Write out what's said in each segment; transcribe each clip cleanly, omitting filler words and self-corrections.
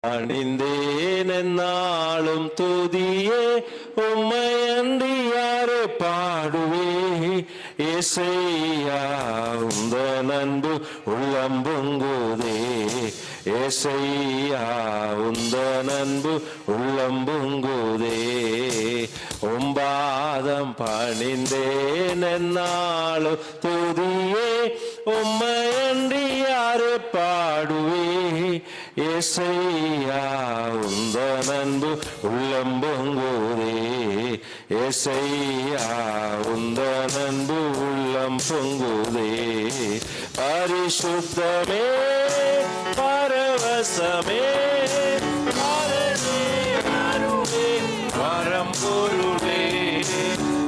அணிந்தேன் என்னாலும் துதியே உம்மை அன்றி யாரே பாடுவே ஏசையா உந்தன் அன்பு உள்ளம் பொங்குதே ஏசையா உந்தன் அன்பு உள்ளம் பொங்குதே உம்பாதம் பணிந்தேன் என்னாலும் துதியே உம்மை அன்றி யாரே பாடுவே ஏசையா உந்தன் அன்பு உள்ளம் பொங்குதே ஏசையா உந்தன் அன்பு உள்ளம் பொங்குதே பரிசுத்தமே பரவசமே வரம் பொருளே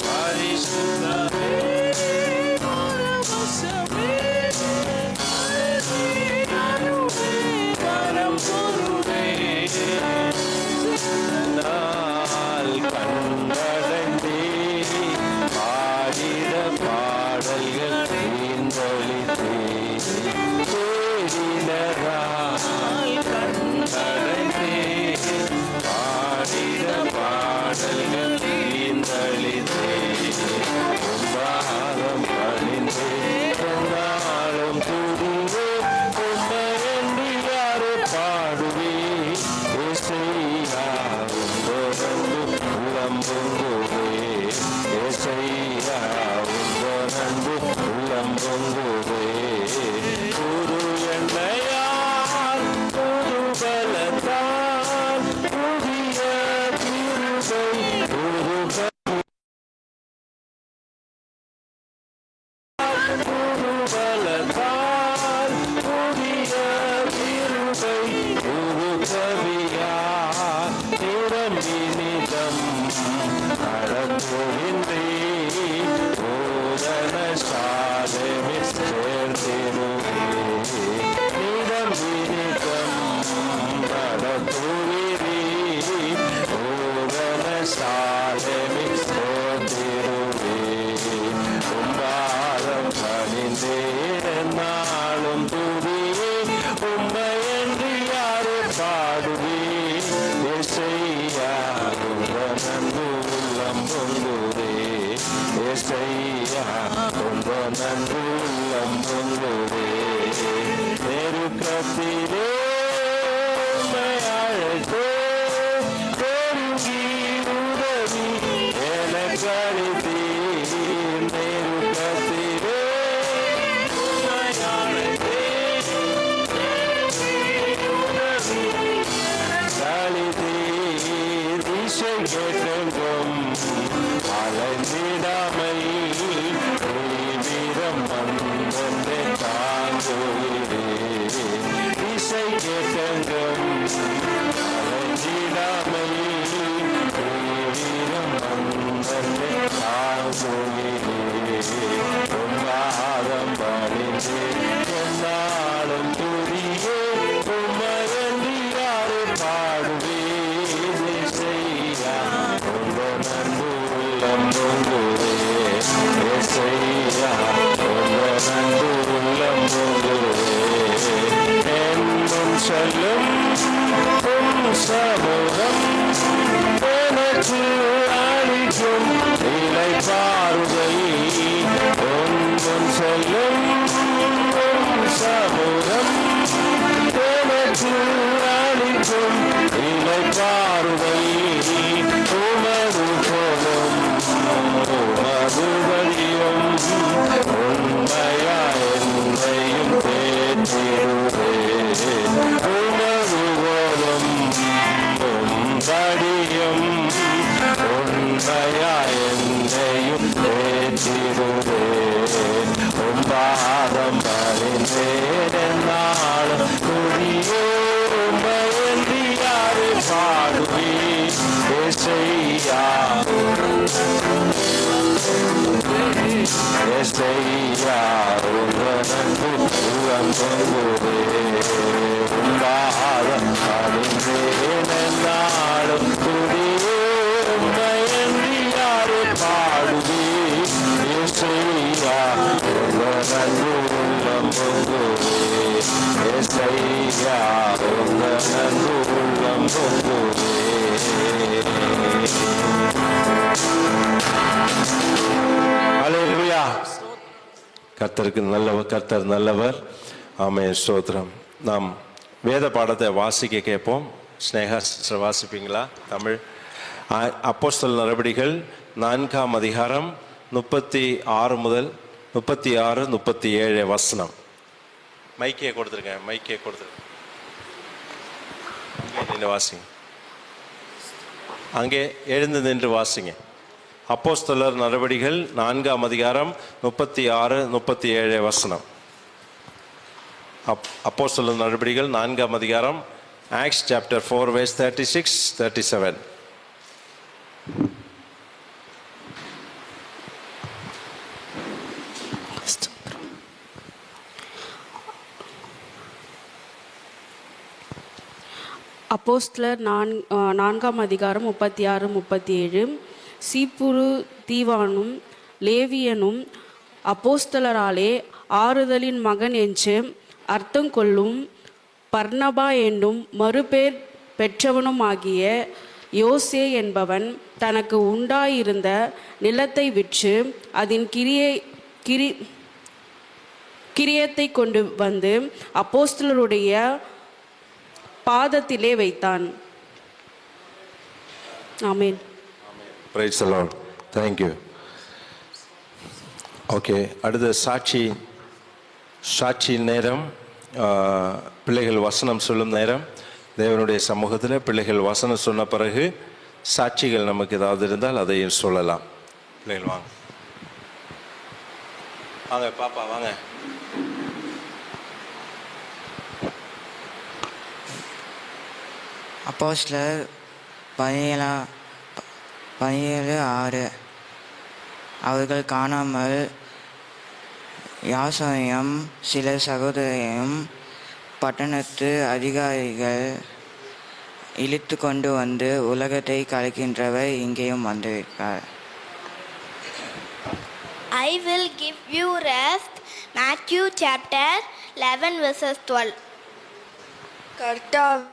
பரிசுத்தமே பரவசமே வரம் பொருளே நாள் கண்டடைந்தே பாடிட பாடல்கள் தீந்தளித்தே தேடினரால் கண்டடைந்தே பாடிட பாடல்கள் தீந்தளித்தே பாதம் பணிந்தே நாளும் துடிவே உம்மையன்றி யாரு பாடுவே ஏசையா உந்தன் உள்ளம் பொங்குதே ஏசையா உந்தன் அன்பு உள்ளம் பொங்குதே புது எண்ணெயால் புது பலத்தால் புதிய கிருபை புது பலத்தால் புதிய கிருபை புது கவியா நிரம்பி நிதம் நடத்துகின்றே போதன சாதமே சேர்த்திருவே நிரம்பி நிதம் நடத்துகிறே போதன சாதமே சேர்த்திருவே உம்பாதம் பணிந்தே நாளும் துதியே உம்மையன்றி யாரு பாடுவே ஏசையா உந்தன் அன்பு உள்ளம் பொங்குதே ஏசையா உந்தன் அன்பு உள்ளம் பொங்குதே நெருக்கத்திலே உம்மை அழைத்தே பெருகி உதவி எனக்கு அளித்தீர் நெருக்கத்திலே உம்மை அழைத்தே அளித்தீர் திசை கேட்டெங்கும் அலைந்திடாமை வீரம் வந்தே தாங்குகிறே திசை கேட்டெங்கும் அலைந்திடாமை வீரம் வந்தே தாங்குகிறே உம்பாதம் பணிந்தே என்னாலும் துதியே உம்மையன்றி யாரு பாடுவே ஏசையா உந்தன் அன்பு உள்ளம் பொங்குதே ஏசையா உந்தன் அன்பு உள்ளம் பொங்குதே என்னும் சொல்லும் உம் சமூகம் எனக்கு அளிக்கும் இலை பாருகை ஒன்றும் சொல்லும் உம் சமூகம் எனக்கு அளிக்கும் இலை பாருகை உமது போலும் உமது வழியும் உண்மையா என்னையும் தேற்றிடுவே உமது போலும் படியும் உண்மையா என்னையும் தேற்றிடுவே உம்பாதம் பணிந்தே நாளும் துதியே உம்மையன்றி யாரு பாடுவே ஏசையா ஏசையா உந்தன் அன்பு உள்ளம் பொங்குதே உம்பாதம் பணிந்தே நாளும் துதியே உம்மையன்றி யாரு பாடுவே ஏசையா உந்தன் அன்பு உள்ளம் பொங்குதே ஏசையா உந்தன் அன்பு கர்த்தர் நல்லவர். ஆமென், ஸ்தோத்திரம். நாம் வேத பாடத்தை வாசிக்க கேட்போம். ஸ்னேகா சிஸ்டர் வாசிப்பீங்களா? தமிழ். அப்போஸ்தலர் நடபடிகள் 4ஆம் அதிகாரம் 36 முதல் 36, 37 வசனம். மைக்கே கொடுத்துருக்கேன். நின்று வாசிங்க. அங்கே எழுந்து நின்று வாசிங்க. அப்போஸ்தலர் நடபடிகள் 4ஆம் அதிகாரம் 36, 37 வசனம். அப்போஸ்தலர் நடபடிகள் 4ஆம் அதிகாரம், Acts chapter 4 verse 36, 37. அப்போஸ்தலர் 4ஆம் அதிகாரம் 36, 37. சீப்புரு தீவானும் லேவியனும் அப்போஸ்தலராலே ஆறுதலின் மகன் என்று அர்த்தம் கொள்ளும் பர்னபா என்னும் மறுபேர் பெற்றவனுமாகிய யோசே என்பவன் தனக்கு உண்டாயிருந்த நிலத்தை விற்று அதன் கிரியத்தை கொண்டு வந்து அப்போஸ்தலருடைய பாதத்திலே வைத்தான். ஆமென். Praise the Lord. Thank you. Okay, அடுத்த சாட்சி நேரம். பிள்ளைகள் வசனம் சொல்லும் நேரம். தேவனுடைய சமூகத்தில் பிள்ளைகள் வசனம் சொன்ன பிறகு சாட்சிகள் நமக்கு ஏதாவது இருந்தால் அதையும் சொல்லலாம். பிள்ளைகள் வாங்க பாப்பா வாங்க. அப்போஸ்தலர் 17:6. அவர்கள் காணாமல் யாசோனையும் சில சகோதரையும் பட்டணத்து அதிகாரிகள் இழுத்து கொண்டு வந்து உலகத்தை கலக்கின்றவர் இங்கேயும் வந்திருக்கார். I will give you rest. Matthew chapter 11 verses 12. கர்த்தாவே,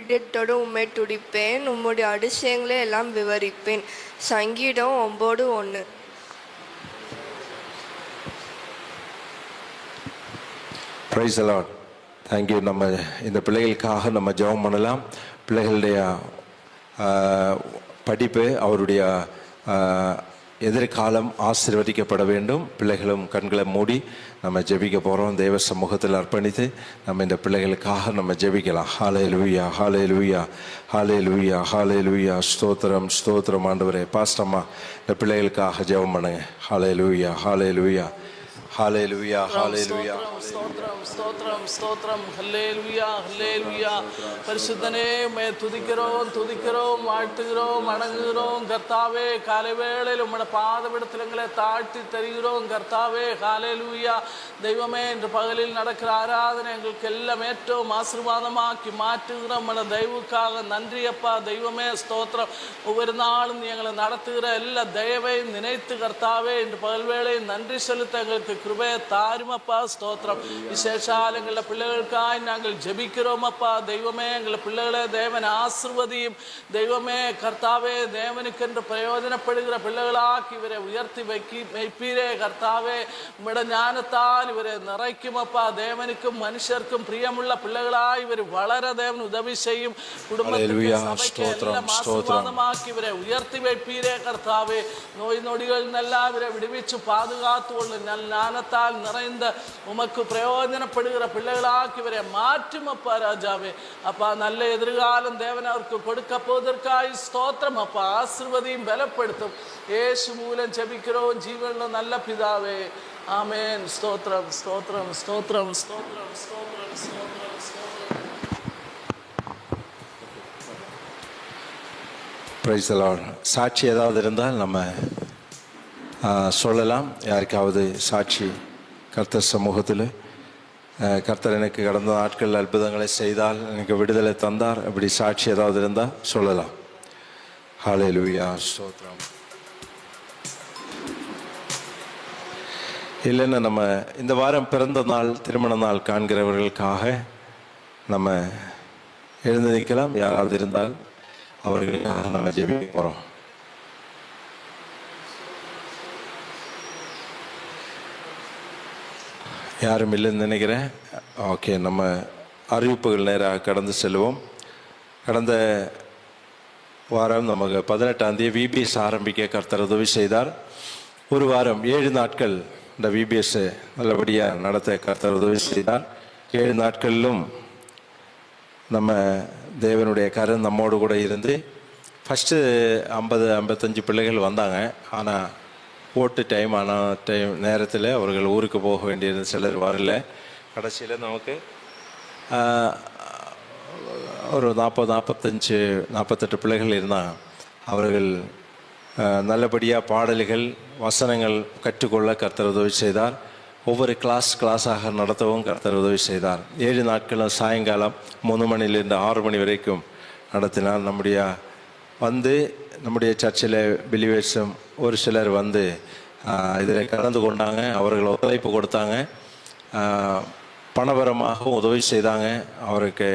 இடத்தோடு உம்மை துடிப்பேன், உம்முடைய அதிசயங்களை எல்லாம் விவரிப்பேன். சங்கீதம் 9:1. Praise the Lord. Thank you. நம்ம இந்த பிள்ளைகளுக்காக நம்ம ஜெபம் பண்ணலாம். பிள்ளைகளுடைய படிப்பு, அவருடைய எதிர்காலம் ஆசீர்வதிக்கப்பட வேண்டும். பிள்ளைகளும் கண்களை மூடி நம்ம ஜெபிக்க போகிறோம். தேவ சமூகத்தில் அர்ப்பணித்து நம்ம இந்த பிள்ளைகளுக்காக நம்ம ஜெபிக்கலாம். ஹல்லேலூயா, ஹல்லேலூயா, ஹல்லேலூயா, ஹல்லேலூயா. ஸ்தோத்திரம், ஸ்தோத்திரம் ஆண்டவரே. பாஸ்டம்மா, இந்த பிள்ளைகளுக்காக ஜெபம் பண்ணுங்க. ஹல்லேலூயா, ஹல்லேலூயா, ஹல்லேலூயா, ஹல்லேலூயா. ஸ்தோத்திரம், ஸ்தோத்திரம், ஸ்தோத்திரம். ஹல்லேலூயா, ஹல்லேலூயா. பரிசுத்தனே, உம்மை துதிக்கிறோம், வாழ்த்துகிறோம், வணங்குகிறோம். கர்த்தாவே, காலை வேளையில் உம்முடைய பாதபீடத்தில் எங்களை தாழ்த்தி தருகிறோம். கர்த்தாவே, ஹல்லேலூயா. தெய்வமே, இன்று பகலில் நடக்கிற ஆராதனை எங்களுக்கு எல்லாம் ஏற்றவும் ஆசீர்வாதமாக்கி மாற்றுகிறோம். உம்முடைய தயவுக்காக நன்றி அப்பா. தெய்வமே, ஸ்தோத்திரம். ஒவ்வொரு நாளும் எங்களை நடத்துகிற எல்லா தயவையும் நினைத்து கர்த்தாவே, இன்று பகல் வேளை நன்றி செலுத்த எங்களுக்கு கிருபையை தாருமப்பா. ஸ்தோத்திரம். விசேஷால் எங்கள பிள்ளைகளுக்காய் நாங்கள் ஜெபிக்கிறோம் அப்பா. தெய்வமே, எங்களை பிள்ளைகளை தேவன் ஆசீர்வதியும். தெய்வமே, கர்த்தாவே, தேவனுக்கென்று பிரயோஜனப்படுகிற பிள்ளைகளாக்கி இவரை உயர்த்தி வைப்பீரே. கர்த்தாவே, உம்முடைய ஞானத்தால் இவரை நிறைக்கும் அப்பா. தேவனுக்கும் மனுஷருக்கும் பிரியமுள்ள பிள்ளைகளாய் இவர் வளர தேவன் உதவி செய்யும். குடும்பத்துக்கு ஆசீர்வாதமாக்கி இவரை உயர்த்தி வைப்பீரே. கர்த்தாவே, நோய் நொடிகள் நல்லா இவரை விடுவிச்சு பாதுகாத்து கொள்ள ஞானத்தால் நிறைந்த உமக்கு பிரயோஜனப்படுகிற பிள்ளைகளாக்கி இவரை மாற்றும் அப்பா. ராஜாவே அப்பா, நல்ல எதிர்காலம் தேவன் அவருக்கு கொடுக்க போவதற்காய் ஸ்தோத்திரம் அப்பா. ஆசீர்வதியும் பலப்படுத்தும். இயேசு மூலம் ஜெபிக்கிறோம் ஜீவனுள்ள நல்ல பிதாவே. ஆமென். ஸ்தோத்திரம், ஸ்தோத்திரம், ஸ்தோத்திரம், ஸ்தோத்திரம், ஸ்தோத்திரம், ஸ்தோத்திரம், ஸ்தோத்திரம். Praise the Lord. சாட்சி ஏதாவது இருந்தால் நம்ம சொல்லலாம். யாருக்காவது சாட்சி கர்த்தர் சமூகத்தில் கர்த்தர் எனக்கு கடந்த நாட்கள் அற்புதங்களை செய்தால், எனக்கு விடுதலை தந்தார், அப்படி சாட்சி ஏதாவது இருந்தால் சொல்லலாம். ஹல்லேலூயா, ஸ்தோத்திரம். இல்லைன்னா நம்ம இந்த வாரம் பிறந்த நாள், திருமண நாள் காண்கிறவர்களுக்காக நம்ம எழுந்து நிற்கலாம். யாராவது இருந்தால் அவர்களுக்காக நம்ம ஜெபிக்க போகிறோம். யாரும் இல்லைன்னு நினைக்கிறேன். ஓகே, நம்ம அறிவிப்புகள் நேராக கடந்து செல்வோம். கடந்த வாரம் நமக்கு 18ஆம் தேதி விபிஎஸ் ஆரம்பிக்க கர்த்தர் உதவி செய்தார். ஒரு வாரம் 7 நாட்கள் இந்த விபிஎஸ் நல்லபடியாக நடத்த கர்த்தர் உதவி செய்தார். 7 நாட்களிலும் நம்ம தேவனுடைய கரம் நம்மோடு கூட இருந்து ஃபஸ்ட்டு 50-55 பிள்ளைகள் வந்தாங்க. ஆனால் ஓட்டு டைம் நேரத்தில் அவர்கள் ஊருக்கு போக வேண்டியது, சிலர் வரல. கடைசியில் நமக்கு ஒரு 40-45-48 பிள்ளைகள் இருந்தாங்க. அவர்கள் நல்லபடியாக பாடல்கள் வசனங்கள் கற்றுக்கொள்ள கர்த்தர் உதவி செய்தார். ஒவ்வொரு கிளாஸாக நடத்தவும் கர்த்தர் உதவி செய்தார். 7 நாட்களும் சாயங்காலம் 3 மணிலிருந்து 6 மணி வரைக்கும் நடத்தினார். நம்முடைய சர்ச்சில் பிலிவேர்ஸும் ஒரு சிலர் இதில் கலந்து கொண்டாங்க. அவர்கள் ஒத்துழைப்பு கொடுத்தாங்க, பணபரமாகவும் உதவி செய்தாங்க. அவருக்கு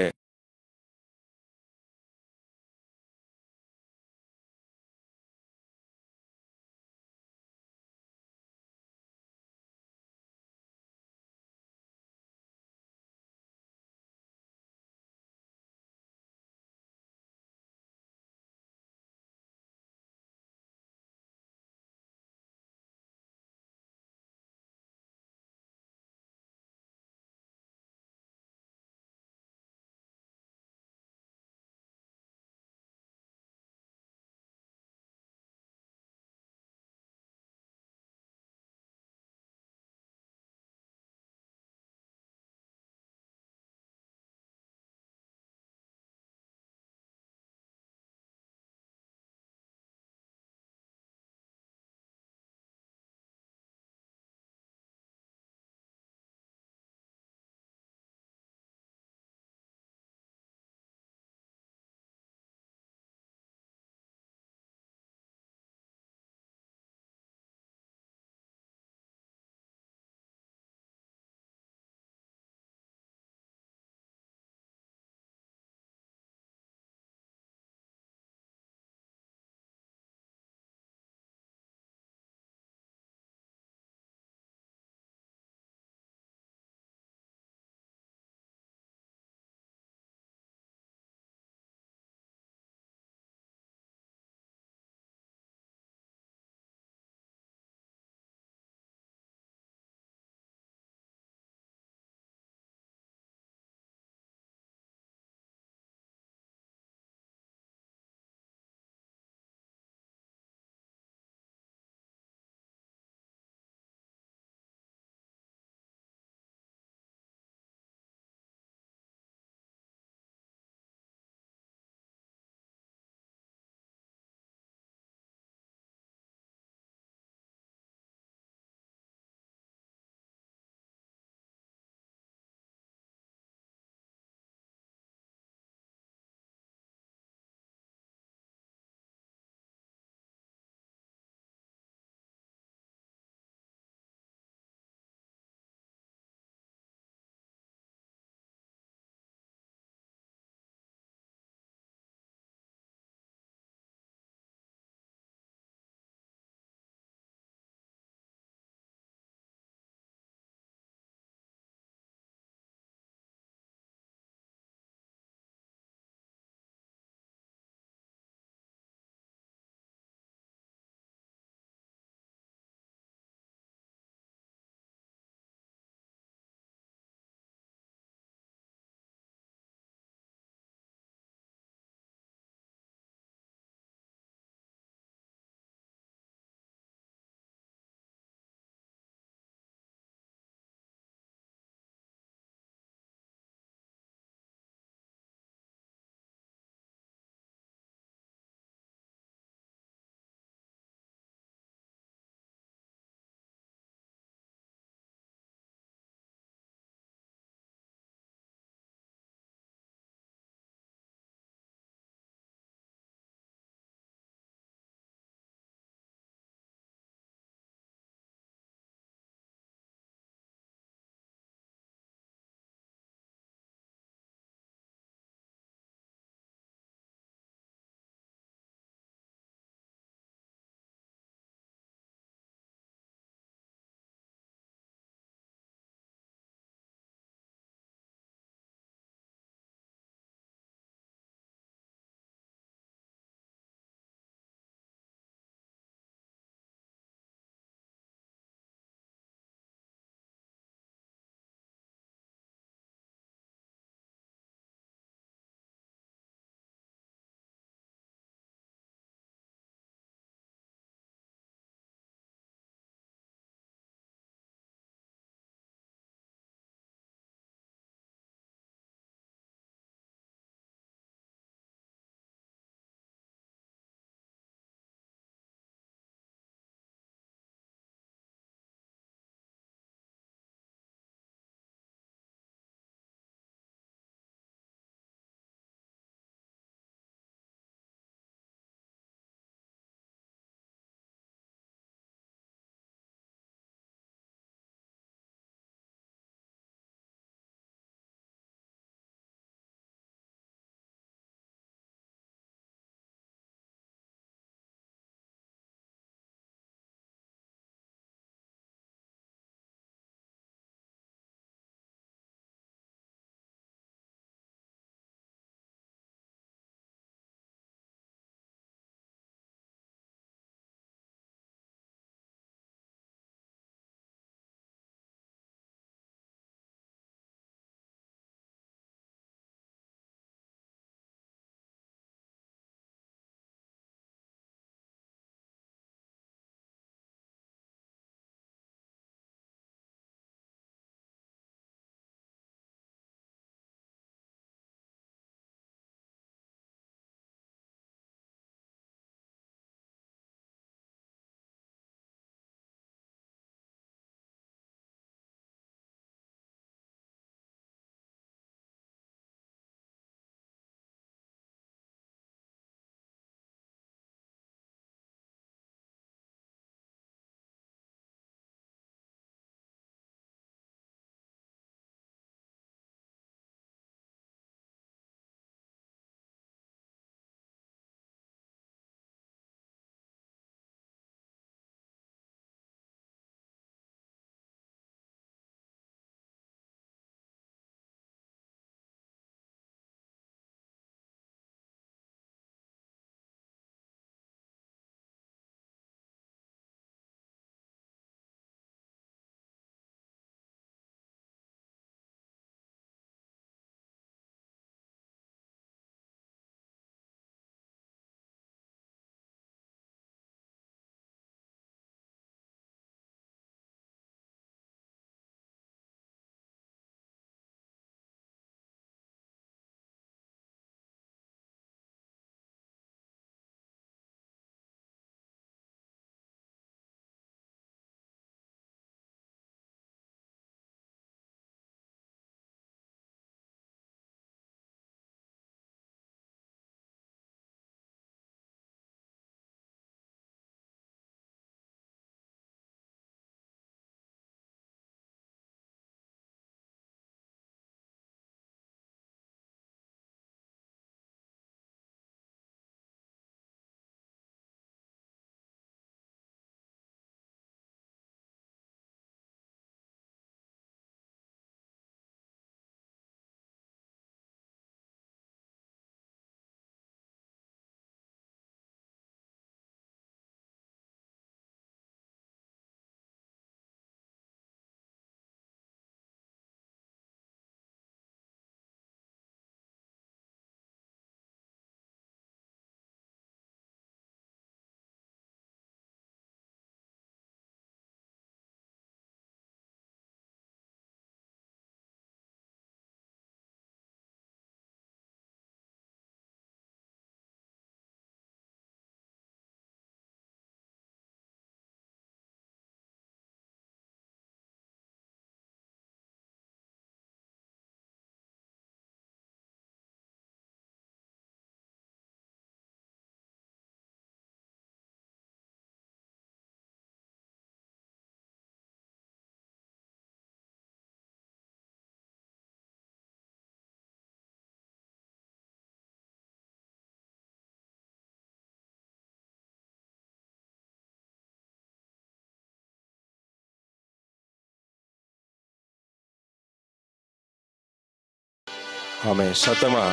ஆமென். சத்தமா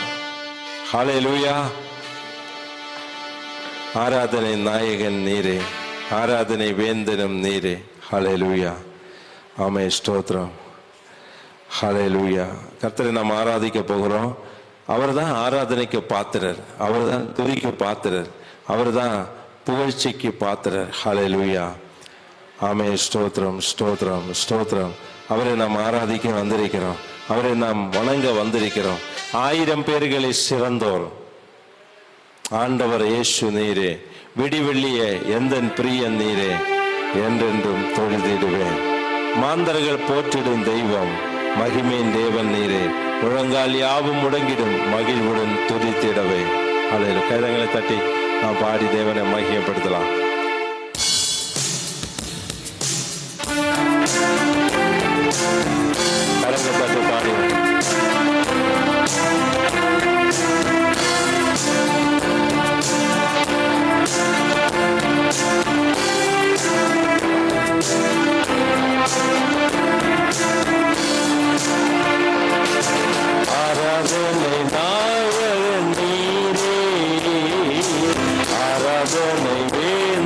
ஹல்லேலூயா. ஆராதனை நாயகன் நீரே, ஆராதனை வேந்தனும் நீரே. ஹல்லேலூயா. ஆமென். ஸ்தோத்திரம். ஹல்லேலூயா. கர்த்தரை நாம் ஆராதிக்க போகிறோம். அவர் தான் ஆராதனைக்கு பாத்திரர், அவர் தான் துதிக்கு பாத்திரர், அவர் தான் புகழ்ச்சிக்கு பாத்திரர். ஹல்லேலூயா. ஆமென். ஸ்தோத்திரம், ஸ்தோத்திரம், ஸ்தோத்திரம். அவரை நாம் ஆராதிக்க வந்திருக்கிறோம், அவரை நாம் வணங்க வந்திருக்கிறோம். 1000 பேர்களை சிறந்தோர் ஆண்டவர் இயேசு நீரே, விடிவெள்ளியே எந்தன் பிரியன் நீரே, என்றென்றும் தொழுதிடுவேன். மாந்தர்கள் போற்றிடும் தெய்வம், மகிமையின் தேவன் நீரே, முழங்கால் யாவும் முடங்கிடும் மகிழ்வுடன் துதித்திடவே. அல்லேலூயா. கைதங்களை தட்டி நாம் பாடி தேவனை மகிமைப்படுத்தலாம். கரங்களை தட்டி பாடி ஆராதனை நாயகன் நீரே, ஆராதனை வேந்தன்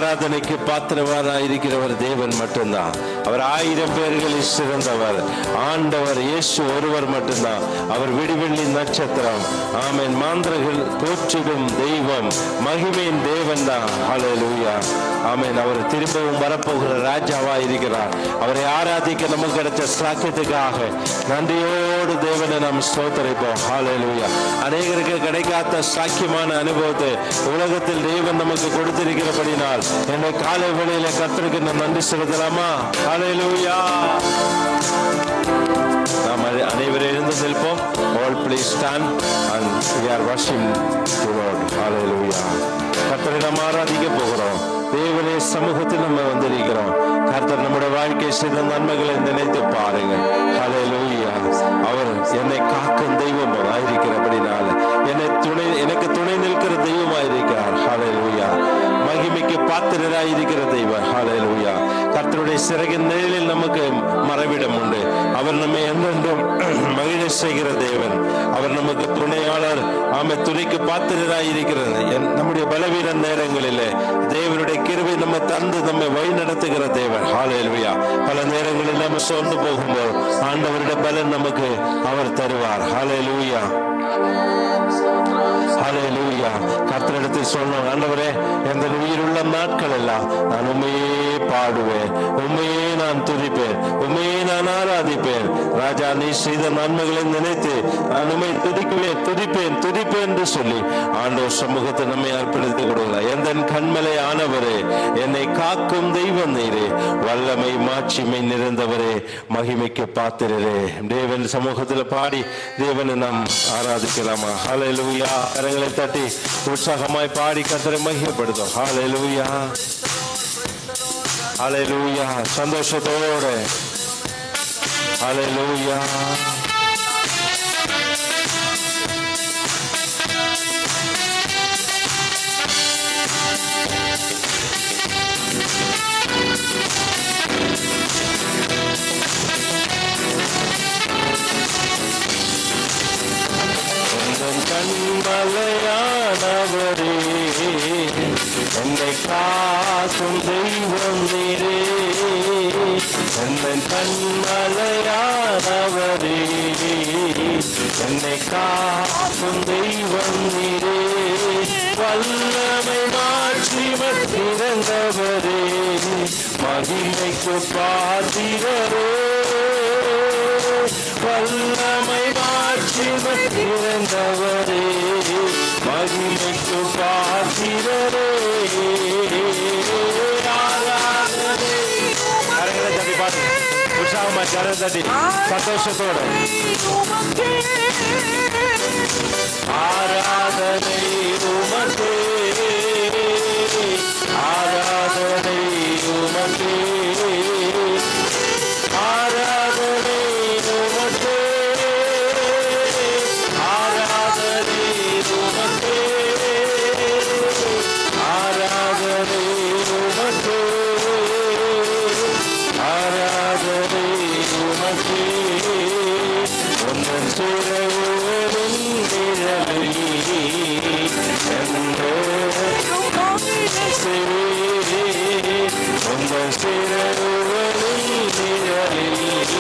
ஆராதனைக்கு பாத்திரவானாய் இருக்கிறவர் தேவன் மட்டும்தான். அவர் 1000 பேர்களில் சிறந்தவர். ஆண்டவர் இயேசு ஒருவர் மட்டும்தான். அவர் விடிவெள்ளி நட்சத்திரம். ஆமென். மாந்திரர்கள் போற்றிடும் தெய்வம், மகிமையின் தேவன் தான். ஹல்லேலூயா. ஆமென். அவர் திரும்பவும் வரப்போகிற ராஜாவா இருக்கிறார். அவரை ஆராதிக்க நமக்கு கிடைச்ச சாக்கியத்துக்காக நன்றியோடு தேவனை நாம் ஸ்தோத்திரிப்போம். ஹல்லேலூயா. அநேகருக்கு கிடைக்காத சாக்கியமான அனுபவத்தை உலகத்தில் தேவன் நமக்கு கொடுத்திருக்கிறபடினால் என்னை காலை வேளையில கர்த்தருக்கு நான் நன்றி செலுத்தலாமா? ஹல்லேலூயா. நாம் அனைவரும் எழுந்து நிற்போம். All please stand and we are worshiping the Lord. Hallelujah. கர்த்தரை நாம் ஆராதிக்க போகிறோம். தேவனே சமூகத்தில் நம்ம வந்திருக்கிறோம். கர்த்தர் நம்முடைய வாழ்க்கை செய்த நன்மைகளை நினைத்து பாருங்க. ஹல்லேலூயா. அவர் என்னை காக்கும் தெய்வமாயிருக்கிறபடினால எனக்கு துணை நிற்கிற தெய்வமாயிருக்கிறார். ஹல்லேலூயா. மகிமைக்கு பாத்திரராயிருக்கிற தெய்வம். ஹல்லேலூயா. கர்த்தருடைய சிறகின் நிழலில் நமக்கு மறைவிடம் உண்டு. அவர் நம்மை என்றென்றும் மகிழ செய்கிற தேவன். அவர் நமக்கு துணையாளர். துணைக்கு பாத்திரராயிருக்கிறது. நம்முடைய பலவீன நேரங்களிலே தேவனுடைய கிருபை நம்ம தந்து நம்மை வழி நடத்துகிற தேவன். ஹல்லேலூயா. பல நேரங்களில் நம்ம சோர்ந்து போகும்போது ஆண்டவருடைய பலன் நமக்கு அவர் தருவார். ஹல்லேலூயா. ஹல்லேலூயா. கர்த்தரிடத்தில் சொன்னோம், ஆண்டவரே எந்த உயிருள்ள நாட்கள் எல்லாம் நான் உண்மையே பாடுவேன், உண்மையே நான் துதிப்பேன், உண்மையே நான் ஆராதிப்பேன். ராஜா, நீ செய்த நன்மைகளை நினைத்து நான் உண்மை துதிப்பேன் என்று சொல்லி ஆண்டவர் சமூகத்தை நம்மை அர்ப்பணித்துக் கொடுக்கலாம். எந்த கண்மலை ஆனவரே, என்னை காக்கும் தெய்வம் நீரே, வல்லமை மாட்சிமை நிறைந்தவரே, மகிமைக்கு பாத்திரரே. தேவன் சமூகத்தில் பாடி தேவனை நாம் ஆராதிக்கலாமா? ஹல்லேலூயா. கரங்களை தட்டி உற்சாகமாய் பாடி கர்த்தரை மகிமைப்படுத்தும். ஹல்லேலூயா. ஹல்லேலூயா. சந்தோஷத்தோடு ஹல்லேலூயா. கண்மலையானவரே, என்னை காக்கும் தெய்வம் நீரே. என்னை கண்மலையானவரே, என்னை காக்கும் தெய்வம் நீரே. வல்லமை மாட்சிமை நிறைந்தவரே, மகிமைக்கு பாத்திரரே. வல்லமை மாட்சிமை நிறைந்தவரே, மகிமைக்கு பாத்திரரே. ஆராதனை. கரங்களை தட்டி பாட்டு உற்சாகமா கரங்களை தட்டி சந்தோஷத்தோடு ஆராதனை உமக்கே, ஆராதனை உமக்கே, ஆராதனை உமக்கே, ஆராதனை உமக்கே, ஆராதனை உமக்கே, ஆராதனை உமக்கே. உந்தன் சிறகுகளின் நிழலில் என்றென்றும் உந்தன் சிறகுகளின் நிழலில்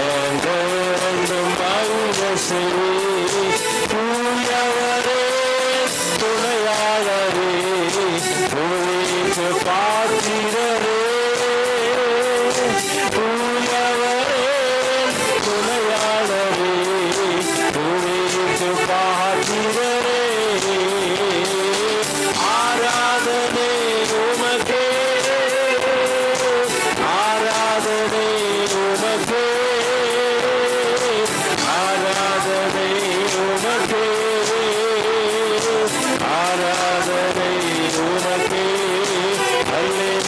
என்றென்றும் மகிழ செய்வீர். தூயவரே, துணையாளரே, துதிக்கு பாத்திரரே. தூயவரே, துணையாளரே, துதிக்கு பாத்திரரே. ஆராதனை உமக்கே, ஆராதனை உமக்கே, ஆராதனை உமக்கே, ஆராதனை உமக்கே. அல்லேலூயா.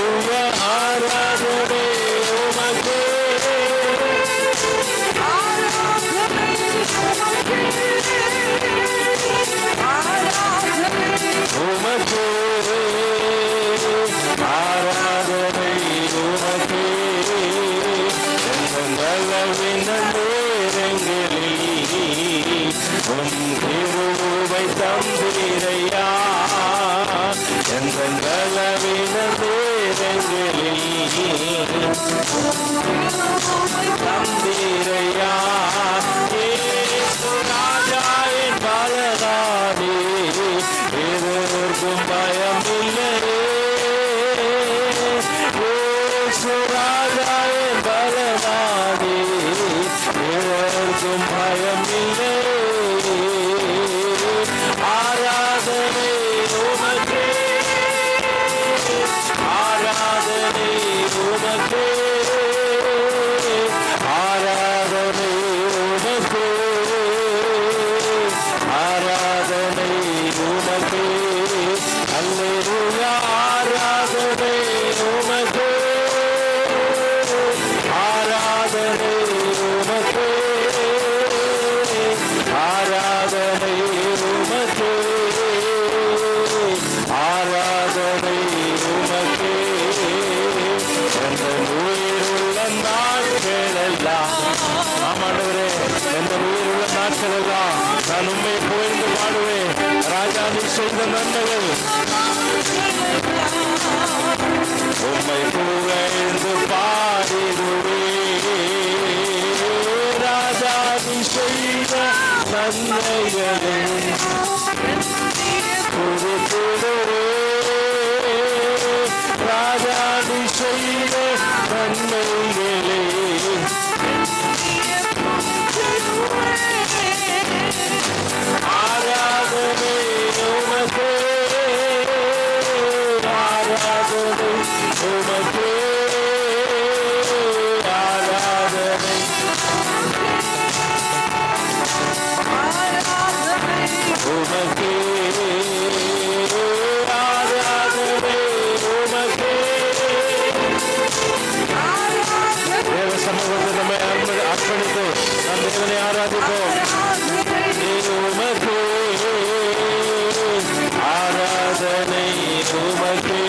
உமக்கே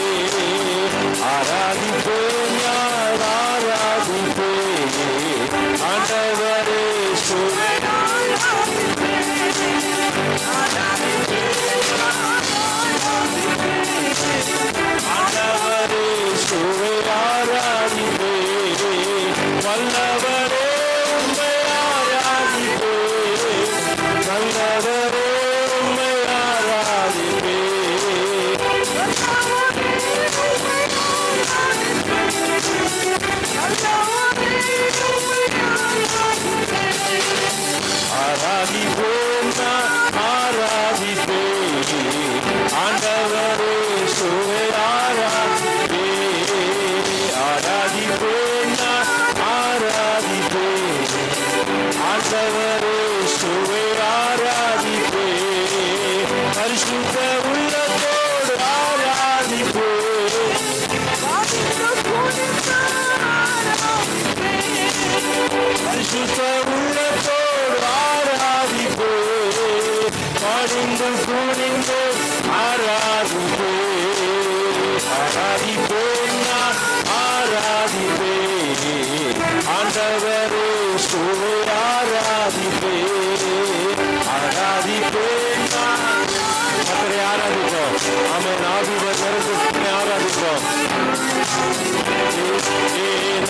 ஆராதிப்பேன் யார் ஆராதிப்பேன் ஆண்டவரே சுவே ஆண்டவரே சுவே ஆராதிப்பேன் வல்லவரே உம்மை ஆராதிப்பேன் நல்லவரே உம்மை ஆராதிப்பேன் ஆராதிப்பேன் ஆராதிப்பேன் ஆண்டவரே சுவே ஆராதிப்பேன் ஆராதிப்பேன் ஆராதிப்பேன் ஆண்டவரே சுவே ஆராதிப்பேன் பரிசுத்த உள்ளத்தோடு ஆராதிப்பேன் பரிசுத்த உள்ளத்தோடு ஆராதிப்பேன் பணிந்து குனிந்து ஆராதிப்பேன் ஆராதிப்பேன் ஆராதிப்பேன் ஆண்டவரே சுவே ஆராதிப்பேன் ஆராதிப்பேன் கர்த்தரை ஆராதிப்போம் ஆமென் ஆவிவர் நிறைந்து ஆராதிப்போம்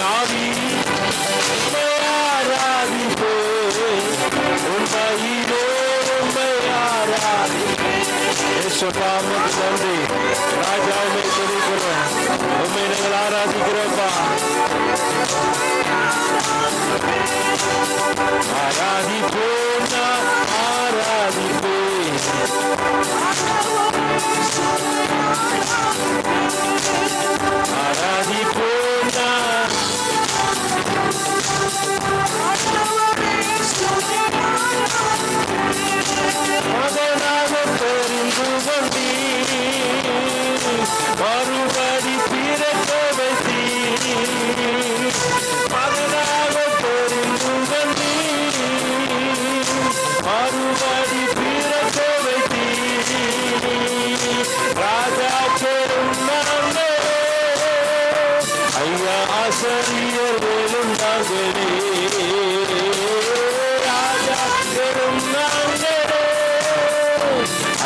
ஆவி உம்மை ஆராதிப்பேன் உண்மையிலே உம்மை ஆராதிப்பேன் இயேசுவாவுக்கு நன்றி ராஜாவை துதிக்கிறோம் உம்மை நாங்கள் ஆராதிக்கிறோம்ப்பா ஆராதிப்பேன் ஆராதிப்பேன் ஆராதிப்பேன் மகனாக தெரிந்து கொண்டீ மறுபடி பிறக்க வைத்தீ மகனாக தெரிந்து கொண்டீ மறுபடி பிறக்க வைத்தீ ராஜா பெருமாளே ஐயா ஆசிரியர் வேலும் நாங்களே ராஜா பெருமாளே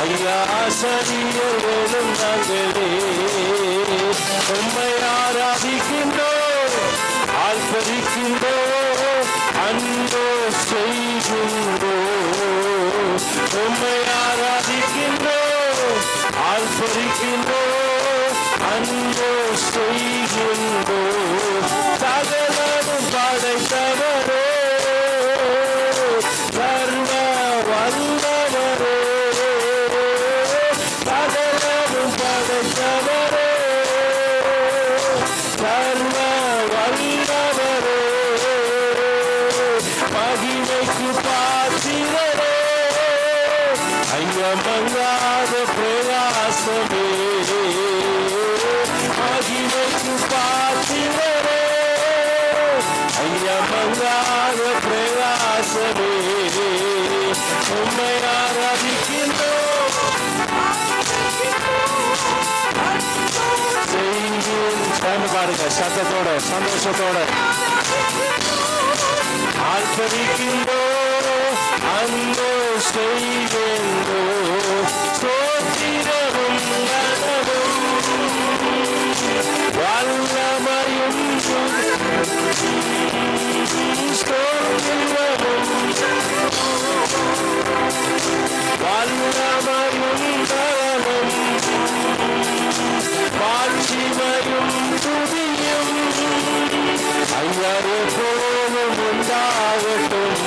ஐயா ஆசிரியர் வேலும் நாங்களே உம்மை ஆராதிக்கின்றோம் ஆர்ப்பரிக்கின்றோம் அன்போ செய்கின்றோம் உம்மை ஆராதிக்கின்றோம் ஆர்ப்பரிக்கின்றோம் அன்போ செய்கின்றோம் சகலமும் படைத்தவரே சர்வ வல்லவரே சகலமும் படைத்தவரே சர்வ வல்லவரே மகிமைக்கு பாத்திரரே ஐயமங்காத பிரயாசமே மகிமைக்கு பாத்திரரே ஐயமங்காத பிரயாசமே உம்மை ஆராதிக்கின்றோம் பாருங்க சத்தத்தோட சந்தோஷத்தோட ஆர்ப்பரிக்கின்றோ அன்போ செய்கின்றோ சோத்திரமும் கனவும் வல்லமையும் ஸ்தோத்திரமும் வல்லமையும் கனவும் மாட்சிமையும் துதியும் ஐயரே போலும் உண்டாகட்டும்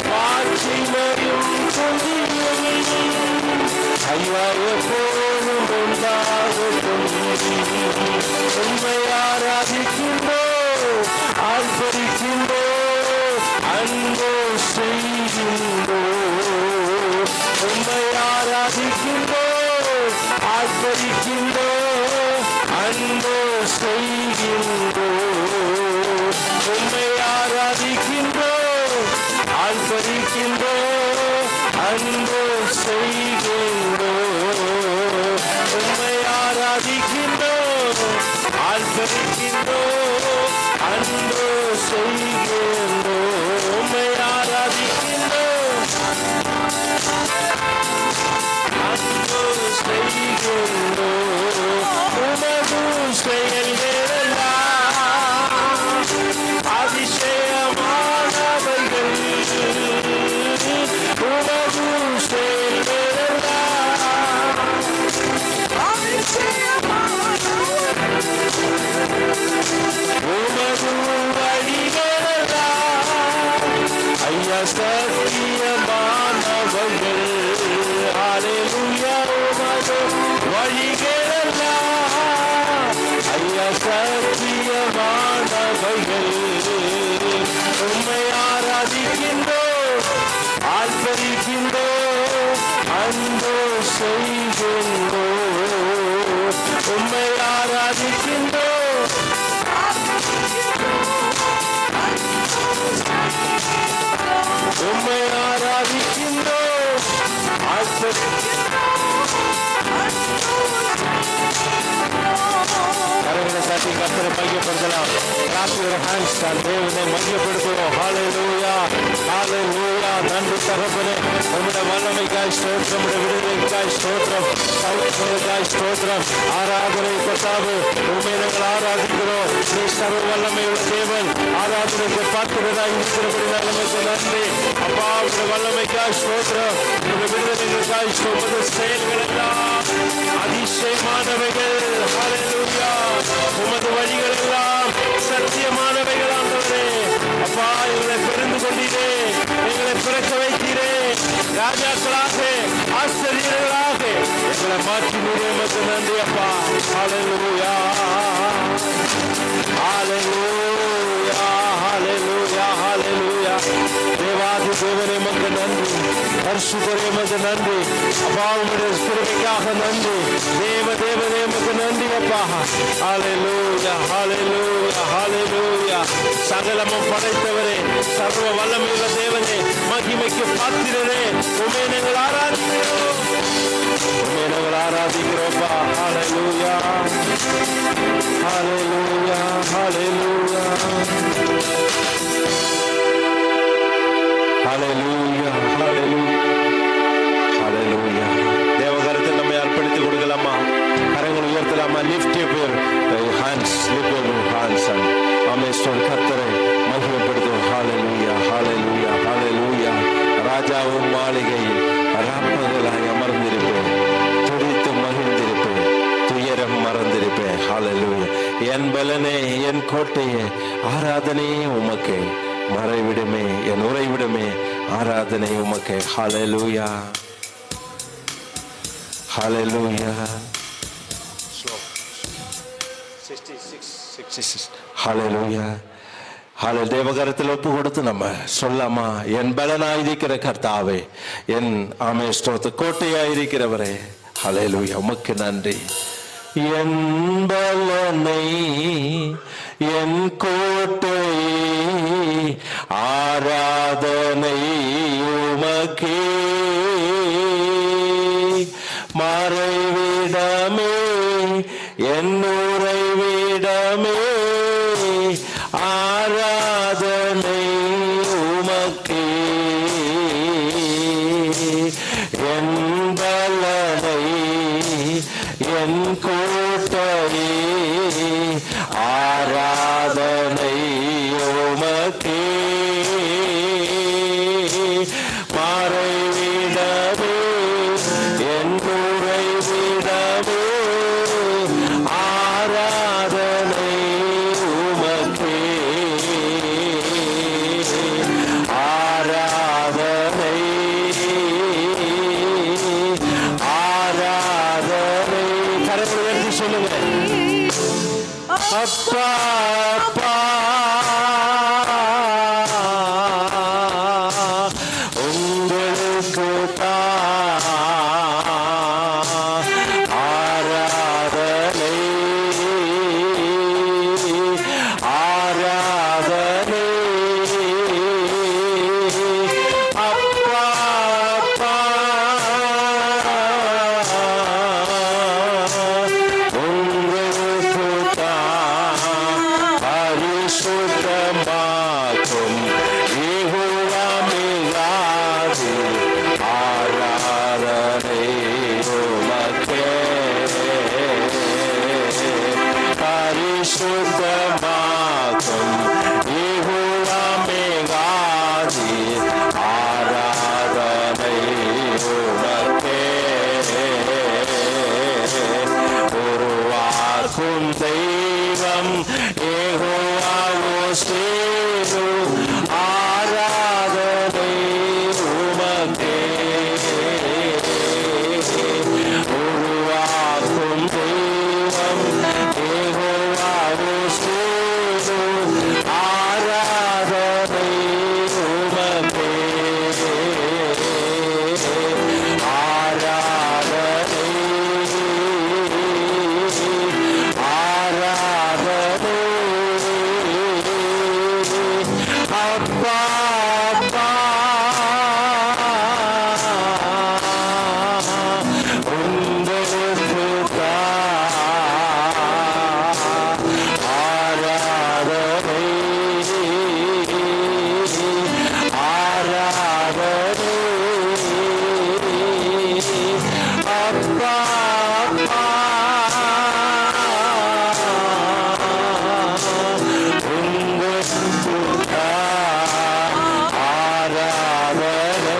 மாட்சிமையும் துதியும் ஐயரே போலும் உண்டாகட்டும் உண்மை ஆராதிக்கின்றோ ஆர்ப்பரிக்கின்றோ அன்போ செய்கின்றோ உண்மை ஆராதிக்கின்றோ ஆர்ப்பரிக்கின்றோ அன்போ செய்கின்றோ உம்மை ஆராதிக்கின்றோ ஆர்ப்பரிக்கின்றோ அன்போ செய்கின்றோ செயல்களெல்லாம் அதிசயமானவைகள். உமது செயல்களெல்லாம் உமது வழிகளெல்லாம் ஐயா சத்தியமானவர்கள். ஹல்லேலூயா. உமது வழிகளெல்லாம் ஐயா சத்தியமானவர்கள். உம்மை ஆராதிக்கின்றோம், ஆர்ப்பரிக்கின்றோம், அன்பு செய்கின்றோம். உம்மை ஆராதிக்கின்றோம், உம்மை ஆராதிக்கின்றோம், கரங்களை தட்டி கர்த்தரை மையப்படுத்தலாம். Clap your hands and தேவனை மையப்படுத்துவோம். ஹல்லேலூயா, ஹல்லேலூயா. நன்றி தகப்பனே, உம்முடைய வல்லமைக்காய் ஸ்தோத்திரம், உம்முடைய விடுதலைக்காய் ஸ்தோத்திரம், சௌக்கியங்களுக்காய் ஸ்தோத்திரம். ஆராதனை கர்த்தாவே, உம்மை நாங்கள் ஆராதிக்கிறோம். நீ சர்வ வல்லமையுள்ள தேவன், ஆராதனைக்கு பாத்திரராய் இருக்கிறபடி நல்லமைக்கு நன்றி. அப்பா, உம்முடைய வல்லமைக்காய் ஸ்தோத்திரம், உம்முடைய விடுதலைகளுக்காய் உமது செயல்கள் எல்லாம் அதிசயமானவைகள். ஹல்லேலூயா. உமது வழிகள் எல்லாம் சத்தியமானவைகள். ஆண்டவரே, அப்பா, எங்களை பெருந்து கொண்டீரே, எங்களை பிறக்க வைத்தீரே, ராஜாக்களாக ஆசிரியர்களாக எங்களை மாற்றி உமக்கு நன்றி அப்பா. ஹல்லேலூயா, ஹல்லேலூயா, ஹல்லேலூயா, ஹல்லேலூயா. தேவாதி தேவனே உமக்கு நன்றி, பரிசுத்தரே உமக்கு நன்றி அப்பா. உம்முடைய கிருபைக்காக நன்றி. தேவனே உமக்கு நன்றி அப்பா. ஹல்லேலூயா, ஹல்லேலூயா, ஹல்லேலூயா. சகலமும் படைத்தவரே, சர்வ வல்லமையுள்ள தேவனே, மகிமைக்கு பாத்திரரே, உம்மை நாங்கள் ஆராதிக்கிறோம், உம்மை நாங்கள் ஆராதிக்கிறோம்ப்பா. ஹல்லேலூயா, ஹல்லேலூயா, ஹல்லேலூயா, ஹல்லேலூயா, ஹல்லேலூயா, ஹல்லேலூயா. தேவகரத்தில் நம்மை அர்ப்பணித்துக் கொடுக்கலாமா? கரங்கள் உயர்த்தலாமா? Lift your hands, lift your hands and amen. கர்த்தரை மகிமைப்படுத்தும். ஹல்லேலூயா, ஹல்லேலூயா, ஹல்லேலூயா. ராஜாவும் மாளிகையில் ராப்பகலாய் அமர்ந்திருப்பேன், துடித்து மகிழ்ந்திருப்பேன், துயரம் மறந்திருப்பேன். ஹல்லேலூயா. என் பலனே, என் கோட்டையே, ஆராதனையே உமக்கே, மறைவிடுமே, என் உறைவிடுமே, ஆராதனை உமக்கே. ஹல்லேலூயா, ஹல்லேலூயா. ஹல்லேலூயா, ஹல்லேலூயா. தேவகரத்தில் ஒப்பு கொடுத்து நம்ம சொல்லாமா? என் பலனாயிருக்கிற கர்த்தாவே, என் ஆமே ஸ்தோத்திர கோட்டையாயிருக்கிறவரே, ஹல்லேலூயா, உமக்கு நன்றி. என் பலனை, என் கோட்டை, ஆராதனை உமக்கே, மறைவிடமே, என் உறைவிடமே, ஆராதனை உமக்கே. என் பலனை, என் கோட்டை, ஆராதனை உமக்கே, மறைவிடமே, என் உறைவிடமே, ஆராதனை உமக்கே, ஆராதனை, ஆராதனை. கரங்களை உயர்த்தி சொல்லுங்க. அப்பா, அப்பா, உங்களுக்கு தான் ஆராதனை, ஆராதனை. அப்பா, அப்பா, உங்களுக்கு தான் பரிசுத்த உருவாக்கும் தெய்வம் யெகோவாவோ சேரு ஆராதனை உமக்கே. உருவாக்கும் தெய்வம் யெகோவாவோ சேரு ஆராதனை உமக்கே. ஆராதனை ஆராதனை அப்பா அப்பா உங்களுக்கு ஆராதனை ஆராதனை அப்பா அப்பா உங்களுக்கு ஆராதனை.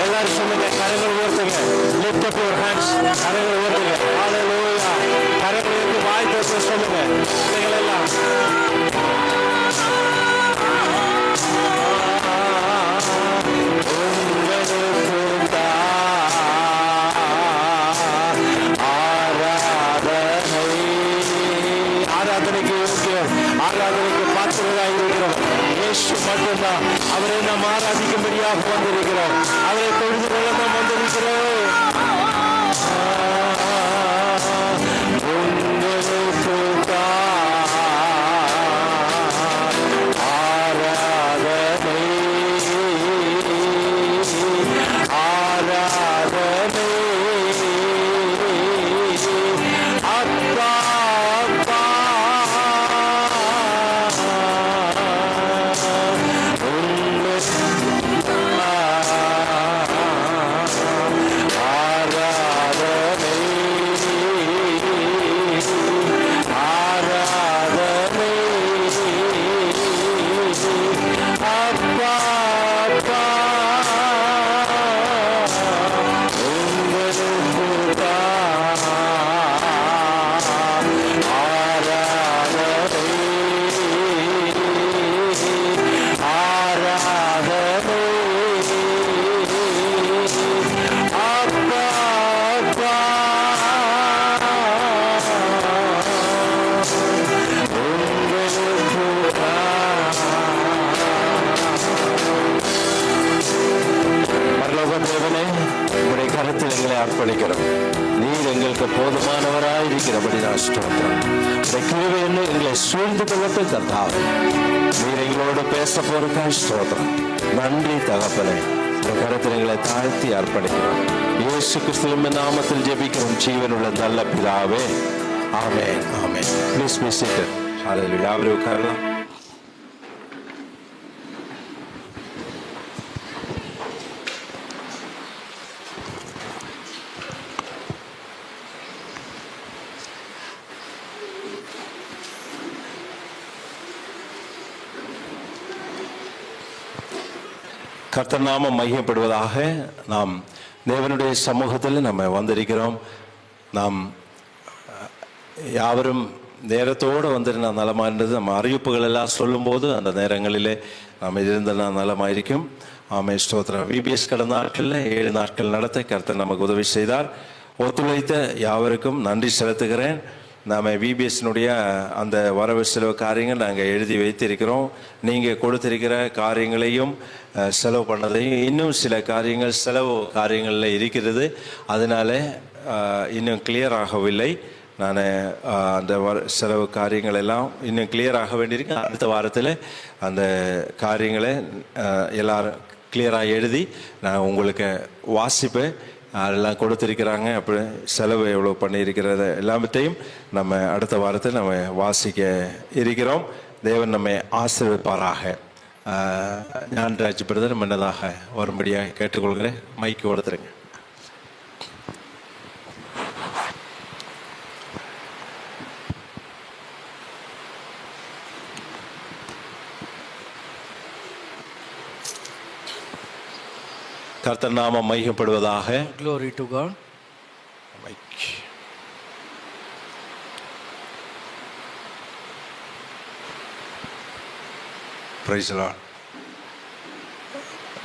எல்லாரும் சொல்லுங்க, கரங்கள் உயர்த்துங்க. Lift up your hands. கரங்கள் உயர்த்துங்க. Hallelujah. கரங்கள் உயர்த்தி வாய் திறந்து சொல்லுங்க பிள்ளைகள் எல்லாம். உங்களுக்கு ஆராதனை. ஆராதனைக்கு யோக்கியம், ஆராதனைக்கு பாத்திரராக இருக்கிறோம் இயேசு மட்டும்தான். அவரை நாம் ஆராதிக்கும்படியாக வந்திருக்கிறோம். அவரை தொழுது கொள்ள நாம் வந்திருக்கிறோம். உங்களுக்கு ஆராதனை ஆராதனை அப்பா அப்பா ஆராதனை ஆராதனை அப்பா அப்பா உங்களுக்கு ஆராதனை ஆராதனை அப்பா அப்பா பரலோக தேவனே, உம்முடைய கருத்தில் எங்களை அர்ப்பணிக்கிறோம். நீர் எங்களுக்கு போதுமானவராயிருக்கிறபடி நான் ஸ்தோத்திரம். உம்முடைய கிருபை எங்களை சூழ்ந்து கொள்ளட்டும் கர்த்தாவே. நீர் எங்களோடு பேச போறதுக்காக ஸ்தோத்திரம். நன்றி தகப்பனே. உம்முடைய கருத்தில் எங்களை தாழ்த்தி அர்ப்பணிக்கிறோம். இயேசு கிறிஸ்துவின் நாமத்தில் ஜெபிக்கிறோம் ஜீவனுள்ள நல்ல பிதாவே. Amen amen. Please be seated. ஹalleluya. அவரே உட்காரலாம். கர்த்தர் நாமம் மையப்படுவதாக. நாம் தேவனுடைய சமூகத்தில் நம்ம வந்திருக்கிறோம். நாம் யாவரும் நேரத்தோடு வந்துட்டு நான் நலமாக இருந்தது. நம்ம அறிவிப்புகள் எல்லாம் சொல்லும்போது அந்த நேரங்களிலே நாம் இருந்த நான் நலமாயிருக்கும். ஆமென் ஸ்தோத்திரம். விபிஎஸ் கடந்த நாட்களில் 7 நாட்கள் நடத்த கர்த்தர் நமக்கு உதவி செய்தார். ஒத்துழைத்த யாவருக்கும் நன்றி செலுத்துகிறேன். நாம் விபிஎஸ்னுடைய அந்த வரவு செலவு காரியங்கள் நாங்கள் எழுதி வைத்திருக்கிறோம். நீங்கள் கொடுத்திருக்கிற காரியங்களையும் செலவு பண்ணதையும் இன்னும் சில காரியங்கள் செலவு காரியங்களில் இருக்கிறது. அதனால இன்னும் கிளியர் ஆகவில்லை. நான் அந்த செலவு காரியங்கள் எல்லாம் இன்னும் கிளியர் ஆக வேண்டியிருக்கு. அடுத்த வாரத்தில் அந்த காரியங்களை எல்லாரும் கிளியராக எழுதி நான் உங்களுக்கு வாசிப்பேன். அதெல்லாம் கொடுத்துருக்கிறாங்க. அப்படி செலவு எவ்வளோ பண்ணியிருக்கிறது எல்லாத்தையும் நம்ம அடுத்த வாரத்தில் நம்ம வாசிக்க இருக்கிறோம். தேவன் நம்மை ஆசீர்வதிப்பாராக. ஞானராஜ் பிரதர் முன்னதாக வரும்படியாக கேட்டுக்கொள்கிறேன். மைக்கு கொடுத்துருங்க. கர்த்தர் நாமம் மையப்படுவதாக. Glory to God. Praise the Lord.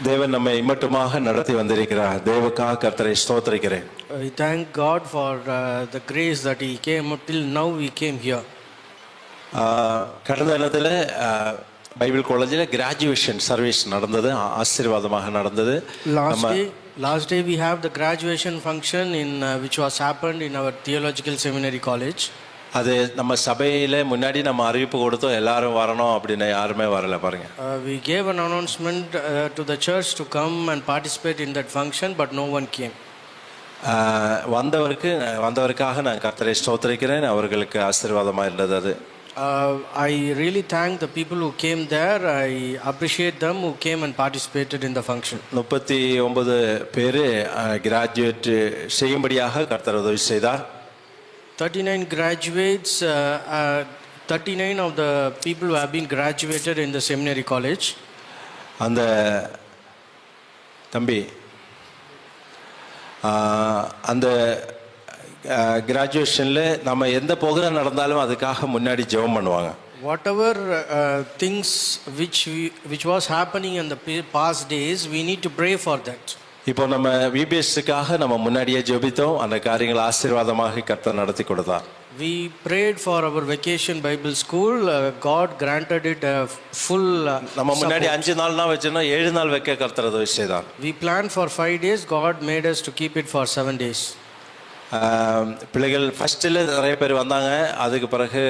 தேவன் நம்மை இம்மட்டுமாக நடத்தி வந்திருக்கிறார். தேவக்காக கர்த்தரை ஸ்தோத்திரிக்கிறேன். We thank God for the grace that He came till now. We came here. கடந்த தினத்தில் பைபிள் காலேஜில் கிராஜுவேஷன் சர்வீஸ் நடந்தது, ஆசீர்வாதமாக நடந்தது. Last day we have the graduation function in which was happened in our theological seminary college. அது நம்ம சபையில் முன்னாடி நம்ம அறிவிப்பு கொடுத்தோம், எல்லாரும் வரணும் அப்படின்னு. யாருமே வரல பாருங்க. We gave an announcement to the church to come and participate in that function, but no one came. வந்தவருக்காக நான் கர்த்தரை ஸ்தோத்திரிக்கிறேன். அவர்களுக்கு ஆசீர்வாதமாக இருந்தது அது. I really thank the people who came there. I appreciate them who came and participated in the function. 39 பேர் graduate செய்யும்படியாக கர்த்தர் உதவி செய்தார். 39 graduates, 39 of the people who have been graduated in the seminary college. அந்த தம்பி அந்த கிராஜுவேஷனில் நம்ம எந்த ப்ரோக்ராம் நடந்தாலும் அதுக்காக முன்னாடி ஜெபம் பண்ணுவாங்க. Whatever things which was happening in the past days, we need to pray for that. இப்போ நம்ம விபிஎஸ்க்காக நம்ம முன்னாடியே ஜெபித்தோம். அந்த காரியங்கள் ஆசீர்வாதமாக கர்த்தர் நடத்தி கொடுத்தார். We prayed for our vacation Bible school. God granted it a full நம்ம முன்னாடி 5 நாள் தான் வச்சோம்னா 7 நாள் வைக்க கர்த்தர் உதவி செய்தார். We planned for 5 days. God made us to keep it for 7 days. பிள்ளைகள் ஃபஸ்ட்டில் நிறைய பேர் வந்தாங்க. அதுக்கு பிறகு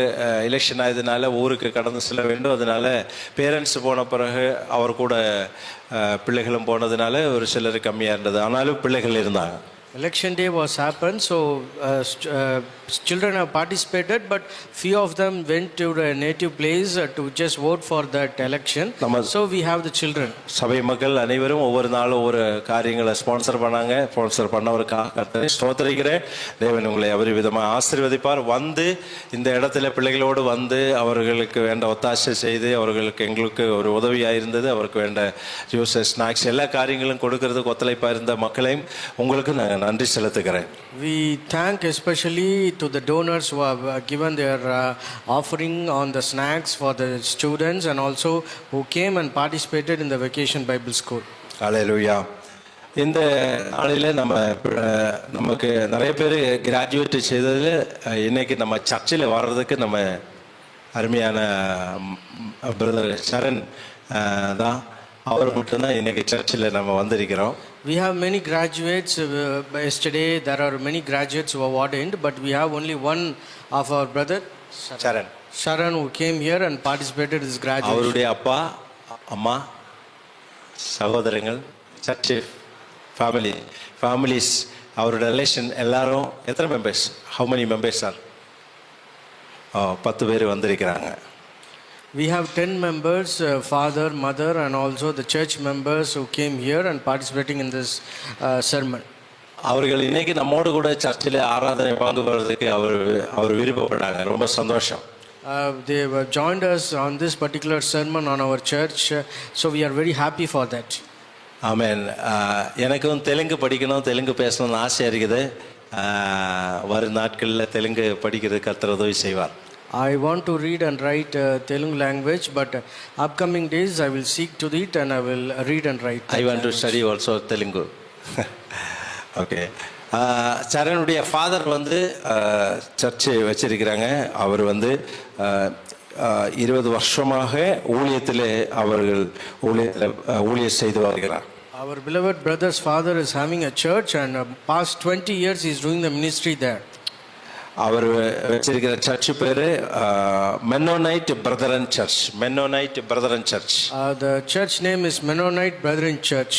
எலெக்ஷன் ஆயதுனால ஊருக்கு கடந்து செல்ல வேண்டும். அதனால பேரண்ட்ஸ் போன பிறகு அவர் கூட பிள்ளைகளும் போனதுனால ஒரு சிலர் கம்மியாக இருந்தது. ஆனாலும் பிள்ளைகள் இருந்தாங்க. Election day was happened, so children have participated, but few of them went to the native place to just vote for that election. So we have the children. சபை மக்கள் அனைவரும் ஒவ்வொரு நாளும் ஒவ்வொரு காரியங்களை ஸ்பான்சர் பண்ணாங்க. ஸ்பான்சர் பண்ணவருக்காக கர்த்தரை ஸ்தோத்திரிக்கிறேன். தேவன் உங்களை எவ்வளவு விதமாக ஆசீர்வதிப்பார். வந்து இந்த இடத்துல பிள்ளைகளோடு வந்து அவர்களுக்கு வேண்ட ஒத்தாசை செய்து அவர்களுக்கு எங்களுக்கு ஒரு உதவியாக இருந்தது. அவருக்கு வேண்ட ஜூஸ், ஸ்நாக்ஸ் எல்லா காரியங்களும் கொடுக்கறதுக்கு ஒத்துழைப்பாக இருந்த மக்களையும் உங்களுக்கு நான் நன்றி செலுத்துகிறேன். We thank especially to the donors who have given their offering on the snacks for the students and also who came and participated in the vacation Bible school. ஹல்லேலூயா. இந்த நாளில் நமக்கு நிறைய பேர் கிராஜுவேட் செய்ததில் இன்னைக்கு நம்ம சர்ச்சில் வர்றதுக்கு நம்ம அருமையான பிரதர் சரண் தான். அவர் மட்டும்தான் இன்னைக்கு சர்ச்சில் நம்ம வந்திருக்கிறோம். We have many graduates. Yesterday there are many graduates who are ordained, but we have only one of our brother Sharan who came here and participated in this graduation. அவருடைய அப்பா அம்மா சகோதரங்கள் சர்ச் ஃபேமிலிஸ் அவரோட relation எல்லாரும் எத்தனை members? How many members are? 10 பேர் வந்திருக்கிறாங்க. We have 10 members, father, mother, and also the church members who came here and participating in this sermon. அவர்கள் இன்னைக்கு நம்மோடு கூட சர்ச்சில் ஆராதனை பங்கு பெறுவதற்கு அவர் விருப்பப்பட்டாங்க. ரொம்ப சந்தோஷம். They were joined us on this particular sermon on our church, so we are very happy for that. ஆமென். எனக்கும் தெலுங்கு படிக்கணும், தெலுங்கு பேசணும்னு ஆசையாக இருக்குது. வரும் நாட்களில் தெலுங்கு படிக்கிறது கர்த்தர் உதவி செய்வார். I want to read and write Telugu language, but upcoming days I will seek to it and I will read and write. I want to study also Telugu. Okay. சரணுடைய ஃபாதர் வந்து சர்ச்சு வச்சிருக்கிறாங்க. அவர் வந்து 20 வருஷமாக அவர்கள் ஊழியம் செய்து வருகிறார். Our beloved brother's father is having a church and past 20 years he is doing the ministry there. அவர் வச்சிருக்கிற சர்ச் பேரு Mennonite Brethren church. The church name is Mennonite Brethren Church.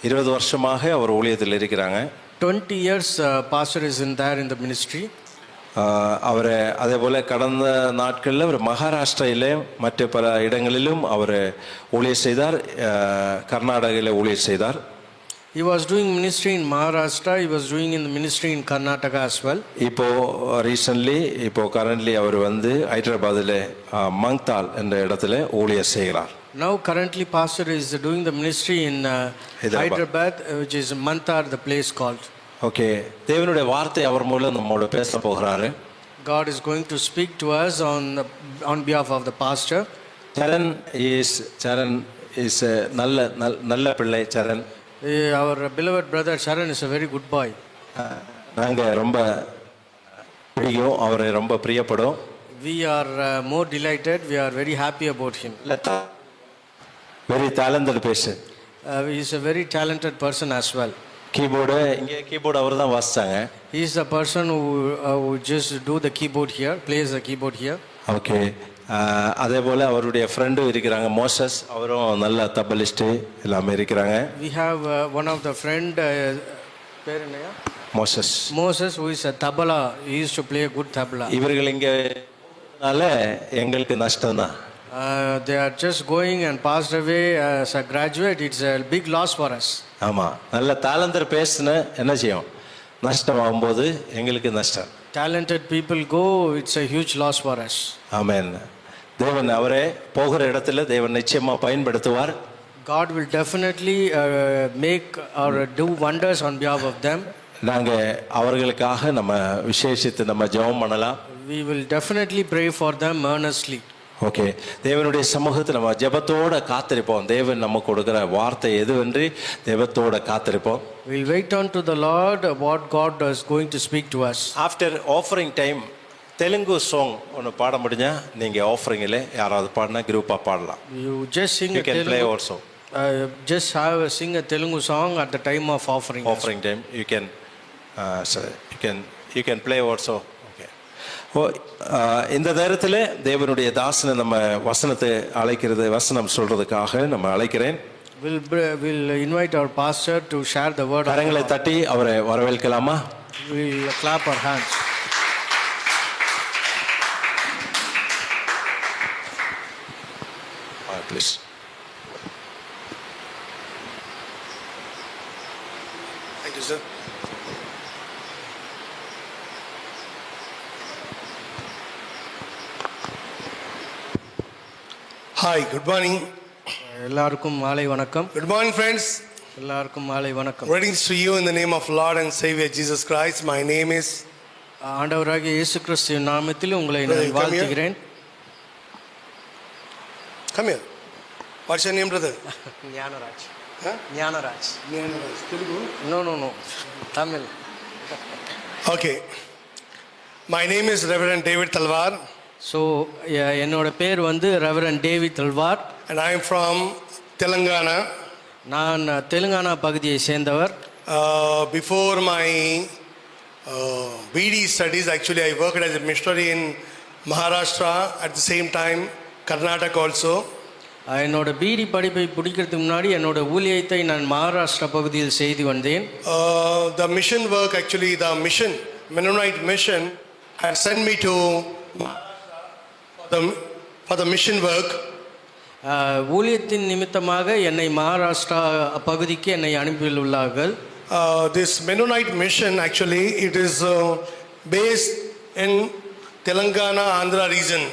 20 வருஷமாக அவர் ஊழியத்தில் இருக்கிறாங்க. 20 years pastor is in there in the ministry. அவர் அதே போல் கடந்த நாட்களில் அவர் மகாராஷ்டிராவிலே மற்ற பல இடங்களிலும் அவர் ஊழியம் செய்தார். கர்நாடகாவில் ஊழியம் செய்தார். He was doing ministry in Maharashtra. He was doing in the ministry in Karnataka as well. Currently அவர் வந்து ஹைதராபாத்தில் மங்தால் என்ற இடத்துல ஊழியம் செய்கிறார். Now currently pastor is doing the ministry in Hyderabad, which is Mantar, the place called. Okay. தேவனுடைய வார்த்தை அவர் மூலம் நம்மோட பேச போகிறாரு. God is going to speak to us on behalf of the pastor. Charan is நல்ல பிள்ளை சரண். Our beloved brother Sharan is a very good boy. நாங்கள் ரொம்ப பிடிக்கும், அவரை ரொம்ப பிரியப்படும். We are more delighted. We are very happy about him. Very talented person. He is a very talented person as well. Keyboard அவர் தான் வாசிச்சாங்க. He is the person who just do the keyboard here, plays the keyboard here. Okay. அதே போல் அவருடைய ஃப்ரெண்டும் இருக்கிறாங்க Moses, அவரும் நல்ல தபலிஸ்ட்டு எல்லாமே இருக்கிறாங்க. We have one of the friend பேர் என்னையா? Moses who is a tabla. He used to play a good tabla. இவர்கள் இங்கனால எங்களுக்கு நஷ்டம் தான். They are just going and passed away as a graduate. It's a big loss for us. ஆமாம், நல்ல டேலண்டர் பேசுன என்ன செய்யும், நஷ்டம் ஆகும்போது எங்களுக்கு நஷ்டம். Talented people go, it's a huge loss for us. ஆமென். தேவன் அவரே போகிற இடத்துல தேவன் நிச்சயமா பயன்படுத்துவார். God will definitely make or do wonders on behalf of them. நாங்கள் அவர்களுக்காக நம்ம விசேஷித்து நம்ம ஜெபம் பண்ணலாம். We will definitely pray for them earnestly. Okay. தேவனுடைய சமூகத்தில் நம்ம ஜெபத்தோட காத்திருப்போம். தேவன் நமக்கு கொடுக்குற வார்த்தை எதுவென்று ஜெபத்தோட காத்திருப்போம். We'll wait on to the Lord what God is going to speak to us. After offering time Telugu song ஒன்று பாட முடிஞ்சா நீங்கள் ஆஃபரிங்கில் யாராவது பாடினா குரூப்பாக பாடலாம். You just sing You a can Telugu. play also. Just sing a Telugu song at the time of offering. Offering time you can play also. Okay. இந்த நேரத்தில் தேவனுடைய தாசனை நம்ம வசனத்தை அழைக்கிறது, வசனம் சொல்றதுக்காக நம்ம அழைக்கிறேன். We'll invite our pastor to share the word. கரங்களை தட்டி அவரை வரவேற்கலாமா? We'll clap our hands. Please. Thank you, sir. Hi, good morning. எல்லாருக்கும் மாலை வணக்கம். Good morning, friends. எல்லாருக்கும் மாலை வணக்கம். Greetings to you in the name of Lord and Savior Jesus Christ. My name is ஆண்டவராகிய இயேசு கிறிஸ்துவின் நாமத்தில் உங்களை நான் வாழ்த்துகிறேன். Come here. What's your name, brother? Gnanaraj. Huh? Gnanaraj. Nyanaraj. Telugu? No. Tamil. Okay. My name is Reverend David Talwar. So என்னோட பேர் வந்து reverend David Talwar. And I am from Telangana. நான் தெலுங்கானா பகுதியை சேர்ந்தவர். Before my BD studies, actually I worked as a missionary in Maharashtra, at the same time Karnataka also. என்னோட பிடி படிப்பை முடிக்கிறதுக்கு முன்னாடி என்னோட ஊழியத்தை நான் மகாராஷ்டிரா பகுதியில் செய்து வந்தேன். The mission work, actually the mission, Mennonite mission, had sent me to for the mission work. ஊழியத்தின் நிமித்தமாக என்னை மகாராஷ்டிரா பகுதிக்கு என்னை அனுப்பியுள்ளார்கள். This Mennonite mission, actually it is based in Telangana Andhra region.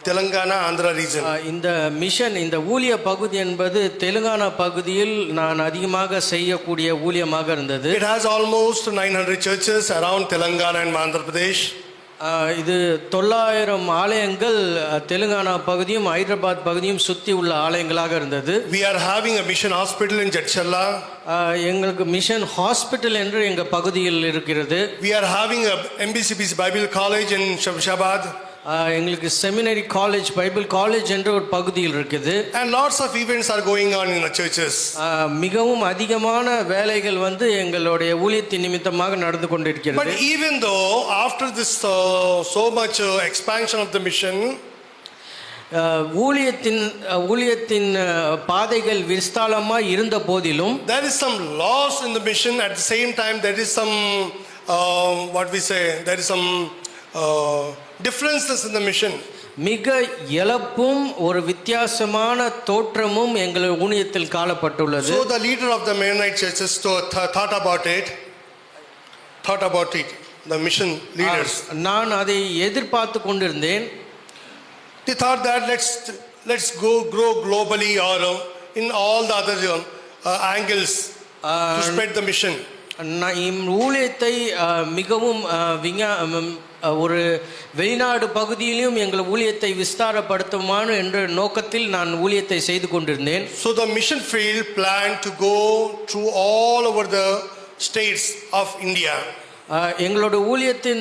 Telangana Andhra region. இந்த மிஷன், இந்த ஊழிய பகுதி என்பது தெலுங்கானா பகுதியில் நான் அதிகமாக செய்யக்கூடிய ஊழியமாக இருந்தது. It has almost 900 churches around Telangana and Andhra Pradesh. இது 900 ஆலயங்கள் தெலுங்கானா பகுதியும் ஹைதராபாத் பகுதியும் சுற்றி உள்ள ஆலயங்களாக இருந்தது. We are having a mission hospital in Jadcherla. எங்களுக்கு மிஷன் ஹாஸ்பிட்டல் என்று எங்கள் பகுதியில் இருக்கிறது. We are having a MBCB's Bible College in Shamshabad. எங்களுக்கு செமினரி காலேஜ், பைபிள் காலேஜ் என்ற ஒரு பகுதியில் இருக்குது. And lots of events are going on in the churches. மிகவும் அதிகமான வேலைகள் வந்து எங்களுடைய ஊழியத்தின் நிமித்தமாக நடந்து கொண்டிருக்கிறது. But even though after this so much expansion of the mission, ஊழியத்தின் பாதைகள் விஸ்தாலமாக இருந்த போதிலும் there is some loss in the mission. At the same time there is some there is some differences in the mission. மிக இழப்பும் ஒரு வித்தியாசமான தோற்றமும் எங்கள் ஊழியத்தில் காணப்பட்டுள்ளது. So the leader of the Mennonite churches thought about it, the mission leaders. நான் அதை எதிர்பார்த்து கொண்டிருந்தேன். They thought that let's grow globally or in all the other angles to spread the mission. ஊழியத்தை மிகவும் ஒரு வெளிநாடு பகுதியிலும் எங்கள் ஊழியத்தை விஸ்தாரப்படுத்துமாறு என்ற நோக்கத்தில் நான் ஊழியத்தை செய்து கொண்டிருந்தேன். So the mission field planned to go through all over the states of India. எங்களோட ஊழியத்தின்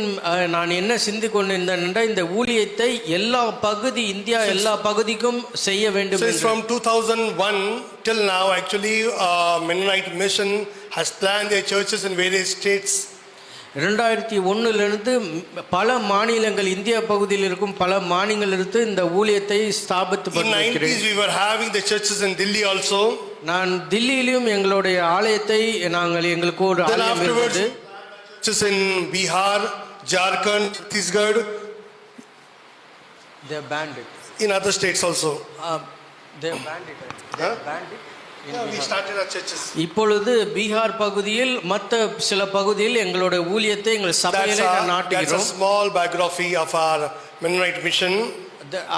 நான் என்ன சிந்தி கொண்டிருந்தேன், இந்த ஊழியத்தை எல்லா பகுதி இந்தியா எல்லா பகுதிக்கும் செய்ய வேண்டும். Since from 2001 till now, actually Mennonite Mission has planned their churches in various states. 2001 பல மாநிலங்கள் இந்தியா பகுதியில் இருக்கும் பல மாநிலங்களிலிருந்து இந்த ஊழியத்தை ஸ்தாபித்து In 90s we were having the churches in Delhi also. நான் தில்லியிலும் எங்களுடைய ஆலயத்தை எங்களுக்கு ஒரு Then ஆலயம் afterwards இருந்தது. churches in Bihar, Jharkhand, Chhattisgarh, They banned it. in other states also. They banned it. Huh? Banned it. Yeah, we started our churches. இப்பொழுது பீகார் பகுதியில் மற்ற சில பகுதியில் எங்களோட ஊழியத்தை எங்கள் சபையிலே That's a நாட்டுகிறோம். small biography of our Mennonite mission.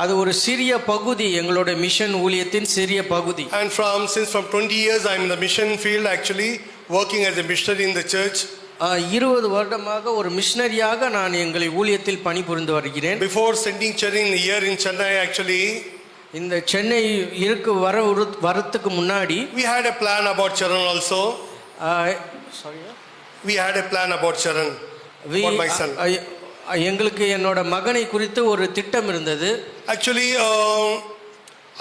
அது ஒரு சிறிய பகுதி எங்களோட மிஷன் ஊழியத்தின் சிறிய பகுதி. And since 20 years I'm in the mission field, actually working as a missionary in the church. 20 வருடமாக ஒரு மிஷனரியாக நான் எங்களை ஊழியத்தில் பணிபுரிந்து வருகிறேன். Before sending Charan here in Chennai, actually இந்த சென்னை வரத்துக்கு முன்னாடி we had a plan about Charan also. Sorry. We had a plan about Charan for my son. எங்களுக்கு என்னோட மகனை குறித்து ஒரு திட்டம் இருந்தது. Actually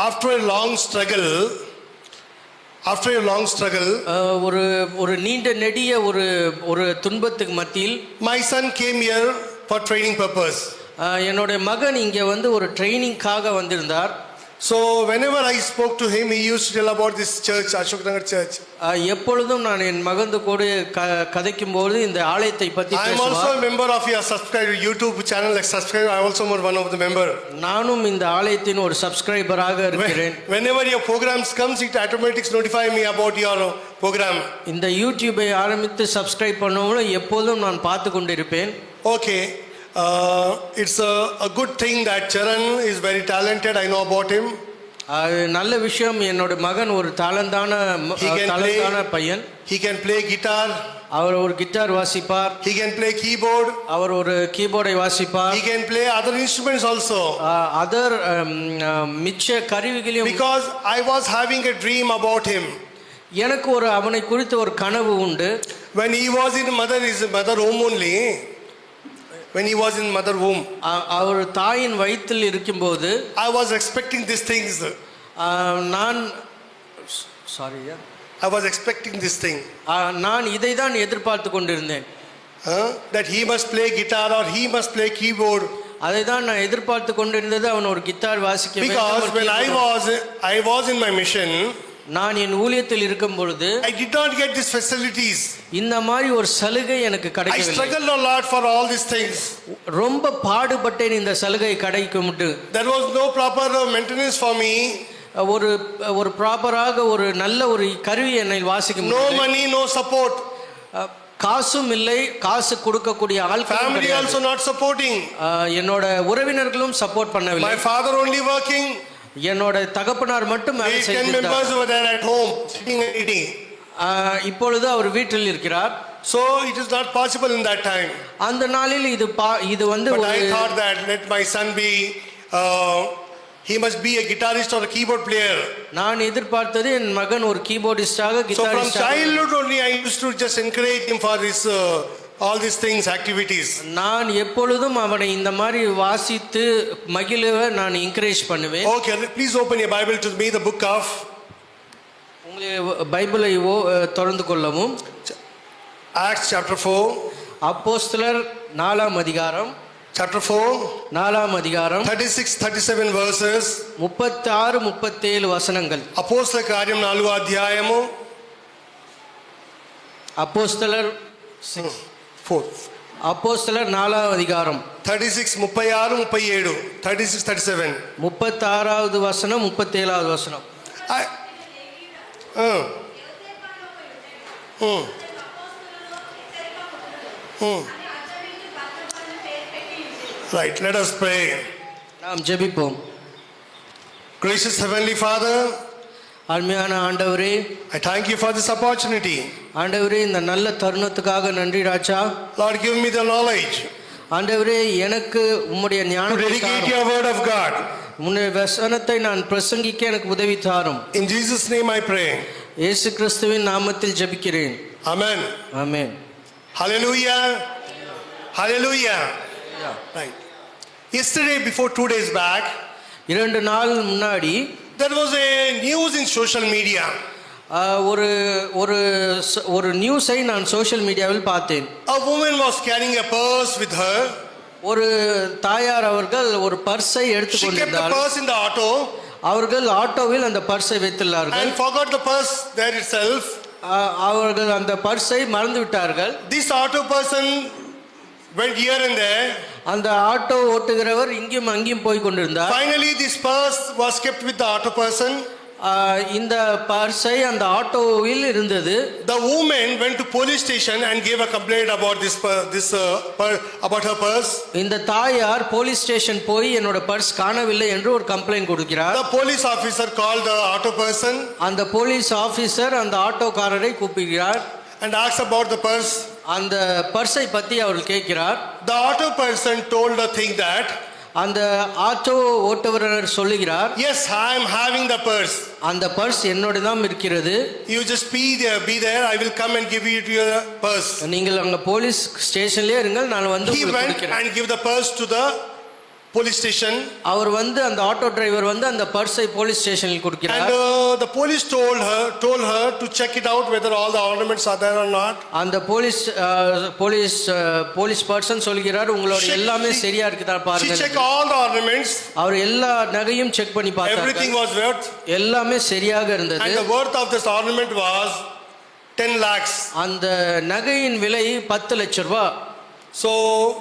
after a long struggle ஒரு நீண்ட நெடிய ஒரு துன்பத்துக்கு மத்தியில் my son came here for training purpose. என்னோட மகன் இங்கே ஒரு ட்ரைனிங்காக வந்திருந்தார். So whenever I spoke to him, he used to tell about this church, Ashok Nagar church. எப்பொழுதும் நான் என் மகன் கூட கதைக்கும்போது இந்த ஆலயத்தை பற்றி I am also a member of your YouTube channel, like subscribe. I also am one of the member. நானும் இந்த ஆலயத்தின் ஒரு சப்ஸ்கிரைபராக இருக்கிறேன். Whenever your programs comes, it automatically notify me about your program. இந்த யூடியூபை ஆரம்பித்து சப்ஸ்கிரைப் பண்ணவங்களும் எப்போதும் நான் பார்த்து கொண்டிருப்பேன். Okay. It's a good thing that Charan is very talented. I know about him. நல்ல விஷயம். என்னோட மகன் ஒரு தாளந்தான பையன். He can play guitar. அவர் ஒரு கிட்டார் வாசிப்பார். He can play keyboard. அவர் ஒரு கீபோர்டை வாசிப்பார். He can play other instruments also. மிச்ச கருவிகளையும். Because I was having a dream about him. எனக்கு அவனை குறித்து ஒரு கனவு உண்டு. When he was in his mother womb only. When he was in mother womb, அவர் தாயின் வயிற்றில் இருக்கும்போது I was expecting these things. I was expecting this thing. நான் இதை தான் எதிர்பார்த்து கொண்டிருந்தேன். That he must play guitar or he must play keyboard. அதை தான் நான் எதிர்பார்த்து கொண்டிருந்தது. அவன் ஒரு கிட்டார் வாசிக்க வேண்டும். Because when I was in my mission, நான் என் ஊழியத்தில் இருக்கும் பொழுது I did not get these facilities. இந்த மாதிரி ஒரு சலுகை எனக்கு கிடைக்கவில்லை. I struggled a lot for all these things. ரொம்ப பாடுபட்டேன் இந்த சலுகை கிடைக்கும்ட்டு. There was no proper maintenance for me. ஒரு ப்ராப்பராக ஒரு நல்ல ஒரு கருவி என்னை வாசிக்க முடியல. No money, no support. காசும் இல்லை, காசு கொடுக்கக்கூடிய ஆட்கள். Family also not supporting. என்னோட உறவினர்களும் சப்போர்ட் பண்ணவில்லை. My father only working. என்னோட தகப்பனார் மட்டும் வேலை செய்கிறார். 10 members were there at home sitting and eating. இப்பொழுது அவர் வீட்டில் இருக்கிறார். So it is not possible in that time. அந்த நாளில் இது But I thought that let my son be he must be a guitarist or a keyboard player. நான் எதிர்பார்த்தது என் மகன் ஒரு கீபோர்டிஸ்டாக கிட்டாரிஸ்டாக. So from childhood only I used to just encourage him for this all these things, activities. நான் எப்பொழுதும் அவனை இந்த மாதிரி வாசித்து மகிழவே நான் என்கரேஜ் பண்ணுவேன். Okay, please open your Bible to me, the book of உங்களுடைய பைபிளை திறந்து கொள்ளவும். Acts chapter 4. அப்போஸ்தலர் 4ஆம் அதிகாரம். Chapter 4. 4ஆம் அதிகாரம். 36-37 verses. 36-37 வசனங்கள். அப்போஸ்தல காரியம் 4 అధ్యాయము. அப்போஸ்தலர் 4. அப்போஸ்தலர் 4ஆம் அதிகாரம். 36-36-37. 36-37. 36வது வசனம் 37வது வசனம். Right, let us pray. நாம் ஜெபிப்போம். Gracious Heavenly Father, அருமையான ஆண்டவரே, I thank you for this opportunity. ஆண்டவரே இந்த நல்ல தருணத்துக்காக நன்றி ராஜா. Lord, give me the knowledge. ஆண்டவரே எனக்கு உம்முடைய to ஞானத்தை dedicate தாரும். your word of God. உம்முடைய வசனத்தை நான் பிரசங்கிக்க எனக்கு உதவி தாரும். In Jesus' name I pray. இயேசு கிறிஸ்துவின் நாமத்தில் ஜெபிக்கிறேன். Amen. ஆமென். Hallelujah. Hallelujah. Right. Yesterday, before 2 days back, 2 நாள் முன்னாடி there was a news in social media. ஒரு ஒரு ஒரு நியூஸை நான் சோஷியல் மீடியாவில் பார்த்தேன். A woman was carrying a purse with her. ஒரு தாயார் அவர்கள் ஒரு பர்ஸை She kept the எடுத்துக்கொண்டிருந்தார். purse in the auto அவர்கள் ஆட்டோவில் அந்த பர்ஸை வைத்துள்ளார்கள். and forgot the purse there itself. அவர்கள் அந்த பர்ஸை மறந்து விட்டார்கள். This auto person went here and there. அந்த ஆட்டோ ஓட்டுகிறவர் இங்கேயும் அங்கேயும் போய் கொண்டிருந்தார். Finally, this purse was kept with the auto person. இந்த பர்ஸை அந்த ஆட்டோவில் இருந்தது. The woman went to police station and gave a complaint about about her purse. இந்த தாயார் போலீஸ் ஸ்டேஷன் போய் என்னோட பர்ஸ் காணவில்லை என்று ஒரு கம்ப்ளைண்ட் கொடுக்கிறார். The police officer called the auto person அந்த போலீஸ் ஆபீசர் அந்த ஆட்டோக்காரரை கூப்பிடுகிறார். and asked about the purse. அந்த பர்ஸை பற்றி அவர் கேட்கிறார். The auto person told the thing that, அந்த ஆட்டோ ஓட்டுநர் சொல்லுகிறார், yes, I am having the purse. அந்த பர்ஸ் என்னோட தான் இருக்கிறது. You just be there. I will come and give you your purse. நீங்கள் அங்க போலீஸ் ஸ்டேஷன்லயே இருங்கள், நான் வந்து He உங்களுக்கு went கொடுக்கிறேன். and give the purse to the police station. அவர் வந்து அந்த ஆட்டோ டிரைவர் வந்து அந்த பர்ஸை போலீஸ் ஸ்டேஷனில் கொடுக்கிறார். And the police told her to check it out whether all the ornaments are there or not. அந்த போலீஸ் பர்சன் சொல்கிறார், உங்களோட எல்லாமே சரியா இருக்குதா She பாருங்க. checked all the ornaments. அவர் எல்லா நகையும் செக் பண்ணி Everything பார்த்தார். was worth. எல்லாமே சரியாக இருந்தது. And the worth of this ornament was 10 lakhs. அந்த நகையின் விலை 10 லட்சம் ரூபாய். So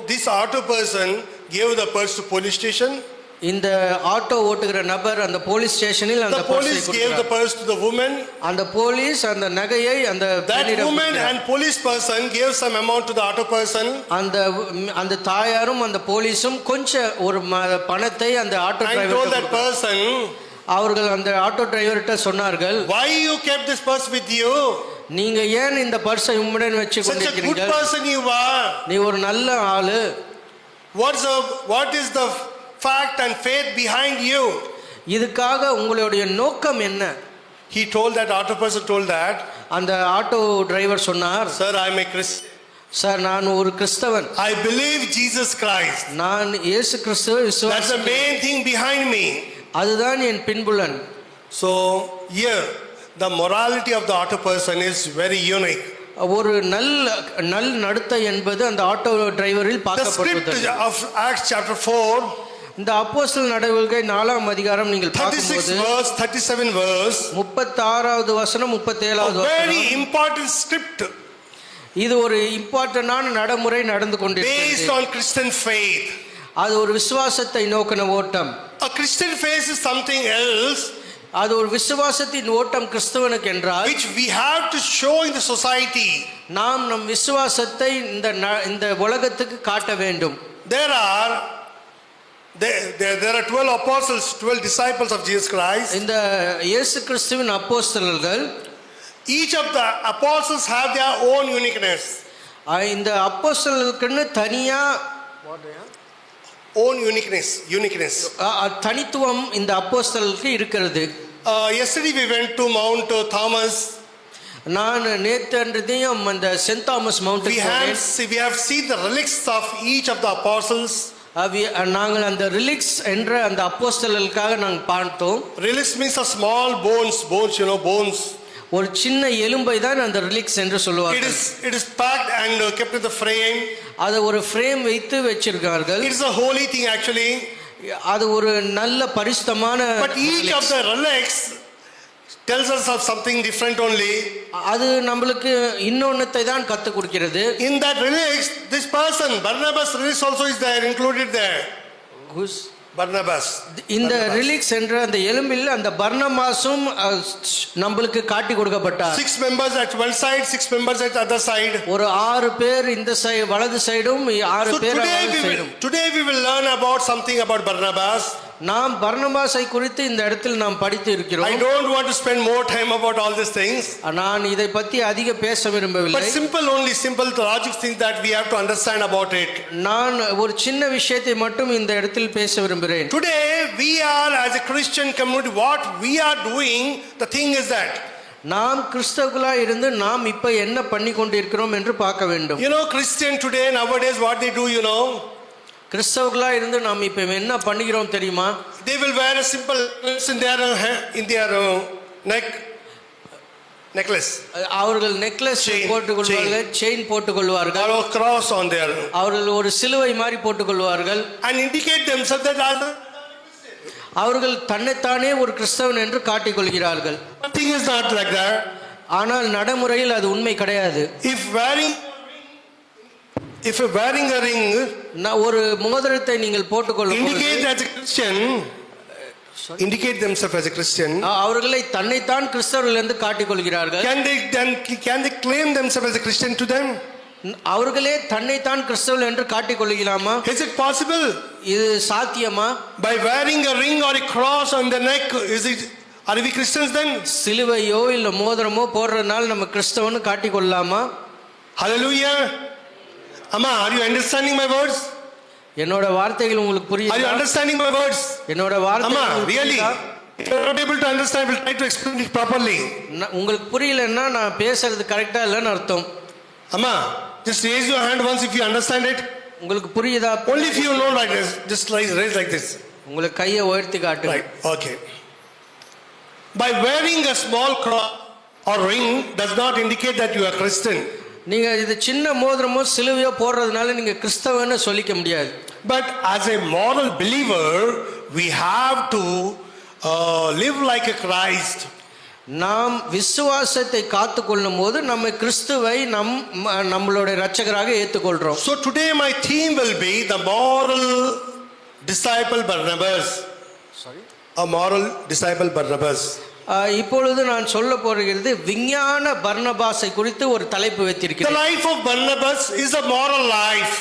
this auto person gave the purse to police station. இந்த ஆட்டோ ஓட்டுகிற நபர் அந்த போலீஸ் ஸ்டேஷனில் அந்த The பர்ஸை police gave the கொடுக்கிறார். purse to the woman. அந்த போலீஸ் அந்த நகையை அந்த That பெண்ணிடம் woman கொடுக்கிறார். and police person gave some amount to the auto person. அந்த தாயாரும் அந்த போலீஸும் கொஞ்சம் ஒரு பணத்தை அந்த auto And told driver that person, அவர்கள் அந்த ஆட்டோ டிரைவர்கிட்ட சொன்னார்கள், why you kept this purse with you? நீங்க ஏன் இந்த பர்ஸை உம்முடன் வச்சு Such a good கொண்டிருக்கிறீர்கள்? person you are. நீ ஒரு நல்ல ஆளு. What is the fact and faith behind you? இதுக்காக உங்களுடைய நோக்கம் என்ன? He told that auto person told that, அந்த ஆட்டோ டிரைவர் சொன்னார், sir, I am a Christian. Sir நான் ஒரு கிறிஸ்தவன், I believe Jesus Christ. நான் இயேசு கிறிஸ்துவை That's the விசுவாசிக்கிறேன், main thing behind me. அதுதான் என் பின்புலன். So here the morality of the auto person is very unique. ஒரு நல் நடத்தை என்பது அந்த ஆட்டோ டிரைவரில் The பார்க்கப்பட்டது. script of Acts chapter 4, இந்த அப்போஸ்தலர் நடவடிக்கை 4ஆம் அதிகாரம் நீங்கள் 36 பார்க்கும்போது verse, 37 verse, 36வது வசனம் 37வது a very வசனம், important script இது ஒரு இம்பார்ட்டன்டான நடைமுறை நடந்து based கொண்டிருக்கிறது. on Christian faith. அது ஒரு விசுவாசத்தை நோக்கின ஓட்டம். A Christian faith is something else அது ஒரு விசுவாசத்தின் ஓட்டம் கிறிஸ்தவனுக்கு என்றால், which we have to show in the society. நாம் நம் விசுவாசத்தை இந்த உலகத்துக்கு காட்ட வேண்டும். There are 12 apostles, 12 disciples of Jesus Christ. இந்த இயேசு கிறிஸ்துவின் அப்போஸ்தலர்கள், Each of the apostles have their own uniqueness. இந்த அப்போஸ்தலர்களுக்குன்னு தனியா Own uniqueness. தனித்துவம் இந்த அப்போஸ்தலர்களுக்கு இருக்கிறது. Yesterday we went to Mount Thomas. நான் நேற்றன்றையும் அந்த saint Thomas We mountain have seen the relics of each of the apostles. நாங்கள் அந்த ரிலிக்ஸ் என்ற அந்த அப்போஸ்தலர்களுக்காக நாங்கள் பார்த்தோம். Relics means a small bones, bones. ஒரு சின்ன எலும்பை தான் அந்த ரிலிக்ஸ் என்று சொல்லுவார்கள். It is packed and kept in the frame. அதை ஒரு ஃப்ரேம் வைத்து வச்சிருக்கார்கள். It is a holy thing actually. அது ஒரு நல்ல பரிசுத்தமான. But each of the relics tells us of something different only. அது நம்மளுக்கு இன்னொன்னத்தை தான் கற்றுக் கொடுக்கிறது. In that relics, this person, Barnabas relics also is there, included there. Who's Barnabas. இந்த ரிலிக்ஸ் என்ற அந்த எலும்பில் அந்த பர்னபாசும் நம்மளுக்கு காட்டி கொடுக்கப்பட்டார். 6 members at one side, 6 members at other side. ஒரு 6 பேர் இந்த வலது சைடும் 6 So பேர் வலது சைடும். today we will learn about something about Barnabas. நாம் பர்னபாஸை குறித்து இந்த இடத்தில் நாம் படித்து I இருக்கிறோம். don't want to spend more time about all these things. நான் இதை பற்றி அதிக பேச But விரும்பவில்லை. simple logic things that we have to understand about it. நான் ஒரு சின்ன விஷயத்தை மட்டும் இந்த இடத்தில் பேச விரும்புகிறேன். Today we are as a Christian community, what we are doing, the thing is that, நாம் கிறிஸ்தவர்களாக இருந்து நாம் இப்போ என்ன பண்ணி கொண்டிருக்கிறோம் என்று பார்க்க வேண்டும். you know, Christian today nowadays what they do, you know, கிறிஸ்தவர்களாக இருந்து நாம் இப்போ என்ன பண்ணுகிறோம் தெரியுமா? they will wear a simple necklace அவர்கள் நெக்லஸ் போட்டுக்கொள்வார்கள், செயின் போட்டுக்கொள்வார்கள், or a cross on their, அவர்கள் ஒரு சிலுவை மாதிரி போட்டுக்கொள்வார்கள், and indicate themselves that அவர்கள் தன்னைத்தானே ஒரு கிறிஸ்தவன் என்று காட்டிக்கொள்கிறார்கள். the thing is not like that. ஆனால் நடைமுறையில் அது உண்மை கிடையாது. If wearing a ring ஒரு மோதிரத்தை நீங்கள் போட்டுக்கொள்ளும் indicate as a Christian, indicate themselves as a Christian, அவர்களை தன்னைத்தான் கிறிஸ்தவர்கள் என்று காட்டிக்கொள்கிறார்கள். can they claim themselves as a Christian to them? அவர்களே தன்னைத்தான் கிறிஸ்தவர்கள் என்று காட்டிக்கொள்கிறாமா? Is it possible? இது சாத்தியமா? By wearing a ring or a cross on the neck, are we Christians then? சிலுவையோ இல்ல மோதிரமோ போடுறதுனால நம்ம கிறிஸ்தவன்னு காட்டிக்கொள்ளலாமா? Hallelujah. Amma, are you understanding my words? என்னோட வார்த்தைகள் உங்களுக்கு Are you புரியுதா? understanding my words? என்னோட Amma, வார்த்தைகள் really? If you are not able to understand, we'll try to explain it properly. உங்களுக்கு புரியலன்னா நான் பேசுறது கரெக்டா இல்லைன்னு அர்த்தம். Amma, just raise your hand once if you understand it. உங்களுக்கு புரியுதா? Only if you know like this. Just raise like this. உங்களுக்கு கையை உயர்த்தி காட்டுங்க. Right. Okay. By wearing a small cross or ring does not indicate that you are Christian. நீங்க இது சின்ன மோதிரமோ சிலுவையோ போடுறதுனால நீங்க கிறிஸ்தவன்னு சொல்லிக்க முடியாது. But as a moral believer, we have to live like a Christ. நாம் விசுவாசத்தை காத்துக்கொள்ளும் போது நம்ம கிறிஸ்துவை நம்மளுடைய இரட்சகராக ஏற்றுக்கொள்றோம். So today my theme will be the moral disciple Barnabas. Sorry? A moral disciple Barnabas. இப்பொழுது நான் சொல்ல போகிறது விஞ்ஞான பர்னபாஸை குறித்து ஒரு தலைப்பு வைத்திருக்கிறேன். The life of Barnabas is a moral life.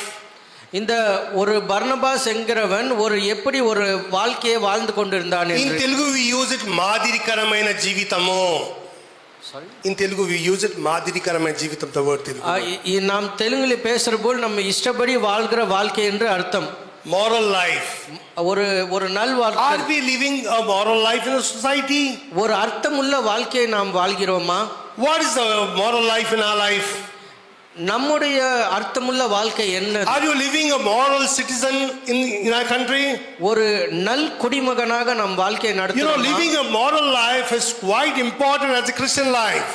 இந்த ஒரு பர்னபாஸ் என்கிறவன் எப்படி ஒரு வாழ்க்கையை வாழ்ந்து கொண்டிருந்தான் In என்று. Telugu we use it మాదిరికరమైన జీవితము. Sorry? In Telugu we use it మాదిరికరమైన జీవితం, the word Telugu. நாம் தெலுங்குல பேசுற போல் நம்ம இஷ்டப்படி வாழ்கிற வாழ்க்கை என்று அர்த்தம். Moral life. ஒரு நல் வாழ்க்கை. Are we living a moral life in a society? ஒரு அர்த்தமுள்ள வாழ்க்கையை நாம் வாழ்கிறோமா? What is the moral life in our life? நம்முடைய அர்த்தமுள்ள வாழ்க்கை என்ன? Are you living a moral citizen in our country? ஒரு நல் குடிமகனாக நாம் வாழ்க்கையை நடத்துறோமா? You know, living a moral life is quite important as a Christian life.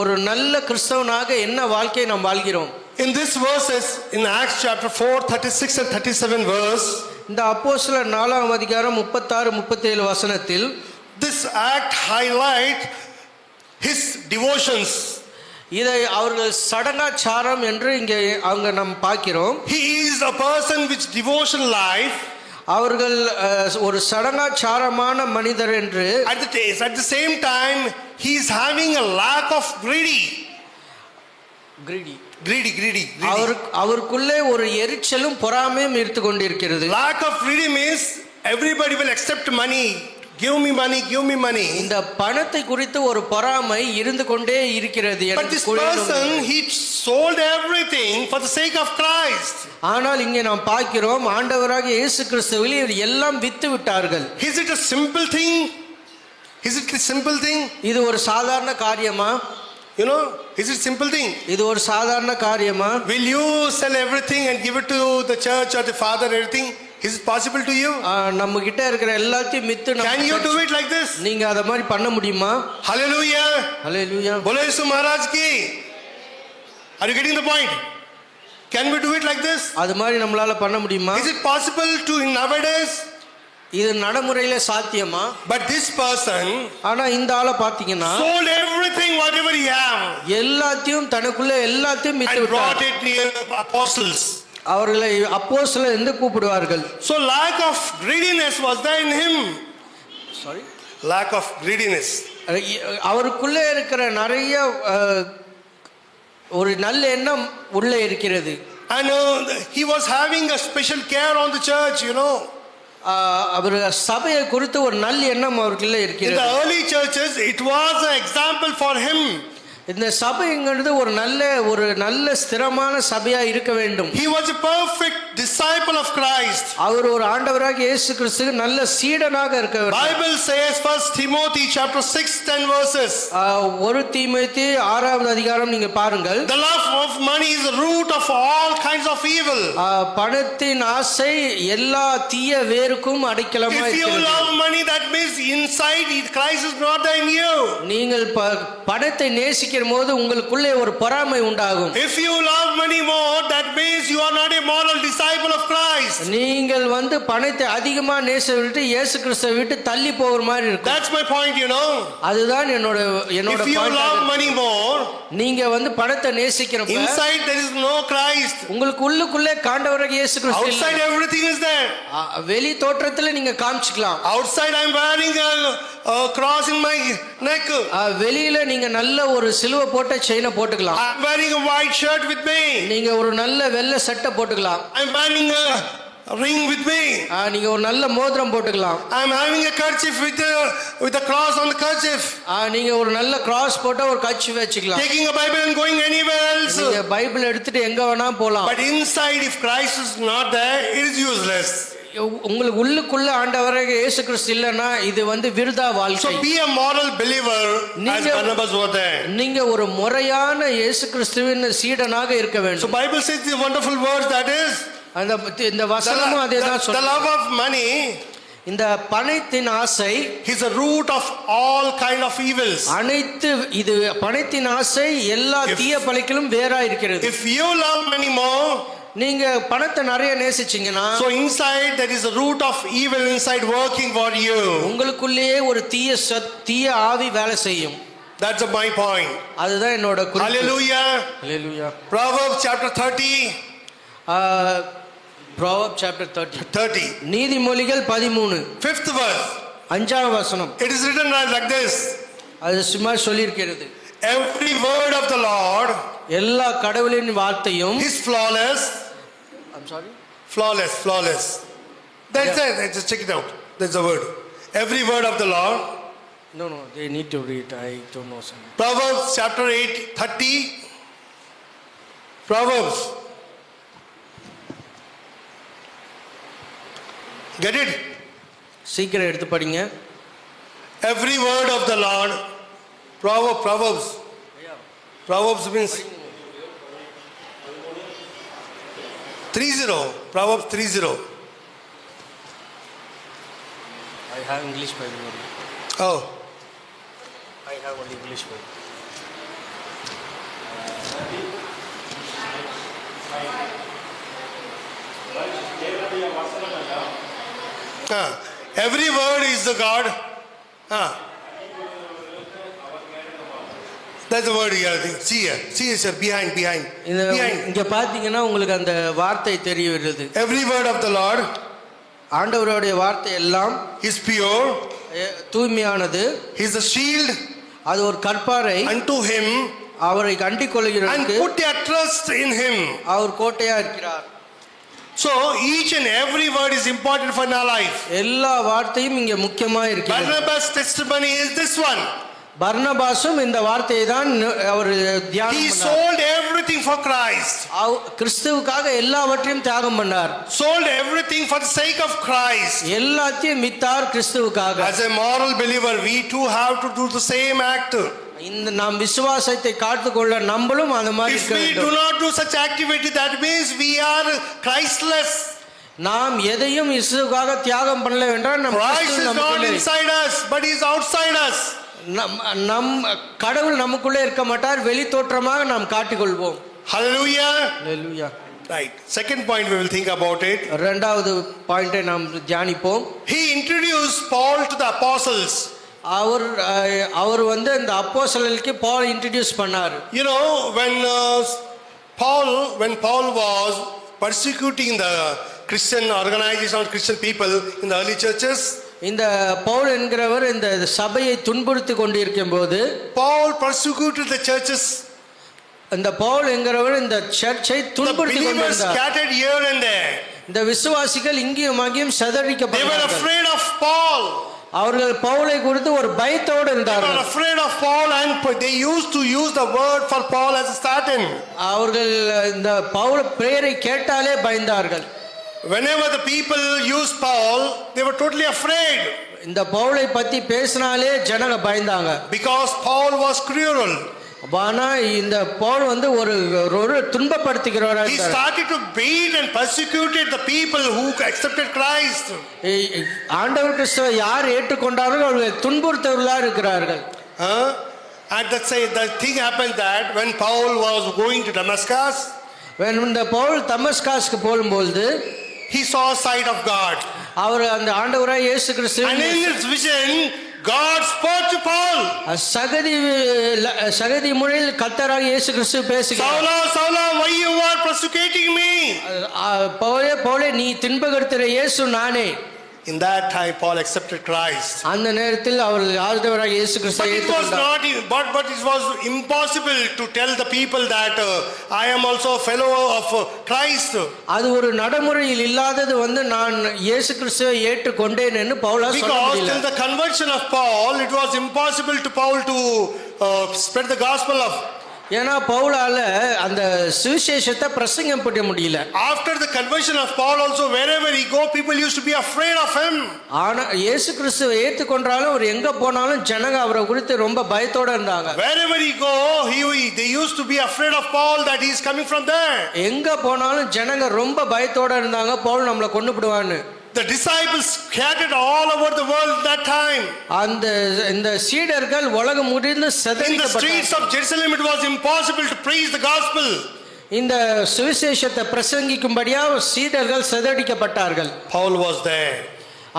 ஒரு நல்ல கிறிஸ்தவனாக என்ன வாழ்க்கையை நாம் வாழ்கிறோம்? In this verses in Acts chapter 4 36 and 37 verse, இந்த அப்போஸ்தலர் 4ஆம் அதிகாரம் 36 37 வசனத்தில் this act highlight his devotions. இதை அவர்கள் சடங்காச்சாரம் என்று இங்கே அவங்க நாம் பார்க்கிறோம். He is a person with devotion life. அவர்கள் ஒரு சடங்காச்சாரமான மனிதர் என்று. At the same time he is having a lack of greedy. அவருக்குள்ளே ஒரு எரிச்சலும் பொறாமையும் இருந்து கொண்டிருக்கிறது. Lack of greedy means everybody will accept money. Give me money. இந்த பணத்தை குறித்து ஒரு பொறாமை இருந்து கொண்டே இருக்கிறது. But this person, he sold everything for the sake of Christ. ஆனால் இங்கே நாம் பார்க்கிறோம் ஆண்டவராகிய இயேசு கிறிஸ்துவில் எல்லாம் வித்து விட்டார்கள். Is it a simple thing? இது ஒரு சாதாரண காரியமா? You know, is it simple thing? இது ஒரு சாதாரண காரியமா? Will you sell everything and give it to the church or the father, everything? Is it possible to you? நம்ம கிட்ட இருக்கிற எல்லாத்தையும் with Can you do it like this? நீங்க அத மாதிரி பண்ண முடியுமா? Hallelujah. Hallelujah. Bolo Yesu Maharaj ki. Are you getting the point? Can we do it like this? அது மாதிரி நம்மளால பண்ண முடியுமா? Is it possible to in nowadays? இது நடைமுறையில சாத்தியமா? But this person, ஆனா இந்த ஆளை பாத்தீங்கன்னா sold everything whatever he have. எல்லாத்தையும் தனக்குள்ள எல்லாத்தையும் வித்து And brought விட்டார். it near apostles. அவர்களை அப்போஸ்தலர் என்று கூப்பிடுவார்கள். So lack of greediness was there in him. Sorry? Lack of greediness. அவருக்குள்ளே இருக்கிற நிறைய ஒரு நல்ல எண்ணம் உள்ளே இருக்கிறது. And he was having a special care on the church, you know. அவர் சபையை குறித்து ஒரு நல்ல எண்ணம் அவருக்குள்ள In இருக்கிறது. the early churches, it was an example for him. இந்த சபைங்கிறது ஒரு நல்ல ஸ்திரமான சபையா இருக்க வேண்டும். He was a perfect disciple of Christ. அவர் ஒரு ஆண்டவராகிய இயேசு கிறிஸ்துவுக்கு நல்ல சீடனாக இருக்க வேண்டும். Bible says 1 Timothy chapter 6 10 verses. 1 தீமோத்தேயு 6வது அதிகாரம் நீங்க பாருங்கள். The love of money is the root of all kinds of evil. பணத்தின் ஆசை எல்லா தீய வேருக்கும் அடைக்கலமா If you இருக்கிறது. love money, that means inside Christ is not in you. நீங்கள் பணத்தை நேசிக்கிற போது உங்களுக்குள்ளே ஒரு பொறாமை உண்டாகும். If you love money more, that means you are not a moral disciple of Christ. நீங்கள் பணத்தை அதிகமா நேசித்து இயேசு கிறிஸ்துவை விட்டு தள்ளி போகிற மாதிரி இருக்கும். That's my point, you know. அதுதான் என்னோட If you love money more, நீங்க பணத்தை நேசிக்கிறப்ப inside there is no Christ. உங்களுக்கு உள்ளுக்குள்ளே காண்டவராகிய இயேசு கிறிஸ்து இல்லை. Outside everything is there. வெளி தோற்றத்துல நீங்க காமிச்சுக்கலாம். Outside I am wearing a cross in my neck. வெளியில நீங்க நல்ல ஒரு சிலுவை போட்ட செயினை போட்டுக்கலாம். I am wearing a white shirt with me. நீங்க ஒரு நல்ல வெள்ளை சட்டை போட்டுக்கலாம். I am wearing a ring with me. நீங்க ஒரு நல்ல மோதிரம் போட்டுக்கலாம். I am having a kerchief with a cross on the kerchief. நீங்க ஒரு நல்ல கிராஸ் போட்டா ஒரு கர்ச்சீஃப் வச்சுக்கலாம். Taking a Bible and going anywhere else. நீங்க பைபிள் எடுத்துட்டு எங்க வேணா போலாம். But inside, if Christ is not there, it is useless. உங்களுக்கு உள்ளுக்குள்ள ஆண்டவராகிய இயேசு கிறிஸ்து இல்லனா இது விருதா வாழ்க்கை. So be a moral believer as Barnabas was there. நீங்க ஒரு முறையான இயேசு கிறிஸ்துவின் சீடனாக இருக்க வேண்டும். So Bible says the wonderful words, that is இந்த வசனமும் அதேதான் சொல்லுது. The love of money, இந்த பணத்தின் ஆசை is a root of all kind of evils. இது பணத்தின் ஆசை எல்லா தீய பழிகளும் வேறா இருக்கிறது. If you love money more, நீங்க பணத்தை நிறைய நேசிச்சீங்கன்னா, so inside there is a root of evil inside working for you. உங்களுக்குள்ளேயே ஒரு தீய ஆவி வேலை செய்யும். That's my point. அதுதான் என்னோட குறிப்பு. Hallelujah. Hallelujah. Proverbs chapter 30. Proverbs chapter 30. நீதிமொழிகள் 13. 5th verse. 5ஆம் வசனம். It is written like this. அது சும்மா சொல்லியிருக்கிறது. Every word of the Lord, எல்லா கடவுளின் வார்த்தையும், is flawless. I'm sorry, flawless. That's it. Just check it out. That's the word. Every word of the Lord. no they need to read. I don't know some. Proverbs chapter 8:30. Proverbs. Get it? சீக்கிரம் எடுத்து படிங்க. Every word of the Lord. Proverbs. Proverbs means 30. Proverbs 30. I have English Bible only. Oh. I have only English Bible. Every word is the God. That's the word here. See here, sir. Behind. இங்க பாத்தீங்கன்னா உங்களுக்கு அந்த வார்த்தை தெரிய வருது. Every word of the Lord, ஆண்டவருடைய வார்த்தை எல்லாம் is pure. தூய்மையானது. He is a shield. அது ஒரு கற்பாரை. Unto him. அவரை கண்டிக் கொள்கிறவருக்கு. And put their trust in him. அவர் கோட்டையா இருக்கிறார். So each and every word is important for our life. எல்லா வார்த்தையும் இங்க முக்கியமா இருக்கிறது. Barnabas' testimony is this one. பர்னபாசும் இந்த வார்த்தையை தான் அவர் தியானம் He பண்ணார். sold everything for Christ. கிறிஸ்துவுக்காக எல்லாவற்றையும் தியாகம் பண்ணார். Sold everything for the sake of Christ. எல்லாத்தையும் வித்தார் கிறிஸ்துவுக்காக. As a moral believer, we too have to do the same act. இந்த நாம் விசுவாசத்தை காத்துக்கொள்ள நம்மளும் அந்த மாதிரி If இருக்க we do வேண்டும். not do such activity, that means we are Christless. நாம் எதையும் இயேசுவுக்காக தியாகம் பண்ணல என்றால் நம் Christ is not inside us, but he is outside us. நம் கடவுள் நமக்குள்ளே இருக்க மாட்டார், வெளி தோற்றமாக நாம் காட்டிக்கொள்வோம். Hallelujah. Hallelujah. Right. Second point we will think about it. இரண்டாவது பாயிண்டை நாம் தியானிப்போம். He introduced Paul to the apostles. அவர் இந்த அப்போஸ்தலர்களுக்கு பால் இன்ட்ரோ듀ce பண்ணார். You know, when Paul was persecuting the Christian organization or Christian people in the early churches, இந்த பவுல் என்கிறவர் இந்த சபையை துன்புறுத்தி கொண்டிருக்கும் போது, Paul persecuted the churches. இந்த பவுல் என்கிறவர் இந்த சர்ச்சை துன்புறுத்தி கொண்டிருந்தார். Scattered here and there. இந்த விசுவாசிகள் இங்கேயும் அங்கேயும் They were சதறிக்கப்பட்டார்கள். afraid of Paul. அவர்கள் பவுலை குறித்து ஒரு பயத்தோடு They were இருந்தார்கள். afraid of Paul, and they used to use the word for Paul as Satan. அவர்கள் இந்த பவுல் பெயரை கேட்டாலே பயந்தார்கள். Whenever the people used Paul, they were totally afraid இந்த பவுலை பத்தி பேசினாலே ஜனங்க பயந்தாங்க. because Paul was cruel. ஆனா இந்த பவுல் வந்து ஒரு துன்பப்படுத்துகிறவரா He இருந்தார். started to beat and persecuted the people who accepted Christ. ஆண்டவர் கிறிஸ்துவை யார் ஏற்றுக்கொண்டார்களோ அவர்கள் துன்புறுத்தவர்களா இருக்கிறார்கள். And the thing happened that when Paul was going to Damascus, இந்த பவுல் தமஸ்காஸ்க்கு போகும்போது he saw a sight of God. அவர் அந்த ஆண்டவராய் இயேசு And Kristu in his vision, God spoke to Paul. சகதி முறையில் கர்த்தராகிய இயேசு கிறிஸ்து பேசுகிறார். Saula, Saula, why you are persecuting me? பவுலே நீ துன்பப்படுத்துகிற இயேசு நானே. In that time, Paul accepted Christ. அந்த நேரத்தில் அவர் ஆண்டவராகிய இயேசு கிறிஸ்துவை ஏற்றுக்கொண்டார். But it was impossible to tell the people that I am also a fellow of Christ. அது ஒரு நடைமுறையில் இல்லாதது வந்து நான் இயேசு கிறிஸ்துவை ஏற்றுக்கொண்டேன் என்று பவுலால் சொல்ல Because முடியல. till the conversion of Paul, it was impossible to Paul to spread the gospel of. ஏன்னா பவுலால அந்த சுவிசேஷத்தை பிரசங்கம் பண்ண முடியல. After the conversion of Paul also, wherever he go, people used to be afraid of him. ஆனா இயேசு கிறிஸ்துவை ஏற்றுக்கொண்டாலும் அவர் எங்க போனாலும் ஜனங்க அவரை குறித்து ரொம்ப பயத்தோட இருந்தாங்க. Wherever he go, they used to be afraid of Paul that he is coming from there. எங்க போனாலும் ஜனங்க ரொம்ப பயத்தோட இருந்தாங்க, பவுல் நம்மளை கொன்னுடுவான்னு. The disciples scattered all over the world that time. இந்த சீடர்கள் உலகம் முழுவதும் In the சிதறடிக்கப்பட்டார்கள். streets of Jerusalem, it was impossible to preach the gospel. இந்த சுவிசேஷத்தை பிரசங்கிக்கும்படியா சீடர்கள் சிதறடிக்கப்பட்டார்கள். Paul was there.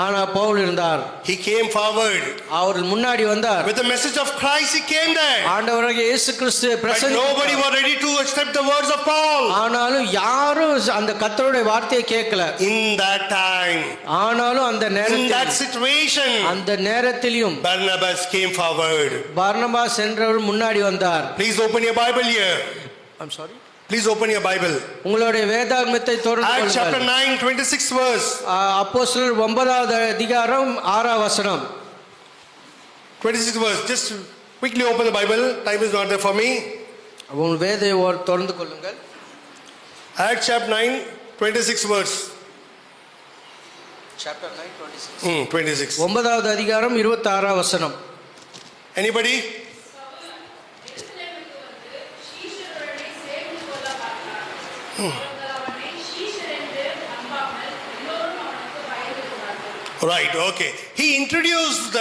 ஆனா பவுல் இருந்தார். He came forward. அவர் முன்னாடி வந்தார். With the message of Christ, he came there. ஆண்டவராகிய இயேசு கிறிஸ்துவை But பிரசங்கித்தார். nobody was ready to accept the words of Paul. ஆனாலும் யாரும் அந்த கர்த்தருடைய வார்த்தையை கேட்கல. In that time, ஆனாலும் அந்த in that நேரத்தில் situation, அந்த நேரத்திலும் Barnabas came forward. பர்னபாஸ் என்றவர் முன்னாடி வந்தார். Please open your Bible here. I'm sorry. Please open your Bible. உங்களுடைய வேதாகமத்தை திறந்து Acts chapter கொள்ளுங்கள். 9, 26 verse. அப்போஸ்தலர் 9வது அதிகாரம் 6வது வசனம். 26 verse. Just quickly open the Bible. Time is not there for me. உங்கள் வேதை திறந்து கொள்ளுங்கள். Acts chapter 9, 26 verse. Chapter 9, 26. 26. 9வது அதிகாரம் 26வது வசனம். Anybody? Right, okay. He introduced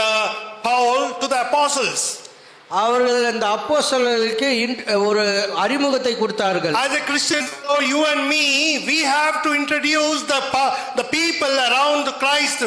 Paul to the apostles. அவர்கள் அந்த அப்போஸ்தலர்களுக்கு ஒரு அறிமுகத்தை கொடுத்தார்கள். As a Christian, so you and me, we have to introduce the people around Christ.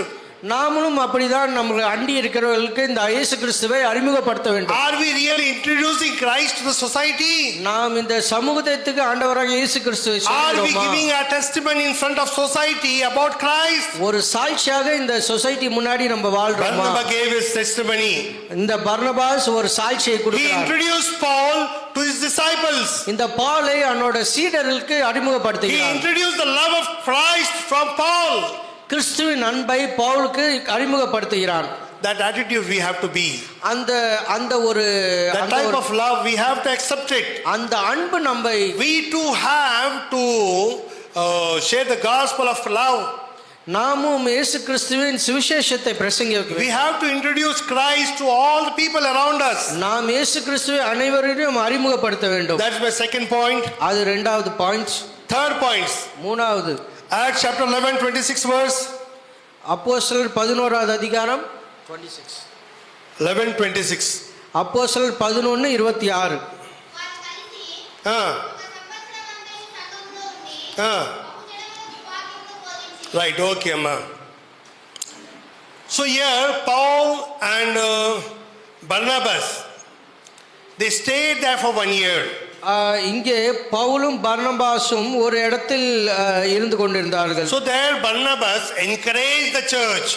நாமளும் அப்படிதான் நம்ம அண்டி இருக்கிறவர்களுக்கு இந்த இயேசு கிறிஸ்துவை அறிமுகப்படுத்த வேண்டும். Are we really introducing Christ to the society? நாம் இந்த சமூகத்துக்கு ஆண்டவராகிய இயேசு கிறிஸ்துவை Are we சொல்லுகிறோமா? giving a testimony in front of society about Christ? ஒரு சாட்சியாக இந்த சொசைட்டி முன்னாடி நம்ம வாழ்றோமா? Barnabas gave his testimony. இந்த பர்னபாஸ் ஒரு சாட்சியை He கொடுத்தார். introduced Paul to his disciples. இந்த பவுலை அவனோட சீடர்களுக்கு He அறிமுகப்படுத்துகிறார். introduced the love of Christ from Paul. கிறிஸ்துவின் அன்பை பவுலுக்கு அறிமுகப்படுத்துகிறான். That attitude we have to be. அந்த ஒரு That type of love we have to accept it. அந்த அன்பு நம்மை We too have to share the gospel of love. நாமும் இயேசு கிறிஸ்துவின் சுவிசேஷத்தை பிரசங்கிக்க We have to introduce Christ to all the people around us. நாம் இயேசு கிறிஸ்துவை அனைவரையும் அறிமுகப்படுத்த வேண்டும். That's my second point. அது இரண்டாவது பாயிண்ட். Third point. மூணாவது Acts chapter 11, 26 verse. அப்போஸ்தலர் 11வது அதிகாரம் 26. 11:26. அப்போஸ்தலர் 11:26. Right, okay, Amma. So here, Paul and Barnabas, they stayed there for 1 year. இங்கே பவுலும் பர்னபாசும் ஒரு இடத்தில் இருந்து கொண்டிருந்தார்கள். So there Barnabas encouraged the church.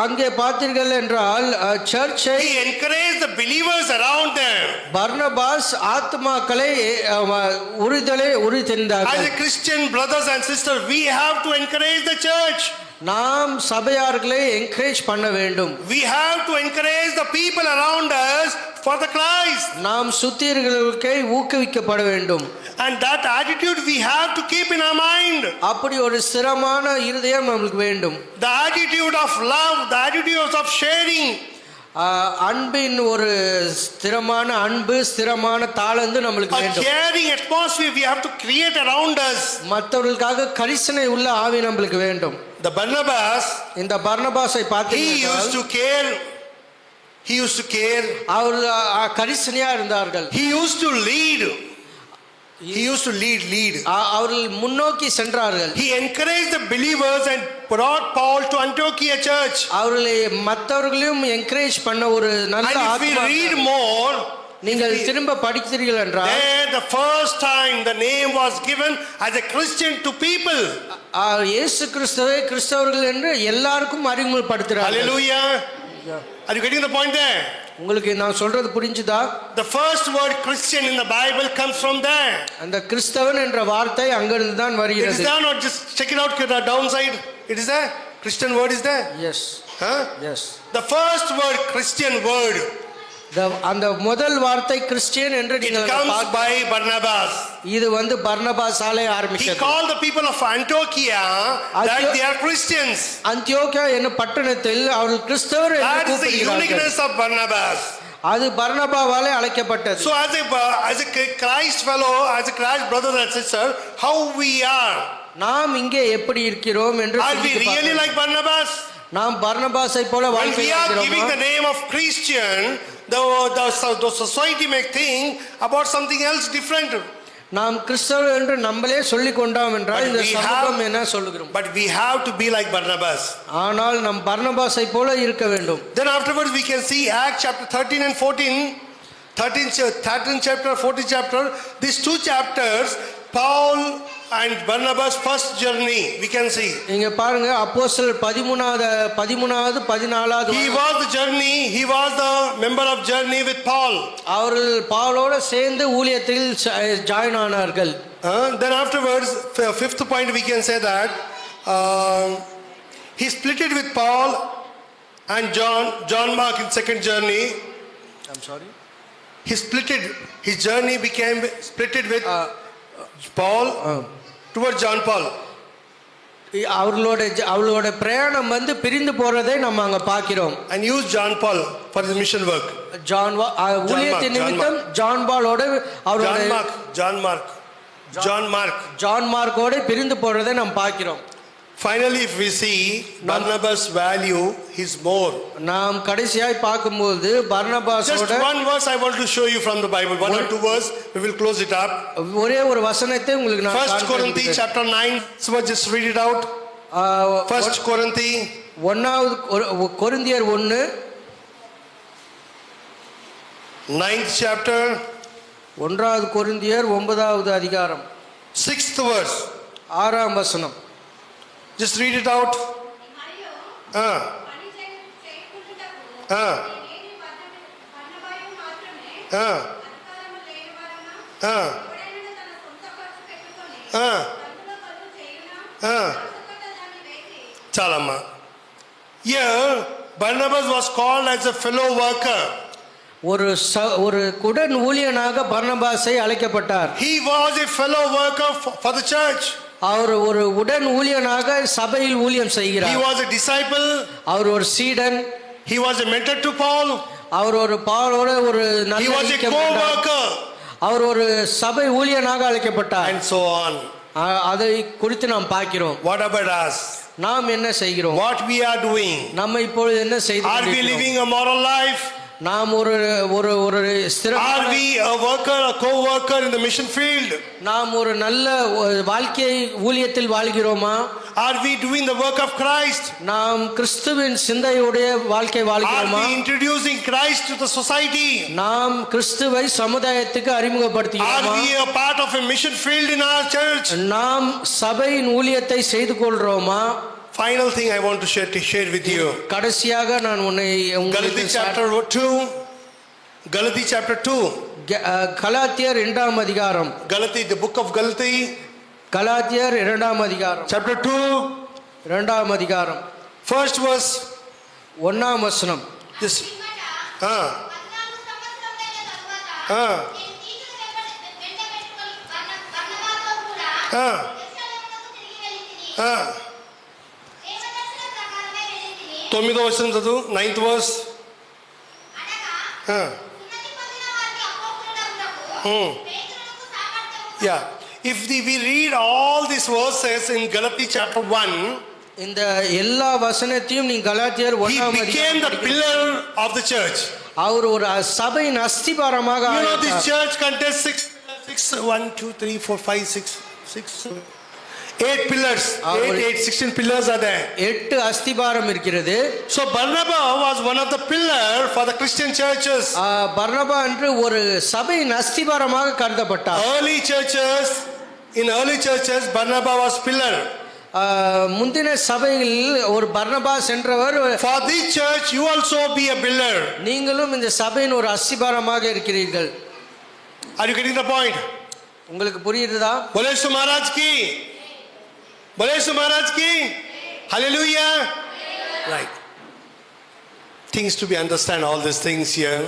அங்கே பார்த்தீர்கள் என்றால் சர்ச்சை He encouraged the believers around them. Barnabas ஆத்மாக்களை உறுதிந்தார்கள். As a Christian brothers and sisters, we have to encourage the church. நாம் சபையார்களை என்கரேஜ் பண்ண வேண்டும். We have to encourage the people around us for the Christ. நாம் சுத்தியர்களுக்கு ஊக்குவிக்கப்பட வேண்டும். And that attitude we have to keep in our mind. அப்படி ஒரு ஸ்திரமான இருதயம் நமக்கு வேண்டும். The attitude of love, the attitude of sharing. அன்பின் ஒரு ஸ்திரமான அன்பு, ஸ்திரமான தாளந்து நமக்கு வேண்டும். A caring atmosphere we have to create around us. மற்றவர்களுக்காக கரிசனை உள்ள ஆவி நமக்கு வேண்டும். The Barnabas, இந்த பர்னபாஸை he பார்த்தீங்கன்னா used to care. He used to care. அவர் கரிசனையா இருந்தார்கள். He used to lead. He used to lead. அவர்கள் முன்னோக்கி சென்றார்கள். He encouraged the believers and brought Paul to Antiochia church. அவர்களை மற்றவர்களையும் என்கரேஜ் பண்ண ஒரு நல்ல And if we ஆத்மா. read more, நீங்கள் திரும்ப படிக்கிறீர்கள் என்றால் there the first time the name was given as a Christian to people. இயேசு கிறிஸ்துவை கிறிஸ்தவர்கள் என்று எல்லாருக்கும் அறிமுகப்படுத்துகிறார்கள். Hallelujah. Are you getting the point there? உங்களுக்கு நான் சொல்றது புரிஞ்சுதா? The first word Christian in the Bible comes from there. அந்த கிறிஸ்தவன் என்ற வார்த்தை அங்கிருந்து தான் It is வருகிறது. there, not just check it out the downside. It is there. Christian word is there. Yes Huh? Yes. The first word Christian word, அந்த முதல் வார்த்தை கிறிஸ்டியன் என்று it நீங்கள் comes by Barnabas. இது பர்னபாஸாலே He ஆரம்பிச்சது. called the people of Antiochia that they are Christians. Antioch என்னும் பட்டணத்தில் அவர்கள் கிறிஸ்தவர் என்று That is the கூப்பிடுகிறார்கள். uniqueness of Barnabas. அது பர்னபாவாலே அழைக்கப்பட்டது. So as a Christ fellow, as a Christ brother and sister, how we are? நாம் இங்கே எப்படி இருக்கிறோம் என்று Are we சிந்தித்து really பார்க்க like Barnabas? நாம் பர்னபாஸை போல When வாழ்க்கை we are giving the வாழ்கிறோமா? name of Christian, the society may think about something else different. நாம் கிறிஸ்தவர் என்று நம்மளே சொல்லிக் கொண்டோம் என்றால் But இந்த we சமூகம் have- என்ன சொல்லுகிறோம்? But we have to be like Barnabas. ஆனால் நம் பர்னபாஸை போல இருக்க வேண்டும். Then afterwards we can see Acts chapter 13 and 14, 13 chapter, 14 chapter, these two chapters, Paul and Barnabas' first journey, we can see. இங்க பாருங்க அப்போஸ்தலர் 13வது 14வது He was the journey, he was the member of journey with Paul. அவர்கள் பவுலோட சேர்ந்து ஊழியத்தில் join ஆனார்கள். Then afterwards, fifth point we can say that he split it with Paul and John Mark in second journey. I'm sorry. He split it, his journey became split it with Paul towards John Paul. அவளோட பிரயாணம் பிரிந்து போறதை நம்ம அங்க பார்க்கிறோம். And used John Paul for his mission work. ஊழியத்தின் நிமித்தம் John பாலோட அவரோட ஜான் மார்க்கோட பிரிந்து போறதை நாம் பார்க்கிறோம். Finally, if we see Barnabas' value, his more. நாம் கடைசியாய் பார்க்கும்போது பர்னபாஸோட Just one verse I want to show you from the Bible. One or two verse, we will close it up. ஒரே ஒரு வசனத்தை உங்களுக்கு நான் 1 Corinthians chapter 9. So just read it out. 1 Corinthians 1வது கொரிந்தியர் 1 9th chapter 1வது கொரிந்தியர் 9வது அதிகாரம் 6th verse. 6ஆம் வசனம். Just read it out. Chalama. Here, Barnabas was called as a fellow worker. ஒரு குடன் ஊழியனாக பர்னபாஸை அழைக்கப்பட்டார். He was a fellow worker for the church. அவர் ஒரு உடன் ஊழியனாக சபையில் ஊழியம் செய்கிறார். He was a disciple. அவர் ஒரு சீடன். He was a mentor to Paul. அவர் ஒரு பவுலோட ஒரு நல்ல He was a co-worker. அவர் ஒரு சபை ஊழியனாக அழைக்கப்பட்டார். And so on. அதை குறித்து நாம் பார்க்கிறோம். What about us? நாம் என்ன செய்கிறோம்? What we are doing? நம்ம இப்பொழுது என்ன செய்து Are we living a moral life? நாம் ஒரு Are we a worker, a co-worker in the mission field? நாம் ஒரு நல்ல வாழ்க்கையை ஊழியத்தில் வாழ்கிறோமா? Are we doing the work of Christ? நாம் கிறிஸ்துவின் சிந்தையுடைய வாழ்க்கை வாழ்கிறோமா? Are we introducing Christ to the society? நாம் கிறிஸ்துவை சமுதாயத்துக்கு அறிமுகப்படுத்துகிறோமா? Are we a part of a mission field in our church? நாம் சபையின் ஊழியத்தை செய்து கொள்றோமா? final thing I want to share with you. கடைசியாக நான் உன்னை Galatia chapter 2. Galatia chapter 2. கலாத்தியர் 2ஆம் அதிகாரம். Galatia, the book of Galatia. கலாத்தியர் 2ஆம் அதிகாரம். Chapter 2. 2ஆம் அதிகாரம். First verse. 1ஆம் வசனம். This. తొమ్మిదో వచనం చదువు 9th verse. Yeah. If we read all these verses in Galatia chapter 1, இந்த எல்லா வசனத்தையும் நீ கலாத்தியர் he 1ஆம் became the pillar of the church. அவர் ஒரு சபையின் அஸ்திபாரமாக You know, ஆயிட்டார். this church contains 1, 2, 3, 4, 5, 6, 8 pillars. 16 pillars are there. 8 அஸ்திபாரம் இருக்கிறது. So Barnabas was one of the pillar for the Christian churches. பர்னபா என்று ஒரு சபையின் அஸ்திபாரமாக கருதப்பட்டார். In early churches, Barnabas was pillar. முந்தின சபையில் ஒரு பர்னபாஸ் என்றவர். For this church, you also be a pillar. நீங்களும் இந்த சபையின் ஒரு அஸ்திபாரமாக இருக்கிறீர்கள். Are you getting the point? உங்களுக்கு புரியுதா? बोले महाराज की hallelujah. Right. Things to be understand all these things here.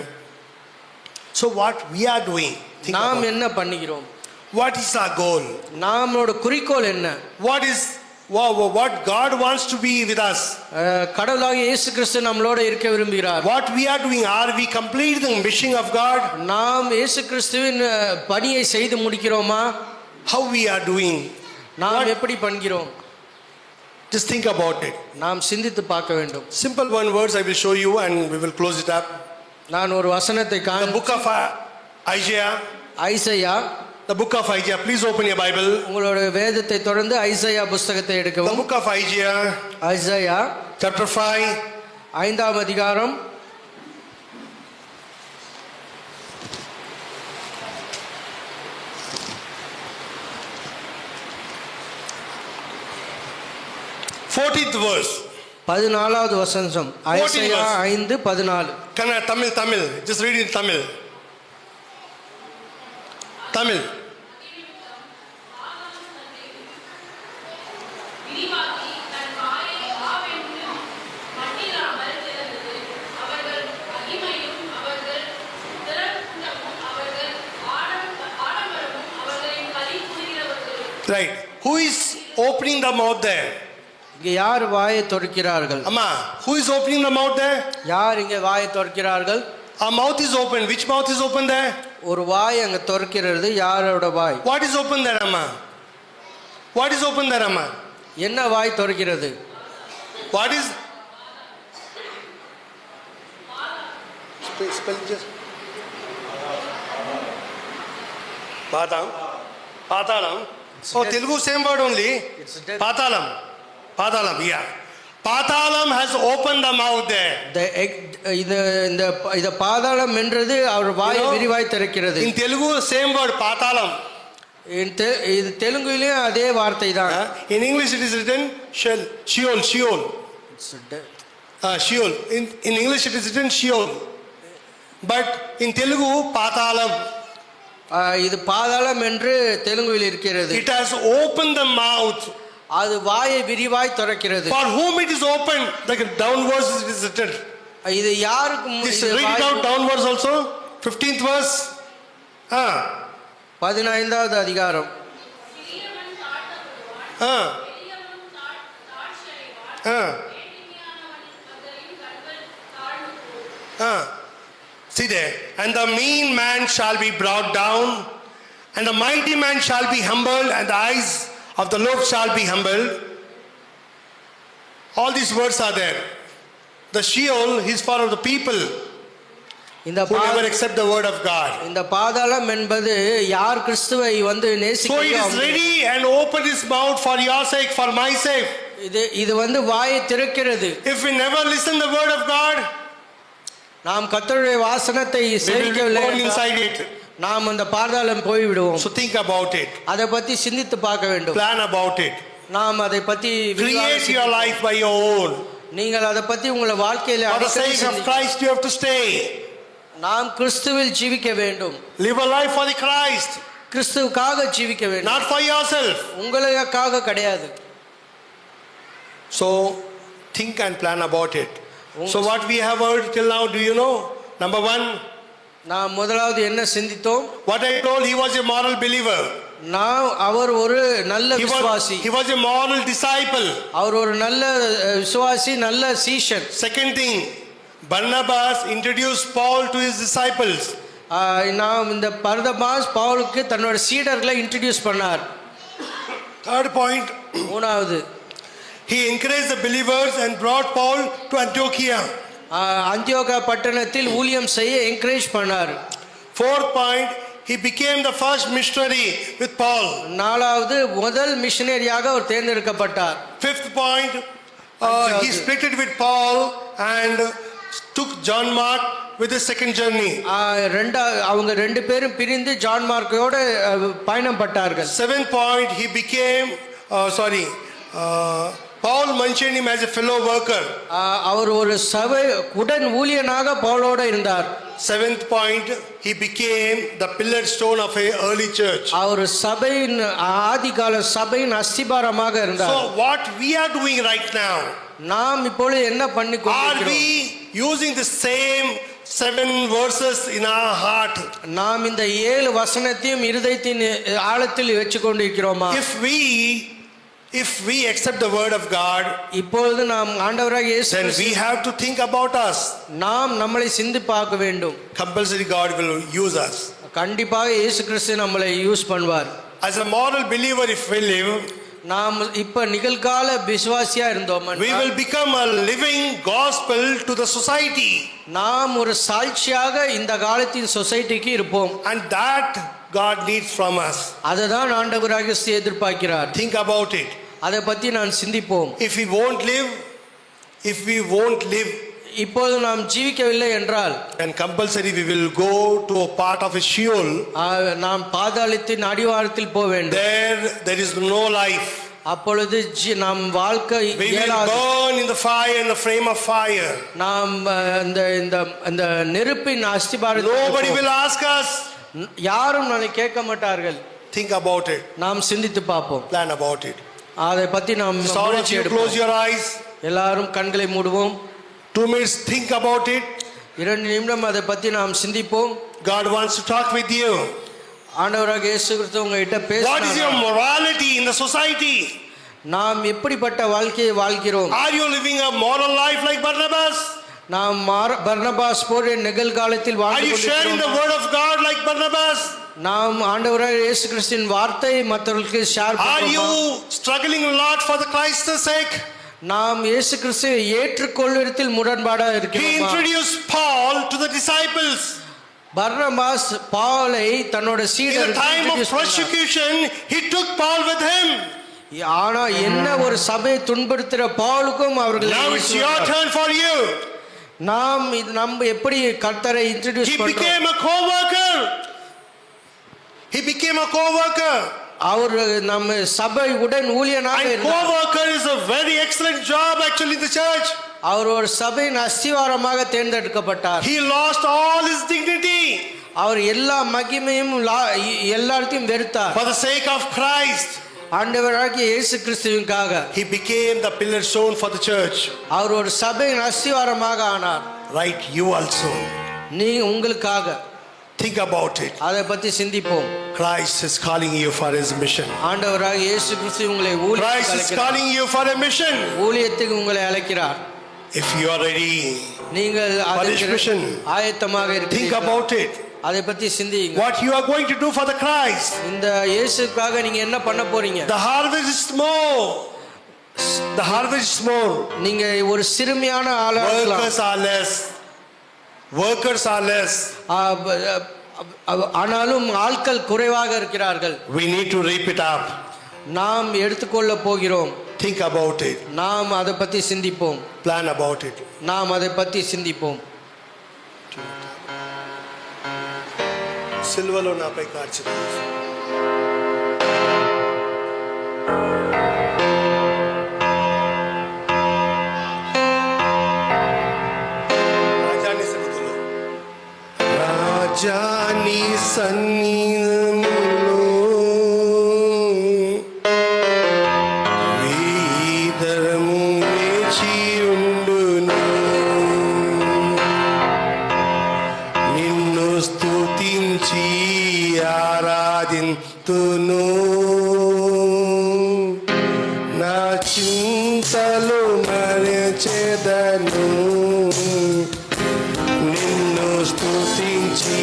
So what we are doing? நாம் என்ன பண்ணுகிறோம்? What is our goal? நம்மளோட குறிக்கோள் என்ன? What God wants to be with us. கடவுளாகிய இயேசு கிறிஸ்து நம்மளோட இருக்க விரும்புகிறார். What we are doing, are we completing the mission of God? நாம் இயேசு கிறிஸ்துவின் பணியை செய்து முடிக்கிறோமா? How we are doing? நாம் எப்படி பண்ணுகிறோம்? Just think about it. நாம் சிந்தித்து பார்க்க வேண்டும். Simple one words I will show you and we will close it up. நான் ஒரு வசனத்தை The book of Isaiah. Isaiah. The book of Isaiah. Please open your Bible. உங்களோட வேதத்தை தொடர்ந்து ஐசையா புத்தகத்தை எடுக்கவும். The book of Isaiah. Isaiah chapter 5. 5ஆம் அதிகாரம். 14th verse. 14வது வசனம். Isaiah 5:14. Tamil. Just read in Tamil. Right. Who is opening the mouth there? இங்க யார் வாயை திறக்கிறார்கள்? Amma, who is opening the mouth there? யார் இங்க வாயை திறக்கிறார்கள்? A mouth is open. Which mouth is open there? ஒரு வாய் அங்க திறக்கிறது. யாரோட வாய்? What is open there, Amma? What is open there, Amma? என்ன வாய் திறக்கிறது? What is? Spell just. Patalam. Oh, Telugu same word only. Patalam. Yeah. Patalam has opened the mouth there. இந்த பாதாளம் என்றது அவர் வாயை விரிவாய் திறக்கிறது. In Telugu same word Patalam. இது தெலுங்குலயும் அதே வார்த்தை தான். In English it is written Sheol. Sheol. In English it is written Sheol. But in Telugu Patalam. இது பாதாளம் என்று தெலுங்குவில் இருக்கிறது. It has opened the mouth. அது வாயை விரிவாய் திறக்கிறது. For whom it is open? Like downwards it is written. இது யாருக்கு? Read it out downwards also. 15th verse. 15வது அதிகாரம். See there. And the mean man shall be brought down, and the mighty man shall be humbled, and the eyes of the Lord shall be humbled. All these words are there. The Sheol is for the people who never accept the word of God. இந்த பாதாளம் என்பது யார் கிறிஸ்துவை வந்து நேசிக்கிறார்களோ. So it is ready and open his mouth for your sake, for my sake. இது வந்து வாயை திறக்கிறது. If we never listen the word of God, நாம் கர்த்தருடைய வாசனத்தை சேவிக்கவில்லை, நாம் அந்த பாதாளம் போய் விடுவோம். So think about it. அதை பத்தி சிந்தித்து பார்க்க வேண்டும். Plan about it. நாம் அதை பற்றி Create your life by your own. நீங்கள் அதை பற்றி உங்களை வாழ்க்கையில் For the sake of Christ, you have to stay. நாம் கிறிஸ்துவில் ஜீவிக்க வேண்டும். Live a life for the Christ, கிறிஸ்துவுக்காக ஜீவிக்க வேண்டும், not for yourself. உங்களுக்காக கிடையாது. So think and plan about it. So what we have heard till now, do you know? Number one, நாம் முதலாவது என்ன சிந்தித்தோம்? what I told, he was a moral believer. நான் அவர் ஒரு நல்ல விசுவாசி, He was a moral disciple. அவர் ஒரு நல்ல விசுவாசி, நல்ல சீஷன். Second thing, Barnabas introduced Paul to his disciples. நாம் இந்த பர்னபாஸ் பவுலுக்கு தன்னோட சீடர்களை இன்ட்ரடியூஸ் பண்ணார். Third point, மூணாவது, he encouraged the believers and brought Paul to Antiochia. அந்தியோகா பட்டணத்தில் ஊழியம் செய்ய என்கரேஜ் பண்ணார். Fourth point, he became the first missionary with Paul. நாலாவது, முதல் மிஷனரியாக அவர் தேர்ந்தெடுக்கப்பட்டார். Fifth point, he split it with Paul and took John Mark with his second journey. அவங்க ரெண்டு பேரும் பிரிந்து ஜான் மார்க்கோட பயணம் பட்டார்கள். Seventh point, he became Paul mentioned him as a fellow worker. அவர் ஒரு சபை உடன் ஊழியனாக பவுலோட இருந்தார். Seventh point, he became the pillar stone of a early church. அவர் சபையின் ஆதிகால சபையின் அஸ்திபாரமாக இருந்தார். So what we are doing right now, நாம் இப்பொழுது என்ன பண்ணி are கொண்டிருக்கிறோம்? we using the same 7 verses in our heart? நாம் இந்த 7 வசனத்தையும் இருதயத்தின் ஆழத்தில் வெச்சு கொண்டிருக்கிறோமா? If we accept the word of God, இப்பொழுது நாம் ஆண்டவராகிய இயேசு then we have to think about us. நாம் நம்மளை சிந்தி பார்க்க வேண்டும். Compulsory God will use us. கண்டிப்பாக இயேசு கிறிஸ்து நம்மளை யூஸ் பண்ணுவார். As a moral believer, if we live, நாம் இப்ப நிகழ்கால விசுவாசியா இருந்தோம், we will become a living gospel to the society. நாம் ஒரு சாட்சியாக இந்த காலத்தின் சொசைட்டிக்கு இருப்போம். And that God needs from us. அதுதான் ஆண்டவராகிய இயேசு எதிர்பார்க்கிறார். Think about it. அதை பத்தி நான் சிந்திப்போம். If we won't live, இப்போது நாம் ஜீவிக்கவில்லை என்றால், and compulsory we will go to a part of a Sheol. நாம் பாதாளத்தின் அடிவாரத்தில் போக வேண்டும். There is no life. அப்பொழுது நாம் வாழ்க்கை We will burn in the fire, in the flame of fire. நாம் இந்த நெருப்பின் அஸ்திபாரத்தில் Nobody will ask us. யாரும் நம்மை கேட்க மாட்டார்கள். Think about it. நாம் சிந்தித்து பார்ப்போம். Plan about it. அதை பத்தி நாம் Close your eyes. எல்லாரும் கண்களை மூடுவோம். 2 minutes, think about it. 2 நிமிடம் அதை பத்தி நாம் சிந்திப்போம். God wants to talk with you. ஆண்டவராகிய இயேசு கிறிஸ்து உங்ககிட்ட பேசுகிறார். What is your morality in the society? நாம் எப்படிப்பட்ட வாழ்க்கையை வாழ்கிறோம்? Are you living a moral life like Barnabas? நாம் பர்னபாஸ் போன்ற நிகழ்காலத்தில் Are you sharing the word of God like Barnabas? நாம் ஆண்டவராகிய இயேசு கிறிஸ்துவின் வார்த்தையை மற்றவர்களுக்கு ஷேர் Are பண்ணுவோமா? you struggling a lot for the Christ's sake? நாம் இயேசு கிறிஸ்துவை ஏற்றுக்கொள்வதில் முரண்பாடா He இருக்கிறோமா? introduced Paul to the disciples. Barnabas பவுலை தன்னோட In the சீடருக்கு time of persecution, he took Paul with him. ஆனா என்ன ஒரு சபையை துன்புறுத்துற பவுலுக்கும் அவர்கள் Now it's your turn for you. நம்ம எப்படி கர்த்தரை இன்ட்ரோ듀ce He பண்றோம்? became a co-worker. அவர் நம்ம சபை உடன் ஊழியனாக And இருந்தார். co-worker is a very excellent job actually in the church. அவர் ஒரு சபையின் அஸ்திவாரமாக தேர்ந்தெடுக்கப்பட்டார். He lost all his dignity அவர் எல்லா மகிமையும் எல்லாத்தையும் வெறுத்தார். for the sake of Christ. ஆண்டவராகிய இயேசு கிறிஸ்துவிற்காக He became the pillar stone for the church. அவர் ஒரு சபையின் அஸ்திவாரமாக ஆனார். Right, you also. நீ உங்களுக்காக Think about it. அதை பத்தி சிந்திப்போம். Christ is calling you for his mission. ஆண்டவராகிய இயேசு கிறிஸ்து உங்களை Christ is calling you for a mission. ஊழியத்துக்கு உங்களை அழைக்கிறார். If you are ready, நீங்கள் mission. ஆயத்தமாக Think இருக்கிறீர்களா? about it. அதை பத்தி சிந்திங்க. What you are going to do for the Christ. இந்த இயேசுக்காக நீங்க என்ன பண்ண போறீங்க? The harvest is small. The harvest is small. நீங்க ஒரு சிறுமியான ஆளா இருக்கலாம். Workers are less. ஆனாலும் ஆட்கள் குறைவாக இருக்கிறார்கள். We need to reap it up. நாம் எடுத்துக்கொள்ள போகிறோம். Think about it. நாம் அதை பத்தி சிந்திப்போம். Plan about it. நாம் அதை பத்தி சிந்திப்போம். సిల్వలో నాపై కార్చినావు రాజాని సన్నిధిలో వీధరము వేచి ఉండును, నిన్ను స్తుతించి ఆరాధింతును, నా చింతలు మరచెదను, నిన్ను స్తుతించి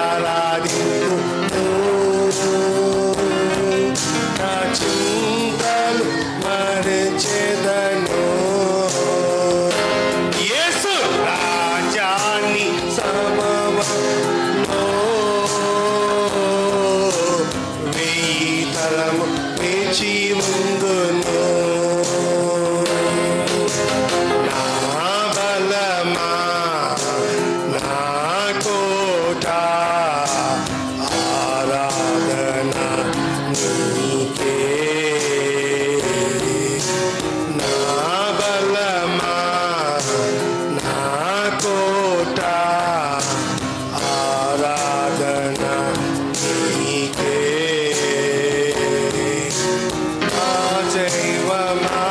ఆరాధింతును, నా చింతలు మరచెదను. యేసు రాజాని సమమలో వెయ్యి తరము వేచి ఉందును, నా బలమా నా కోట ఆరాధన నీకే, నా బలమా నా కోట ఆరాధన నీకే, నా దైవమా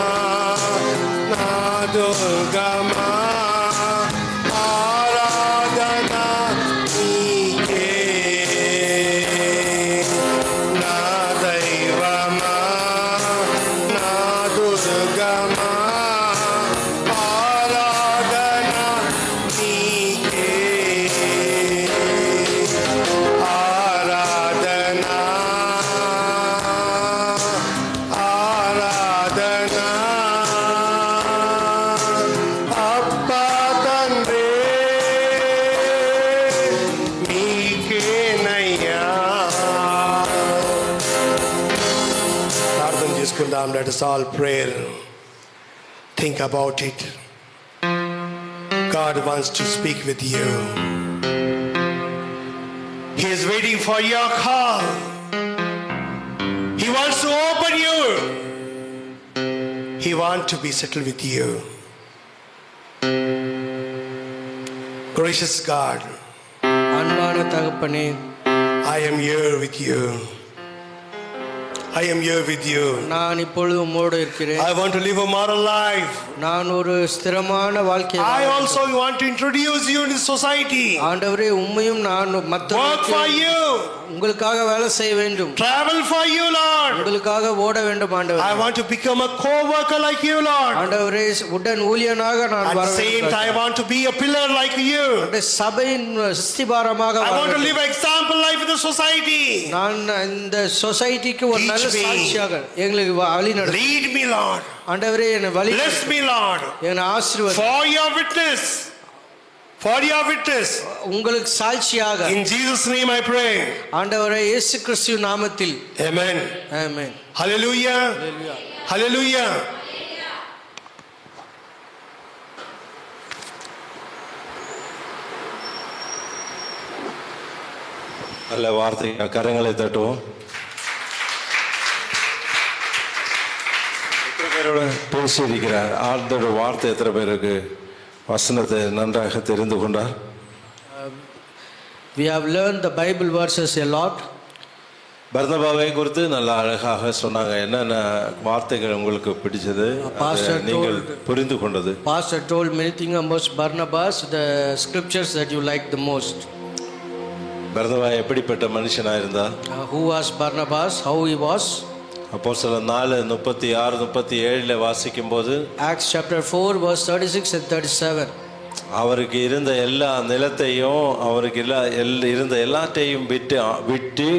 నా దుర్గమా ఆరాధన నీకే, నా దైవమా నా దుర్గమా ఆరాధన నీకే, ఆరాధన ఆరాధన అబ్బా తండ్రి నీకేనయ్యా. ప్రార్థన చేసుకుందాం. Let us all pray. Think about it. God wants to speak with you. He is waiting for your call. He wants to open you. He wants to be settled with you. Gracious God, அன்பான தகப்பனே, I am here with you. I am here with you. நான் இப்பொழுது உம்மோடு இருக்கிறேன். I want to live a moral life. நான் ஒரு ஸ்திரமான வாழ்க்கை I also want to introduce you in society. ஆண்டவரே, உம்மையும் நான் Work for மற்றவர்களுக்கு you. உங்களுக்காக வேலை செய்ய வேண்டும், Travel for you, Lord. உங்களுக்காக ஓட வேண்டும் I ஆண்டவரே. want to become a co-worker like you, Lord. ஆண்டவரே, உடன் ஊழியனாக நான் At வர the same வேண்டும். time, I want to be a pillar like you. சபையின் அஸ்திபாரமாக I வர want to வேண்டும். live an example life in the society. நான் இந்த சொசைட்டிக்கு ஒரு நல்ல Teach me. சாட்சியாக எங்களுக்கு வழி நடத்தும் Lead me, Lord. ஆண்டவரே, என்னை வழி Bless me, Lord. என்னை ஆசீர்வதி. For your witness. For your witness. உங்களுக்கு சாட்சியாக In Jesus' name I pray. ஆண்டவரே இயேசு கிறிஸ்து நாமத்தில் Amen. ஆமென். Hallelujah. Hallelujah. நல்ல வார்த்தை, கரங்களை தட்டுவோம். எத்தனை பேரோட பேசியிருக்கிறார்? ஆண்டோட வார்த்தை எத்தனை பேருக்கு வசனத்தை நன்றாக தெரிந்து கொண்டார்? We have learned the Bible verses a lot. பர்னபாவை குறித்து நல்ல அழகாக சொன்னாங்க. என்னென்ன வார்த்தைகள் உங்களுக்கு பிடிச்சது, அதை நீங்கள் புரிந்து கொண்டது? Pastor told many things about Barnabas, the scriptures that you liked the most. பர்னபா எப்படிப்பட்ட மனுஷனாக இருந்தார்? Who was Barnabas? How he was? அப்போஸ்தலர் 4:36-37 வாசிக்கும் போது, Acts chapter 4 verse 36 and 37. அவருக்கு இருந்த எல்லா நிலத்தையும் அவருக்கு இருந்த எல்லாத்தையும் விட்டு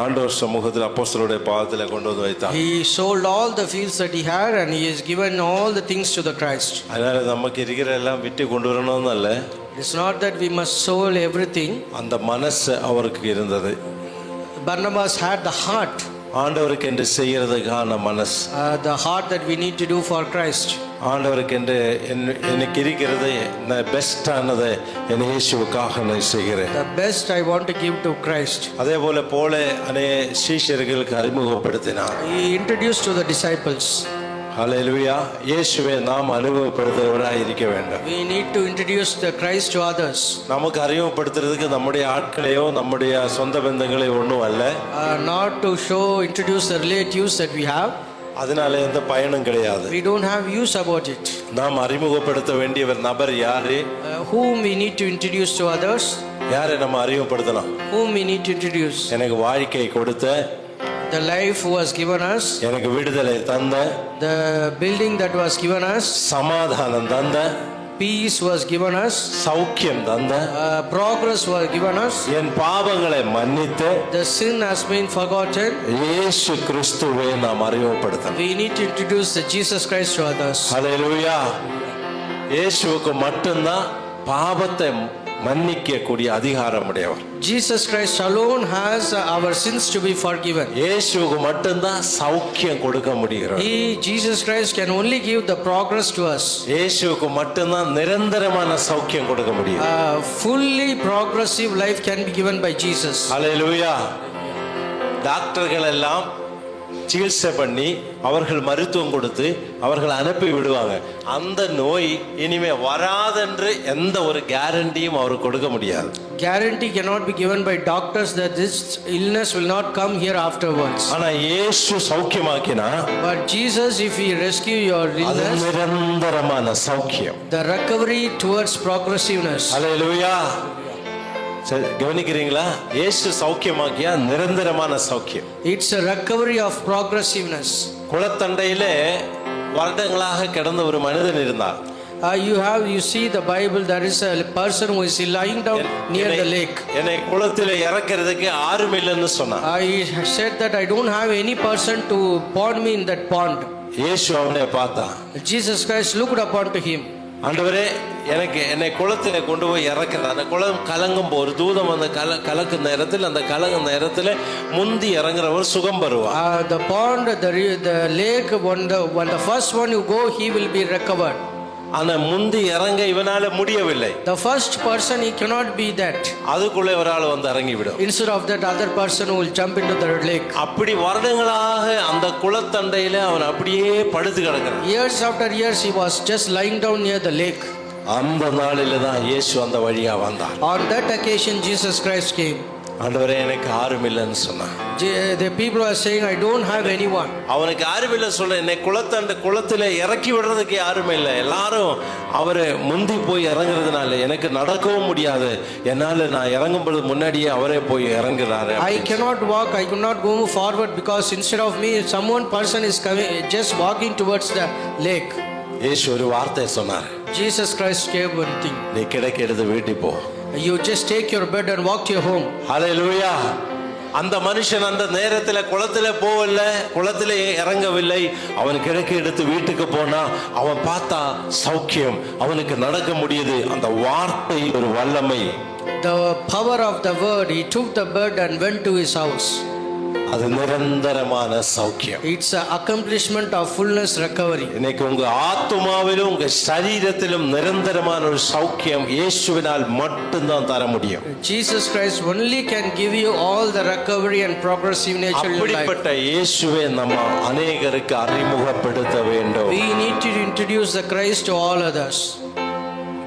ஆண்டவர் சமூகத்தில் அப்போஸ்தலருடைய பாதத்தில் கொண்டு வந்து வைத்தார். He sold all the fields that he had and he has given all the things to the Christ. அதனால நமக்கு இருக்கிற எல்லாம் விட்டு கொண்டு வரணும்னு அல்ல, It's not that we must sold everything. அந்த மனசு அவருக்கு இருந்தது. Barnabas had the heart, ஆண்டவருக்கு என்று செய்யறதுக்கான மனசு, the heart that we need to do for Christ. ஆண்டவருக்கு என்று எனக்கு இருக்கிறது பெஸ்டானதை என் இயேசுவுக்காக நான் செய்கிறேன். The best I want to give to Christ. அதே போல சீஷர்களுக்கு அறிமுகப்படுத்தினார். He introduced to the disciples. ஹல்லேலூயா. இயேசுவை நாம் அறிமுகப்படுத்துகிறவராய் இருக்க வேண்டும். We need to introduce the Christ to others. நமக்கு அறிமுகப்படுத்துறதுக்கு நம்முடைய ஆட்களையோ நம்முடைய சொந்த பந்தங்களையோ ஒன்றும் அல்ல. Not to introduce the relatives that we have. அதனால எந்த பயனும் கிடையாது. We don't have use about it. நாம் அறிமுகப்படுத்த வேண்டிய நபர் யாரு? Whom we need to introduce to others. யாரை நம்ம அறிமுகப்படுத்தலாம்? Whom we need to introduce. எனக்கு வாழ்க்கை கொடுத்த, The life was given us. எனக்கு விடுதலை தந்த, The building that was given us. சமாதானம் தந்த, Peace was given us. சௌக்கியம் தந்த, Progress was given us. என் பாவங்களை மன்னித்து, The sin has been forgotten. இயேசு கிறிஸ்துவை நாம் அறிமுகப்படுத்தணும். We need to introduce the Jesus Christ to others. ஹல்லேலூயா. இயேசுவுக்கு மட்டும்தான் பாவத்தை மன்னிக்க கூடிய அதிகாரம் உடையவர். Jesus Christ alone has our sins to be forgiven. இயேசுவுக்கு மட்டும்தான் சௌக்கியம் கொடுக்க முடிகிறது. Jesus Christ can only give the progress to us. இயேசுவுக்கு மட்டும்தான் நிரந்தரமான சௌக்கியம் கொடுக்க முடியும். Fully progressive life can be given by Jesus. ஹல்லேலூயா. டாக்டர்கள் எல்லாம் சிகிச்சை பண்ணி அவர்கள் மருத்துவம் கொடுத்து அவர்கள் அனுப்பி விடுவாங்க. அந்த நோய் இனிமே வராதென்று எந்த ஒரு கேரண்டியும் அவர் கொடுக்க முடியாது. Guarantee cannot be given by doctors that this illness will not come here afterwards. ஆனா இயேசு சௌக்கியமாக்கினா, But Jesus, if he rescue your அது illness, நிரந்தரமான சௌக்கியம். the recovery towards progressiveness. ஹல்லேலூயா. சரி, கவனிக்கிறீங்களா? இயேசு சௌக்கியமாக்கியா நிரந்தரமான சௌக்கியம். It's a recovery of progressiveness. குளத்தண்டையிலே வருடங்களாக கிடந்த ஒரு மனிதன் இருந்தார். You see the Bible, there is a person who is lying down near the lake. என்னை குளத்திலே இறக்கிறதுக்கு யாரும் இல்லைன்னு சொன்னார். I said that I don't have any person to pond me in that pond. இயேசு அவனை பார்த்தான். Jesus Christ looked upon to him. ஆண்டவரே, என்னை குளத்திலே கொண்டு போய் இறக்குறார். அந்த குளம் கலங்கும் போது தூதம் அந்த கலக்கும் நேரத்தில், அந்த கலங்கும் நேரத்தில் முந்தி இறங்குறவர் சுகம் பெறுவார். The pond, the lake, when the first one you go, he will be recovered. ஆனா முந்தி இறங்க இவனால முடியவில்லை. The first person, he cannot be that. அதுக்குள்ளே ஒரு ஆள் வந்து இறங்கி விடும். Instead of that, other person will jump into the lake. அப்படி வருடங்களாக அந்த குளத்தண்டையில அவன் அப்படியே படுத்து கிடக்கிறான். Years after years, he was just lying down near the lake. அந்த நாளில தான் இயேசு அந்த வழியா வந்தார். On that occasion, Jesus Christ came. ஆண்டவரே, எனக்கு யாரும் இல்லைன்னு சொன்னான். The people are saying, I don't have anyone. அவனுக்கு யாரும் இல்லை சொல்ல, என்னை குளத்தில இறக்கி விடுறதுக்கு யாருமே இல்லை. எல்லாரும் அவரை முந்தி போய் இறங்குறதுனால எனக்கு நடக்கவும் முடியாது. என்னால நான் இறங்கும்போது முன்னாடியே அவரே போய் இறங்குறாரு. I cannot walk, I could not go forward because instead of me, person is coming, just walking towards the lake. இயேசு ஒரு வார்த்தை சொன்னார். Jesus Christ gave one thing. நீ கிடக்க எடுத்து வீட்டுக்கு போ. You just take your bed and walk to your home. ஹல்லேலூயா. அந்த மனுஷன் அந்த நேரத்தில் குளத்துல போகல, குளத்திலே இறங்கவில்லை. அவன் கிடக்க எடுத்து வீட்டுக்கு போனா அவன் பார்த்தா சௌக்கியம், அவனுக்கு நடக்க முடியுது. அந்த வார்த்தை ஒரு வல்லமை. The power of the word, he took the bed and went to his house. அது நிரந்தரமான சௌக்கியம். It's an accomplishment of fullness recovery. இன்னைக்கு உங்க ஆத்துமாவிலும் உங்க சரீரத்திலும் நிரந்தரமான ஒரு சௌக்கியம் இயேசுவினால் மட்டும்தான் தர முடியும். Jesus Christ only can give you all the recovery and progressive nature in your life. அப்படிப்பட்ட இயேசுவை நம்ம அநேகருக்கு அறிமுகப்படுத்த வேண்டும். We need to introduce the Christ to all others.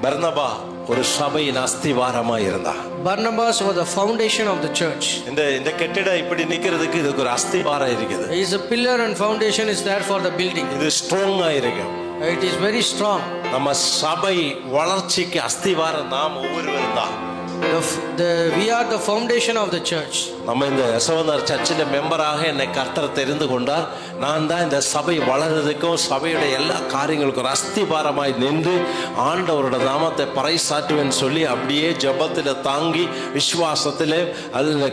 பர்னபா ஒரு சபையின் அஸ்திவாரமா இருந்தார். Barnabas was the foundation of the church. இந்த கட்டிடம் இப்படி நிக்கிறதுக்கு இதுக்கு ஒரு அஸ்திவாரம் இருக்குது. He is a pillar and foundation is there for the building. இது ஸ்ட்ராங்கா இருக்கும். It is very strong. நம்ம சபை வளர்ச்சிக்கு அஸ்திவாரம் நாம் ஒவ்வொருவரும் தான். We are the foundation of the church. நம்ம இந்த யசோதர் சர்ச்சில் மெம்பராக என்னை கர்த்தர் தெரிந்து கொண்டார். நான் தான் இந்த சபை வளர்றதுக்கும் சபையுடைய எல்லா காரியங்களுக்கும் ஒரு அஸ்திபாரமாய் நின்று ஆண்டவரோட நாமத்தை பறைசாற்றுவேன்னு சொல்லி அப்படியே ஜெபத்தில் தாங்கி விசுவாசத்தில் அதில்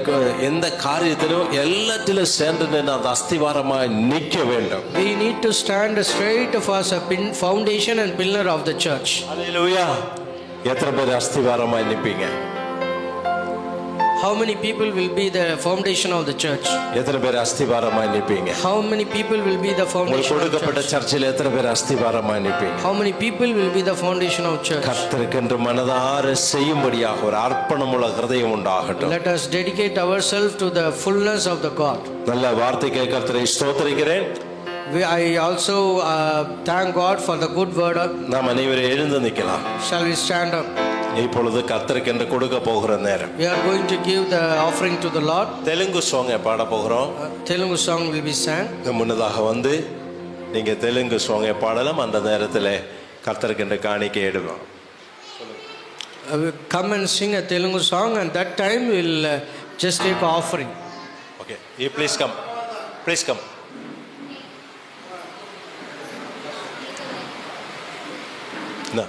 எந்த காரியத்திலும் எல்லாத்திலும் சேர்ந்து நின்று அந்த அஸ்திவாரமாய் நிற்க வேண்டும். We need to stand straight as a foundation and pillar of the church. ஹல்லேலூயா. எத்தனை பேர் அஸ்திவாரமாய் நிற்பீங்க? How many people will be the foundation of the church? எத்தனை பேர் அஸ்திவாரமாய் நிற்பீங்க? How many people will be the foundation of the கொடுக்கப்பட்ட church? சர்ச்சில் எத்தனை பேர் அஸ்திவாரமாய் நிற்பீங்க? How many people will be the foundation of church? கர்த்தருக்கென்று மனதார செய்யும்படியாக ஒரு அர்ப்பணமுள்ள ஹிருதயம் உண்டாகட்டும். Let us dedicate ourselves to the fullness of the God. நல்ல வார்த்தைக்கு கர்த்தரை ஸ்தோத்திரிக்கிறேன். I also thank God for the good word. நாம் அனைவரும் எழுந்து நிற்கலாம். Shall we stand up? இப்பொழுது கர்த்தருக்கென்று கொடுக்க போகிற நேரம். We are going to give the offering to the Lord. Telugu song பாட போகிறோம். Telugu song will be sang. முன்னதாக வந்து நீங்க தெலுங்கு சாங் பாடலாம். அந்த நேரத்தில் கர்த்தருக்கென்று காணிக்கை எடுவோம். We'll come and sing a Telugu song, and that time we'll just take offering. Okay, you please come. Please come. No.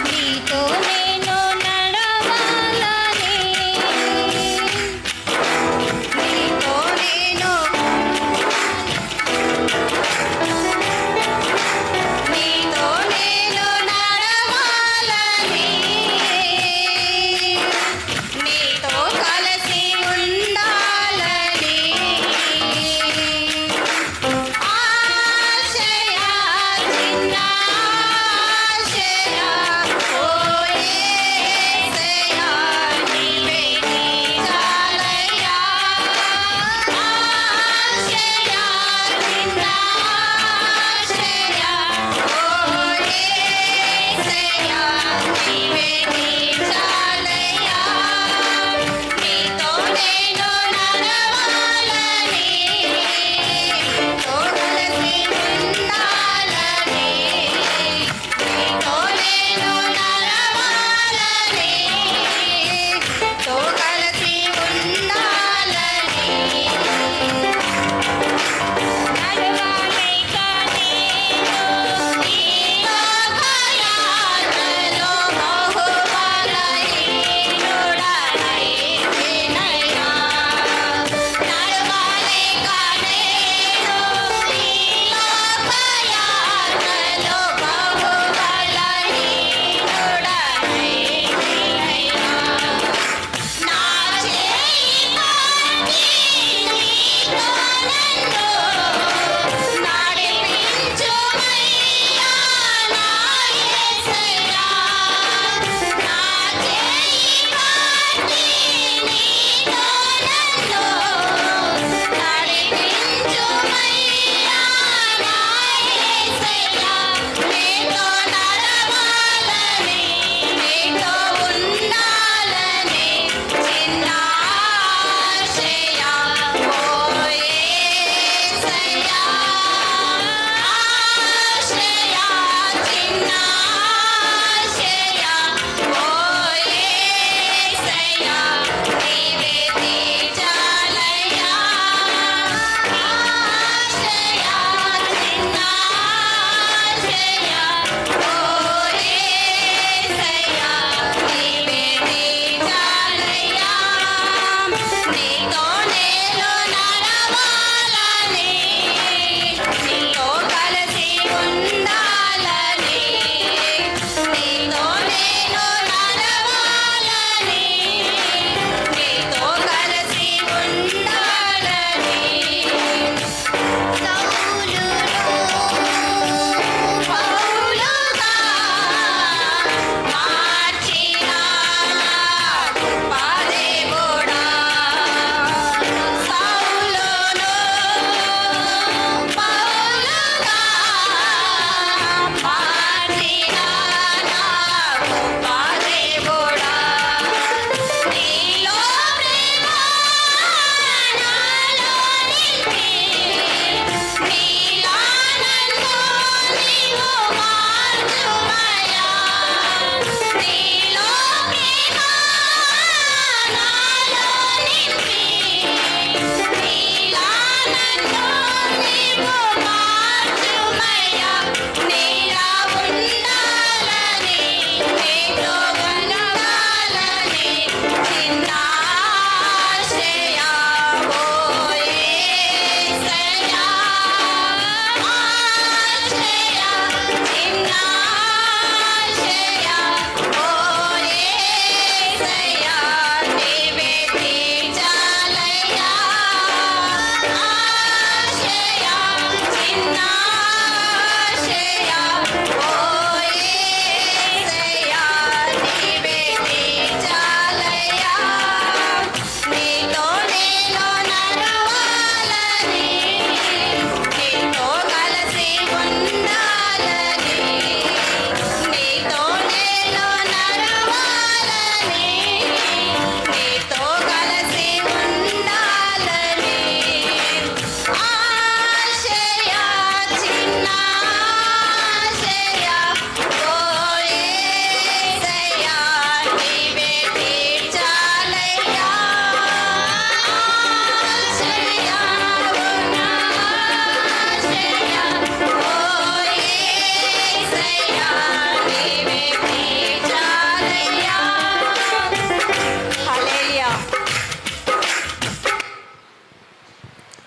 నీతో నేను నడవాలని నీతో నేను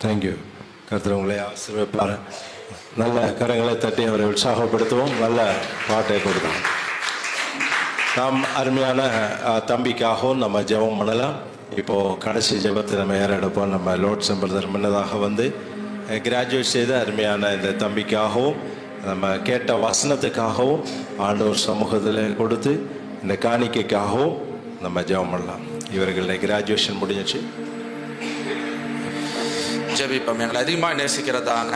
தேங்க்யூ. கர்த்தர் உங்களை ஆசீர்வதிப்பார். நல்ல கரங்களை தட்டி அவரை உற்சாகப்படுத்துவோம். நல்ல பாட்டை கொடுத்தோம். நாம் அருமையான தம்பிக்காகவும் நம்ம ஜெபம் பண்ணலாம். இப்போது கடைசி ஜெபத்தை நம்ம ஏறெடுப்போம். நம்ம லோட் சம்பிரதர் முன்னதாக வந்து கிராஜுவேட் செய்த அருமையான இந்த தம்பிக்காகவும் நம்ம கேட்ட வசனத்துக்காகவும் ஆண்டவர் சமூகத்தில் கொடுத்து இந்த காணிக்கைக்காகவும் நம்ம ஜெபம் பண்ணலாம். இவர்களுடைய கிராஜுவேஷன் முடிஞ்சிச்சு. ஜெபிப்போம். எங்களை அதிகமாக நேசிக்கிறதான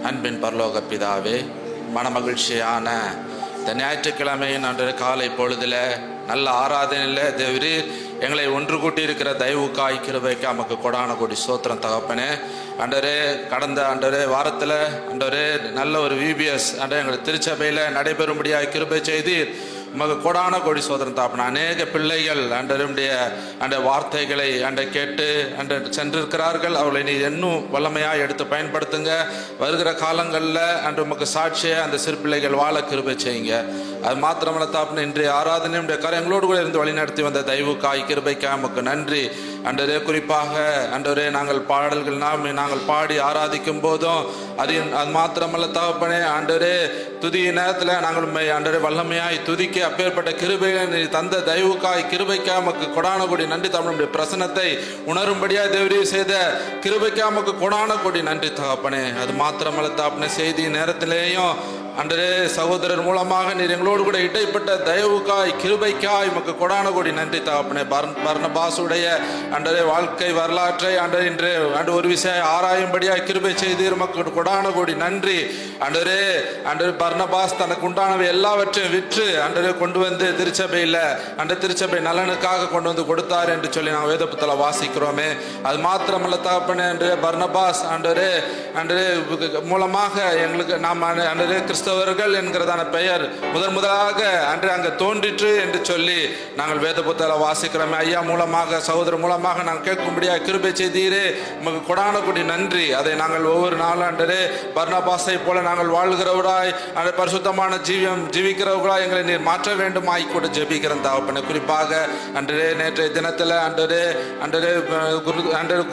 அன்பின் பரலோக பிதாவே, மனமகிழ்ச்சியான இந்த ஞாயிற்றுக்கிழமையின் அன்று காலை பொழுதில் நல்ல ஆராதனையில் தேவரீர் எங்களை ஒன்று கூட்டி இருக்கிற தயவுக்காய் கிருபைக்கு நமக்கு கொடான கோடி ஸ்தோத்திரம் தகப்பனே. அண்டரே கடந்த வாரத்தில் நல்ல ஒரு விபிஎஸ் எங்கள் திருச்சபையில் நடைபெறும்படியாக கிருபை செய்தீர். உமக்கு கொடான கோடி சோதரன் தாப்பன அநேக பிள்ளைகள் அந்த வார்த்தைகளை கேட்டு சென்றிருக்கிறார்கள். அவர்களை நீ இன்னும் வல்லமையாக எடுத்து பயன்படுத்துங்க. வருகிற காலங்களில் உமக்கு சாட்சியை அந்த சிறு பிள்ளைகள் வாழ கிருபை செய்யுங்க. அது மாத்திரமல்ல தாப்பன இன்றைய ஆராதனையுடைய எங்களோடு கூட இருந்து வழிநடத்தி வந்த தயவுக்காய் கிருபைக்காய் உமக்கு நன்றி. குறிப்பாக நாங்கள் பாடல்கள் நாங்கள் பாடி ஆராதிக்கும் போதும் அது மாத்திரமல்ல தகப்பனே துதி நேரத்தில் நாங்கள் வல்லமையாய் துதிக்க அப்பேற்பட்ட கிருபையை நீ தந்த தயவுக்காய் கிருபைக்காய் நமக்கு கொடான கொடி நன்றி. தமிழுடைய பிரசனத்தை உணரும்படியாக தேவரீ செய்த கிருபைக்காய் நமக்கு கொடான கொடி நன்றி தகப்பனே. அது மாத்திரமல்ல தகப்பனே செய்தி நேரத்திலேயும் சகோதரர் மூலமாக நீர் எங்களோடு கூட இடைப்பட்ட தயவுக்காய் கிருபைக்காய் உமக்கு கொடான கோடி நன்றி தகப்பனே. பர்னபாசுடைய வாழ்க்கை வரலாற்றை இன்று ஒரு விஷயம் ஆராயும்படியாக கிருபை செய்தீர். உமக்கு கொடான கோடி நன்றி. பர்னபாஸ் தனக்கு உண்டானவை எல்லாவற்றையும் விற்று கொண்டு வந்து திருச்சபையில் திருச்சபை நலனுக்காக கொண்டு வந்து கொடுத்தார் என்று சொல்லி நாங்கள் வேதபுத்தல வாசிக்கிறோமே. அது மாத்திரமல்ல தகப்பனே பர்னபாஸ் மூலமாக எங்களுக்கு நாம் கிறிஸ்தவர்கள் என்கிறதான பெயர் முதலாக அங்கே தோன்றிற்று என்று சொல்லி நாங்கள் வேத புத்தகத்தில் வாசிக்கிறோமே. ஐயா மூலமாக சகோதரர் மூலமாக நாங்கள் கேட்கும்படியாக கிருபை செய்தீரே. நமக்கு கொடான கொடி நன்றி. அதை நாங்கள் ஒவ்வொரு நாளும் பர்னபாஸை போல நாங்கள் வாழ்கிறவராய் பரிசுத்தமான ஜீவிக்கிறவர்களாய் எங்களை நீர் மாற்ற வேண்டும் ஆய்க்கூட ஜெபிக்கிறேன் தகப்பனே. குறிப்பாக நேற்றைய தினத்தில்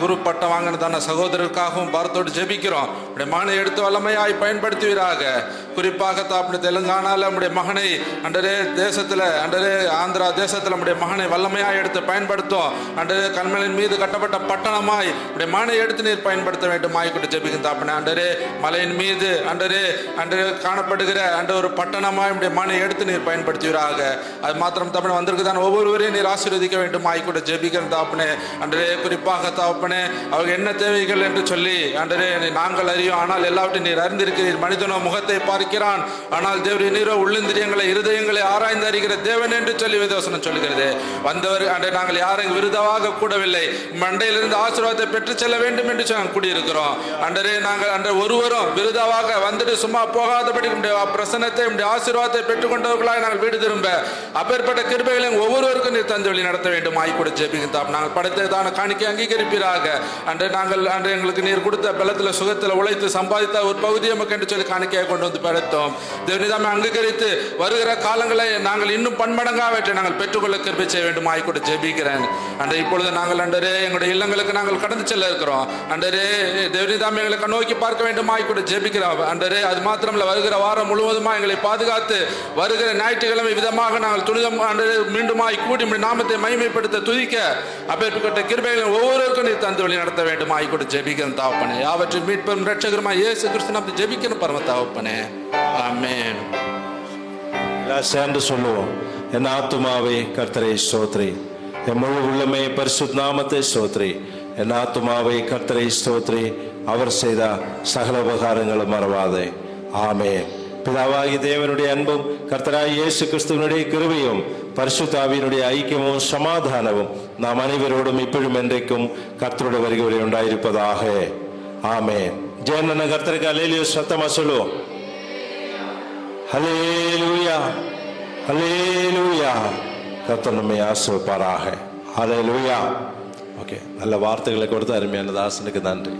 குரு பட்டம் வாங்கினதான சகோதரருக்காகவும் பாரத்தோடு ஜெபிக்கிறோம். மகனை எடுத்து வல்லமையாய் பயன்படுத்துவீராக. குறிப்பாக தாப்பன தெலுங்கானாவில் நம்முடைய மகனை தேசத்தில் ஆந்திரா தேசத்தில் நம்முடைய மகனை வல்லமையாக எடுத்து பயன்படுத்தும். கண்மலின் மீது கட்டப்பட்ட பட்டணமாய் நம்முடைய மகனை எடுத்து நீர் பயன்படுத்த வேண்டும் ஆய்க்கூட ஜெபிக்கும் தாப்பன. மலையின் மீது காணப்படுகிற ஒரு பட்டணமாய் நம்முடைய மகனை எடுத்து நீர் பயன்படுத்துவீராக. அது மாத்திரம் தாப்பன வந்திருக்குதான் ஒவ்வொருவரையும் நீர் ஆசீர்வதிக்க வேண்டும் ஆய்க்கூட ஜெபிக்கிற தாப்பனே. குறிப்பாக தாப்பனே அவர்கள் என்ன தேவைகள் என்று சொல்லி நாங்கள் அறியோம். ஆனால் எல்லாவற்றையும் நீர் அறிந்திருக்கிறீர். மனிதனோ முகத்தை பார்க்கிறான், ஆனால் தேவரே நீரோ உள்ளிந்திரியங்களை இருதயங்களை ஆராய்ந்து அறிகிற தேவன் என்று சொல்லி வேதவசனம் சொல்கிறது. வந்தவர் நாங்கள் யாரும் விருதமாக கூடவில்லை, மண்டையிலிருந்து ஆசீர்வாதத்தை பெற்று செல்ல வேண்டும் என்று நாங்கள் கூடியிருக்கிறோம். நாங்கள் ஒருவரும் விருதமாக வந்துட்டு சும்மா போகாதபடி பிரசனத்தை ஆசீர்வாதத்தை பெற்றுக்கொண்டவர்களாக நாங்கள் வீடு திரும்ப அப்பேற்பட்ட கிருபைகளை ஒவ்வொருவருக்கும் நீர் தந்து வழி நடத்த வேண்டும் ஆய்க்கூட ஜெபிக்கின்றோம். நாங்கள் படைத்ததான காணிக்கை அங்கீகரிப்பீராக. நாங்கள் எங்களுக்கு நீர் கொடுத்த பலத்தில் சுகத்தில் உழைத்து சம்பாதித்த ஒரு பகுதியை நமக்கு என்று சொல்லி காணிக்கையை கொண்டு வந்து படைத்தோம். தேவனிதாமை அங்கீகரித்து வருகிற காலங்களை நாங்கள் இன்னும் பன்மடங்காவற்றை நாங்கள் பெற்றுக்கொள்ள கிருபை செய்ய வேண்டும் ஆய்க்கூட ஜெபிக்கிறேன். இப்பொழுது நாங்கள் எங்களுடைய இல்லங்களுக்கு நாங்கள் கடந்து செல்ல இருக்கிறோம். தேவனிதாமை எங்களுக்கு நோக்கி பார்க்க வேண்டும் ஆய்க்கூட ஜெபிக்கிறோம். அது மாத்திரமல்ல வருகிற வாரம் முழுவதுமாக எங்களை பாதுகாத்து வருகிற ஞாயிற்றுக்கிழமை விதமாக நாங்கள் துணிதம் மீண்டுமாய் கூடி நாமத்தை மகிமைப்படுத்த துதிக்க அப்பேற்பட்ட கிருபைகளை ஒவ்வொருவருக்கும் நீ தந்து வழி நடத்த வேண்டும் ஆய்க்கூட ஜெபிக்கிறேன் தாப்பனே. யாவற்றையும் மீட்பெறும் இரட்சகருமாய் இயேசு கிறிஸ்து நாமத்தை ஜெபிக்கிறேன் பரம தகப்பனே. ஆமென். சேர்ந்து சொல்லுவோம். என் ஆத்துமாவே கர்த்தரை ஸ்தோத்திரி, என் முழு உள்ளமே பரிசுத்த நாமத்தை ஸ்தோத்திரி. என் ஆத்துமாவே கர்த்தரை ஸ்தோத்திரி, அவர் செய்த சகல உபகாரங்களும் மறவாதே. ஆமென். பிதாவாகிய தேவனுடைய அன்பும் கர்த்தராகிய இயேசு கிறிஸ்துவினுடைய கிருபையும் பரிசுத்த ஆவியினுடைய ஐக்கியமும் சமாதானமும் நாம் அனைவரோடும் இப்பொழுதும் என்றைக்கும் கர்த்தருடைய வருகை உண்டாயிருப்பதாக. ஆமென். ஜெயநன்ன கர்த்தருக்கு அல்லேலூயா சத்தமா சொல்லுவோம். ஹல்லேலூயா ஹல்லேலூயா. கர்த்தர் நம்மை ஆசீர்வதிப்பாராக. ஹல்லேலூயா. ஓகே, நல்ல வார்த்தைகளை கொடுத்து அருமையான தாசனுக்கு நன்றி.